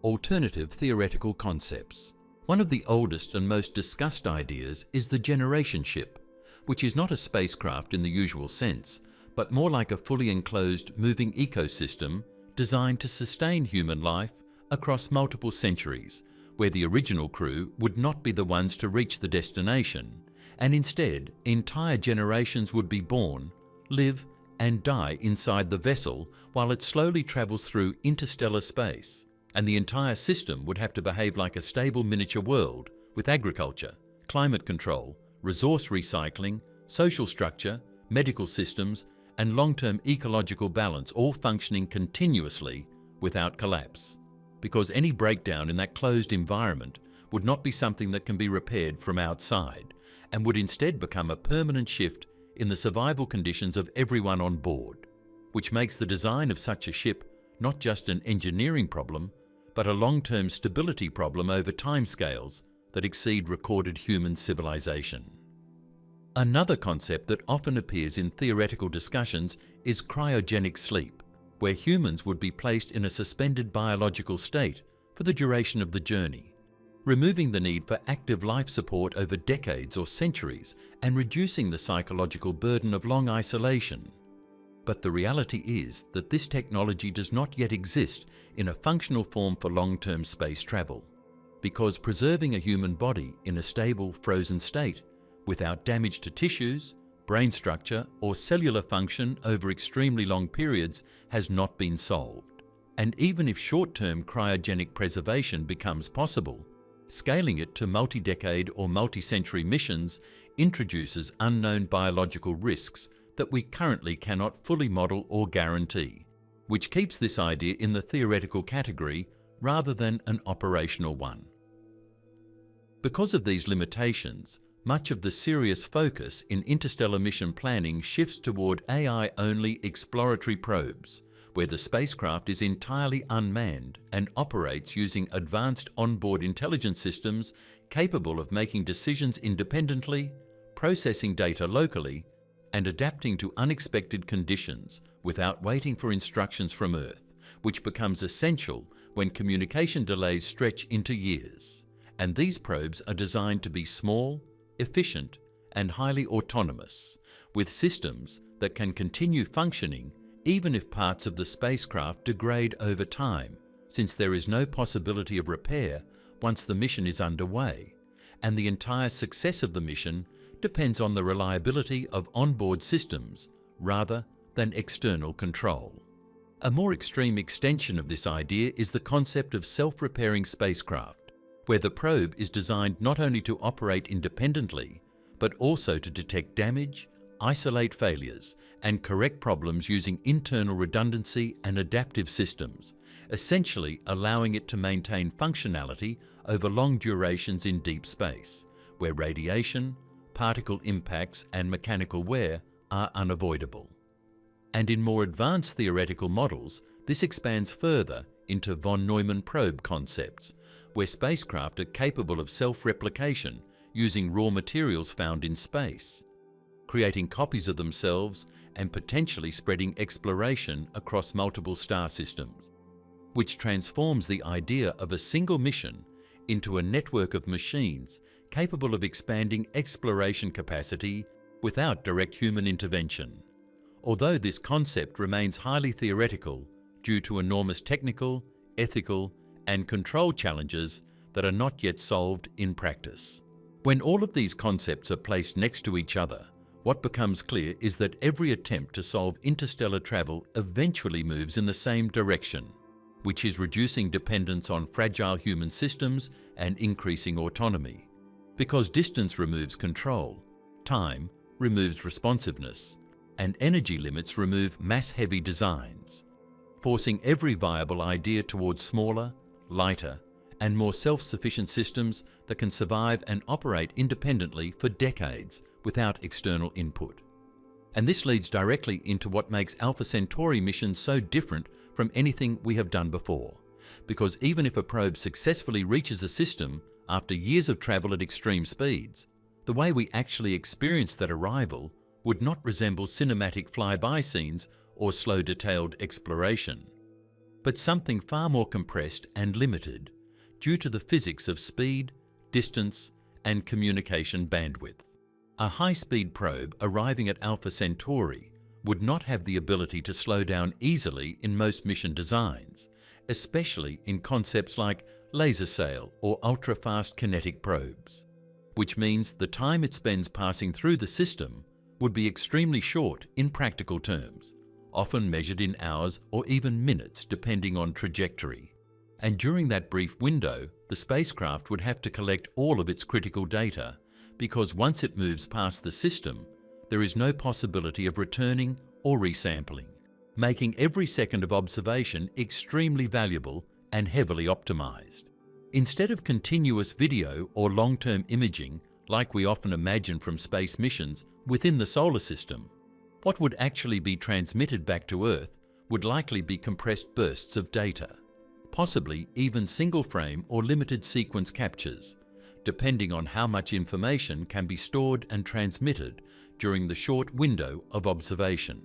Alternative theoretical concepts. One of the oldest and most discussed ideas is the generation ship, which is not a spacecraft in the usual sense, but more like a fully enclosed moving ecosystem designed to sustain human life across multiple centuries, where the original crew would not be the ones to reach the destination, and instead entire generations would be born, live, and die inside the vessel while it slowly travels through interstellar space, and the entire system would have to behave like a stable miniature world with agriculture, climate control, resource recycling, social structure, medical systems, and long-term ecological balance all functioning continuously without collapse. Because any breakdown in that closed environment would not be something that can be repaired from outside, and would instead become a permanent shift in the survival conditions of everyone on board, which makes the design of such a ship not just an engineering problem, but a long-term stability problem over timescales that exceed recorded human civilization. Another concept that often appears in theoretical discussions is cryogenic sleep, where humans would be placed in a suspended biological state for the duration of the journey, removing the need for active life support over decades or centuries and reducing the psychological burden of long isolation. But the reality is that this technology does not yet exist in a functional form for long-term space travel, because preserving a human body in a stable, frozen state without damage to tissues, brain structure, or cellular function over extremely long periods has not been solved. And even if short-term cryogenic preservation becomes possible, scaling it to multi-decade or multi-century missions introduces unknown biological risks that we currently cannot fully model or guarantee, which keeps this idea in the theoretical category rather than an operational one. Because of these limitations, much of the serious focus in interstellar mission planning shifts toward AI-only exploratory probes, where the spacecraft is entirely unmanned and operates using advanced onboard intelligence systems capable of making decisions independently, processing data locally, and adapting to unexpected conditions without waiting for instructions from Earth, which becomes essential when communication delays stretch into years. And these probes are designed to be small, efficient, and highly autonomous, with systems that can continue functioning even if parts of the spacecraft degrade over time, since there is no possibility of repair once the mission is underway, and the entire success of the mission depends on the reliability of onboard systems rather than external control. A more extreme extension of this idea is the concept of self-repairing spacecraft, where the probe is designed not only to operate independently, but also to detect damage, isolate failures, and correct problems using internal redundancy and adaptive systems, essentially allowing it to maintain functionality over long durations in deep space, where radiation, particle impacts, and mechanical wear are unavoidable. And in more advanced theoretical models, this expands further into von Neumann probe concepts, where spacecraft are capable of self-replication using raw materials found in space, creating copies of themselves and potentially spreading exploration across multiple star systems, which transforms the idea of a single mission into a network of machines capable of expanding exploration capacity without direct human intervention. Although this concept remains highly theoretical due to enormous technical, ethical, and control challenges that are not yet solved in practice. When all of these concepts are placed next to each other, what becomes clear is that every attempt to solve interstellar travel eventually moves in the same direction, which is reducing dependence on fragile human systems and increasing autonomy. Because distance removes control, time removes responsiveness, and energy limits remove mass-heavy designs, forcing every viable idea towards smaller, lighter, and more self-sufficient systems that can survive and operate independently for decades without external input. And this leads directly into what makes Alpha Centauri missions so different from anything we have done before. Because even if a probe successfully reaches a system after years of travel at extreme speeds, the way we actually experience that arrival would not resemble cinematic flyby scenes or slow detailed exploration, but something far more compressed and limited due to the physics of speed, distance, and communication bandwidth. A high-speed probe arriving at Alpha Centauri would not have the ability to slow down easily in most mission designs, especially in concepts like laser sail or ultra-fast kinetic probes, which means the time it spends passing through the system would be extremely short in practical terms, often measured in hours or even minutes depending on trajectory. And during that brief window, the spacecraft would have to collect all of its critical data, because once it moves past the system, there is no possibility of returning or resampling, making every second of observation extremely valuable and heavily optimized. Instead of continuous video or long-term imaging, like we often imagine from space missions within the solar system, what would actually be transmitted back to Earth would likely be compressed bursts of data, possibly even single-frame or limited sequence captures, depending on how much information can be stored and transmitted during the short window of observation.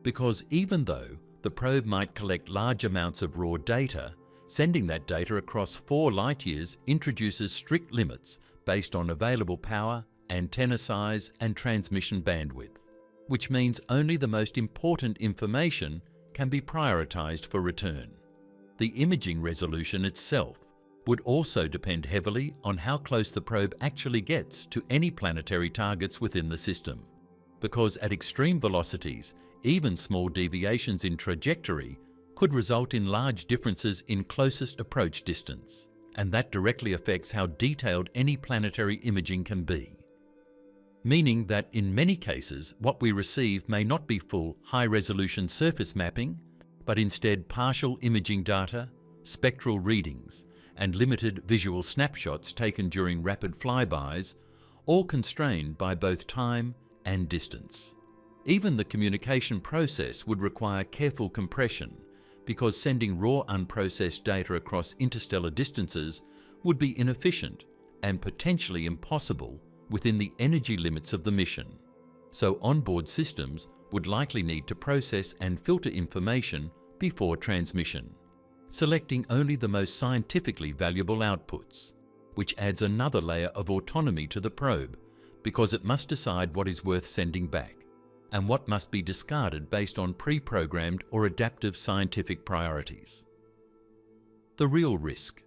Because even though the probe might collect large amounts of raw data, sending that data across 4 light-years introduces strict limits based on available power, antenna size, and transmission bandwidth, which means only the most important information can be prioritized for return. The imaging resolution itself would also depend heavily on how close the probe actually gets to any planetary targets within the system, because at extreme velocities, even small deviations in trajectory could result in large differences in closest approach distance, and that directly affects how detailed any planetary imaging can be. Meaning that in many cases, what we receive may not be full high-resolution surface mapping, but instead partial imaging data, spectral readings, and limited visual snapshots taken during rapid flybys, all constrained by both time and distance. Even the communication process would require careful compression, because sending raw unprocessed data across interstellar distances would be inefficient and potentially impossible within the energy limits of the mission. So onboard systems would likely need to process and filter information before transmission, selecting only the most scientifically valuable outputs, which adds another layer of autonomy to the probe, because it must decide what is worth sending back and what must be discarded based on pre-programmed or adaptive scientific priorities. The real risk.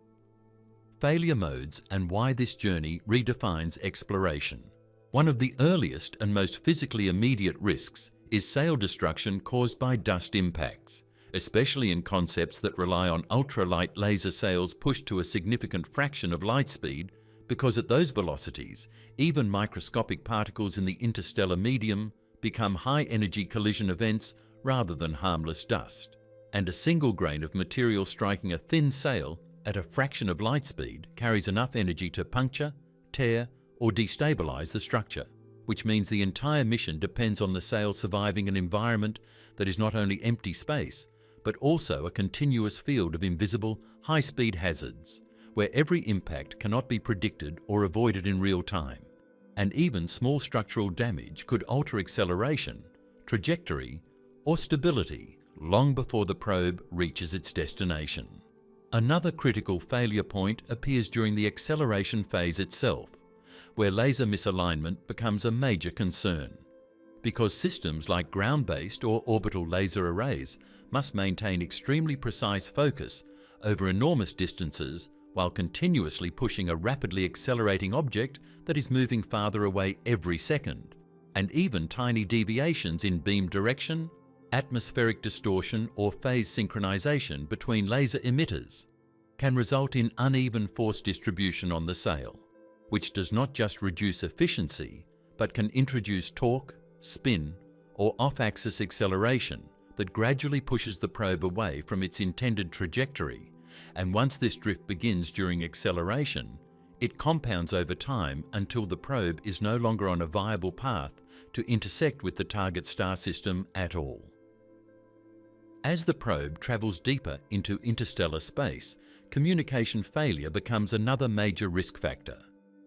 Failure modes and why this journey redefines exploration. One of the earliest and most physically immediate risks is sail destruction caused by dust impacts, especially in concepts that rely on ultralight laser sails pushed to a significant fraction of light speed, because at those velocities, even microscopic particles in the interstellar medium become high-energy collision events rather than harmless dust. And a single grain of material striking a thin sail at a fraction of light speed carries enough energy to puncture, tear, or destabilize the structure, which means the entire mission depends on the sail surviving an environment that is not only empty space, but also a continuous field of invisible, high-speed hazards, where every impact cannot be predicted or avoided in real time, and even small structural damage could alter acceleration, trajectory, or stability long before the probe reaches its destination. Another critical failure point appears during the acceleration phase itself, where laser misalignment becomes a major concern, because systems like ground-based or orbital laser arrays must maintain extremely precise focus over enormous distances while continuously pushing a rapidly accelerating object that is moving farther away every second, and even tiny deviations in beam direction, atmospheric distortion or phase synchronization between laser emitters can result in uneven force distribution on the sail, which does not just reduce efficiency but can introduce torque, spin, or off-axis acceleration that gradually pushes the probe away from its intended trajectory, and once this drift begins during acceleration, it compounds over time until the probe is no longer on a viable path to intersect with the target star system at all. As the probe travels deeper into interstellar space, communication failure becomes another major risk factor,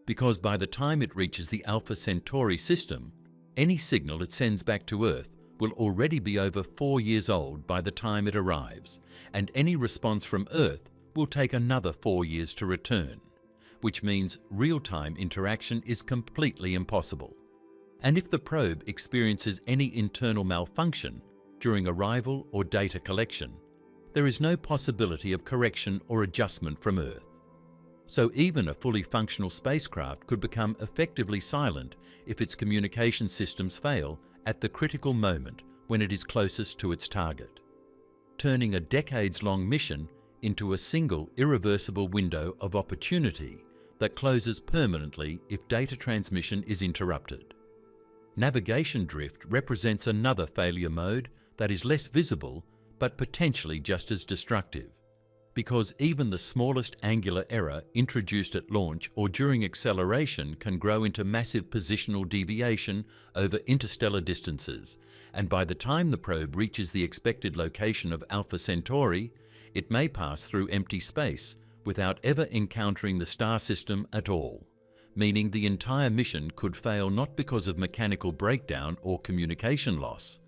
because by the time it reaches the Alpha Centauri system, any signal it sends back to Earth will already be over 4 years old by the time it arrives, and any response from Earth will take another 4 years to return, which means real-time interaction is completely impossible. And if the probe experiences any internal malfunction during arrival or data collection, there is no possibility of correction or adjustment from Earth. So even a fully functional spacecraft could become effectively silent if its communication systems fail at the critical moment when it is closest to its target, turning a decades-long mission into a single irreversible window of opportunity that closes permanently if data transmission is interrupted. Navigation drift represents another failure mode that is less visible but potentially just as destructive, because even the smallest angular error introduced at launch or during acceleration can grow into massive positional deviation over interstellar distances, and by the time the probe reaches the expected location of Alpha Centauri, it may pass through empty space without ever encountering the star system at all, meaning the entire mission could fail not because of mechanical breakdown or communication loss,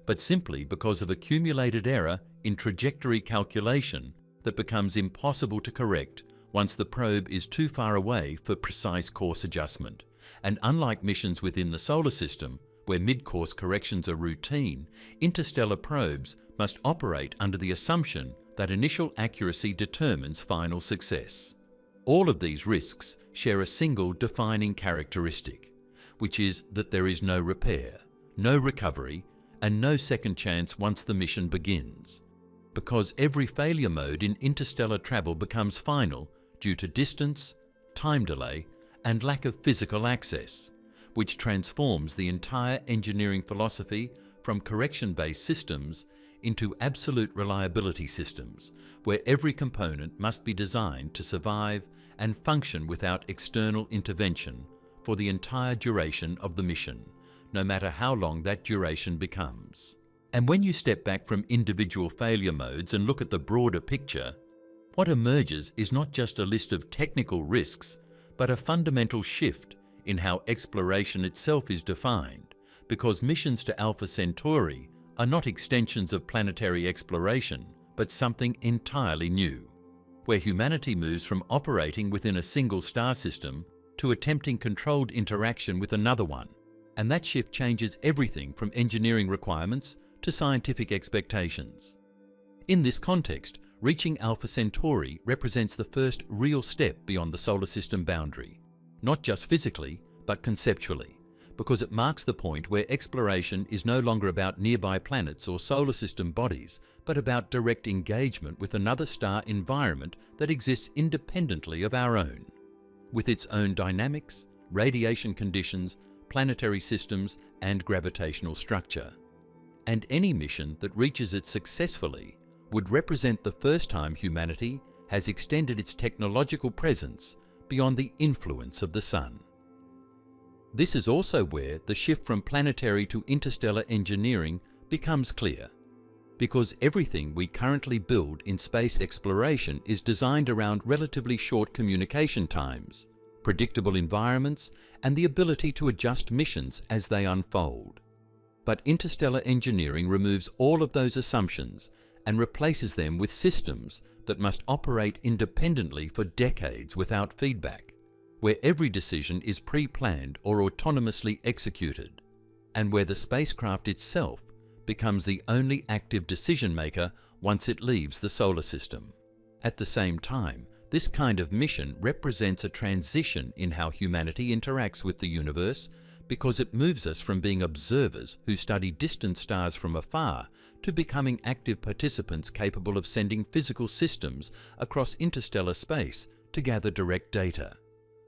but simply because of accumulated error in trajectory calculation that becomes impossible to correct once the probe is too far away for precise course adjustment. And unlike missions within the solar system, where mid-course corrections are routine, interstellar probes must operate under the assumption that initial accuracy determines final success. All of these risks share a single defining characteristic, which is that there is no repair, no recovery, and no second chance once the mission begins, because every failure mode in interstellar travel becomes final due to distance, time delay, and lack of physical access, which transforms the entire engineering philosophy from correction-based systems into absolute reliability systems, where every component must be designed to survive and function without external intervention for the entire duration of the mission, no matter how long that duration becomes. And when you step back from individual failure modes and look at the broader picture, what emerges is not just a list of technical risks, but a fundamental shift in how exploration itself is defined, because missions to Alpha Centauri are not extensions of planetary exploration, but something entirely new, where humanity moves from operating within a single star system to attempting controlled interaction with another one. And that shift changes everything from engineering requirements to scientific expectations. In this context, reaching Alpha Centauri represents the first real step beyond the solar system boundary, not just physically, but conceptually, because it marks the point where exploration is no longer about nearby planets or solar system bodies, but about direct engagement with another star environment that exists independently of our own, with its own dynamics, radiation conditions, planetary systems, and gravitational structure. And any mission that reaches it successfully would represent the first time humanity has extended its technological presence beyond the influence of the Sun. This is also where the shift from planetary to interstellar engineering becomes clear, because everything we currently build in space exploration is designed around relatively short communication times, predictable environments, and the ability to adjust missions as they unfold. But interstellar engineering removes all of those assumptions and replaces them with systems that must operate independently for decades without feedback, where every decision is pre-planned or autonomously executed, and where the spacecraft itself becomes the only active decision-maker once it leaves the solar system. At the same time, this kind of mission represents a transition in how humanity interacts with the universe, because it moves us from being observers who study distant stars from afar to becoming active participants capable of sending physical systems across interstellar space to gather direct data,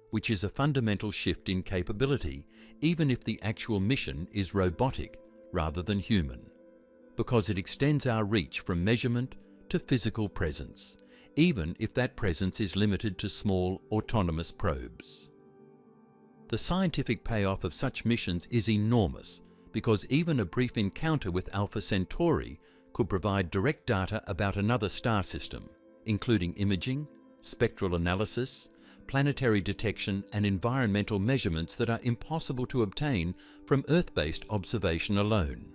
which is a fundamental shift in capability, even if the actual mission is robotic rather than human, because it extends our reach from measurement to physical presence, even if that presence is limited to small autonomous probes. The scientific payoff of such missions is enormous, because even a brief encounter with Alpha Centauri could provide direct data about another star system, including imaging, spectral analysis, planetary detection and environmental measurements that are impossible to obtain from Earth-based observation alone.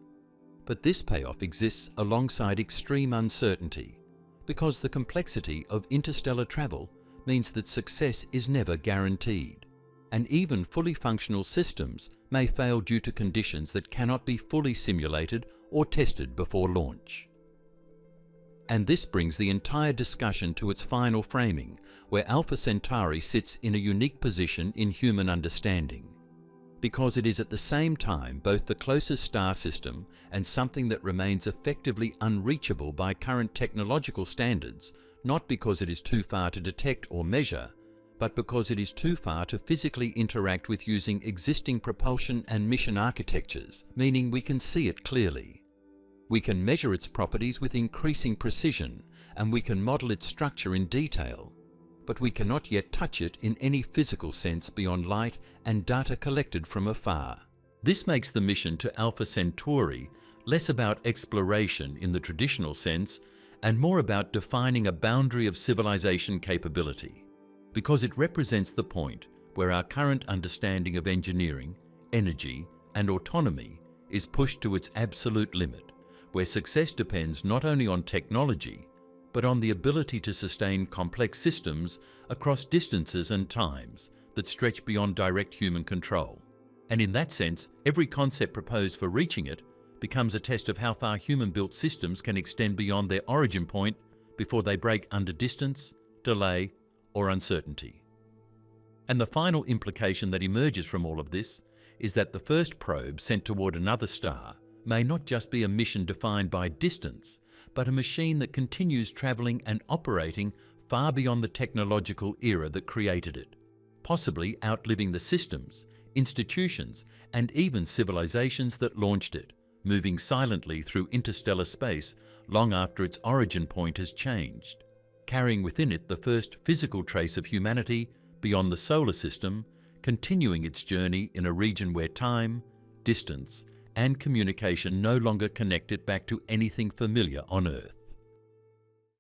But this payoff exists alongside extreme uncertainty, because the complexity of interstellar travel means that success is never guaranteed, and even fully functional systems may fail due to conditions that cannot be fully simulated or tested before launch. And this brings the entire discussion to its final framing, where Alpha Centauri sits in a unique position in human understanding, because it is at the same time both the closest star system and something that remains effectively unreachable by current technological standards, not because it is too far to detect or measure, but because it is too far to physically interact with using existing propulsion and mission architectures, meaning we can see it clearly. We can measure its properties with increasing precision, and we can model its structure in detail, but we cannot yet touch it in any physical sense beyond light and data collected from afar. This makes the mission to Alpha Centauri less about exploration in the traditional sense and more about defining a boundary of civilization capability, because it represents the point where our current understanding of engineering, energy, and autonomy is pushed to its absolute limit, where success depends not only on technology, but on the ability to sustain complex systems across distances and times that stretch beyond direct human control. And in that sense, every concept proposed for reaching it becomes a test of how far human-built systems can extend beyond their origin point before they break under distance, delay, or uncertainty. And the final implication that emerges from all of this is that the first probe sent toward another star may not just be a mission defined by distance, but a machine that continues traveling and operating far beyond the technological era that created it, possibly outliving the systems, institutions, and even civilizations that launched it, moving silently through interstellar space long after its origin point has changed, carrying within it the first physical trace of humanity beyond the solar system, continuing its journey in a region where time, distance, and communication no longer connect it back to anything familiar on Earth.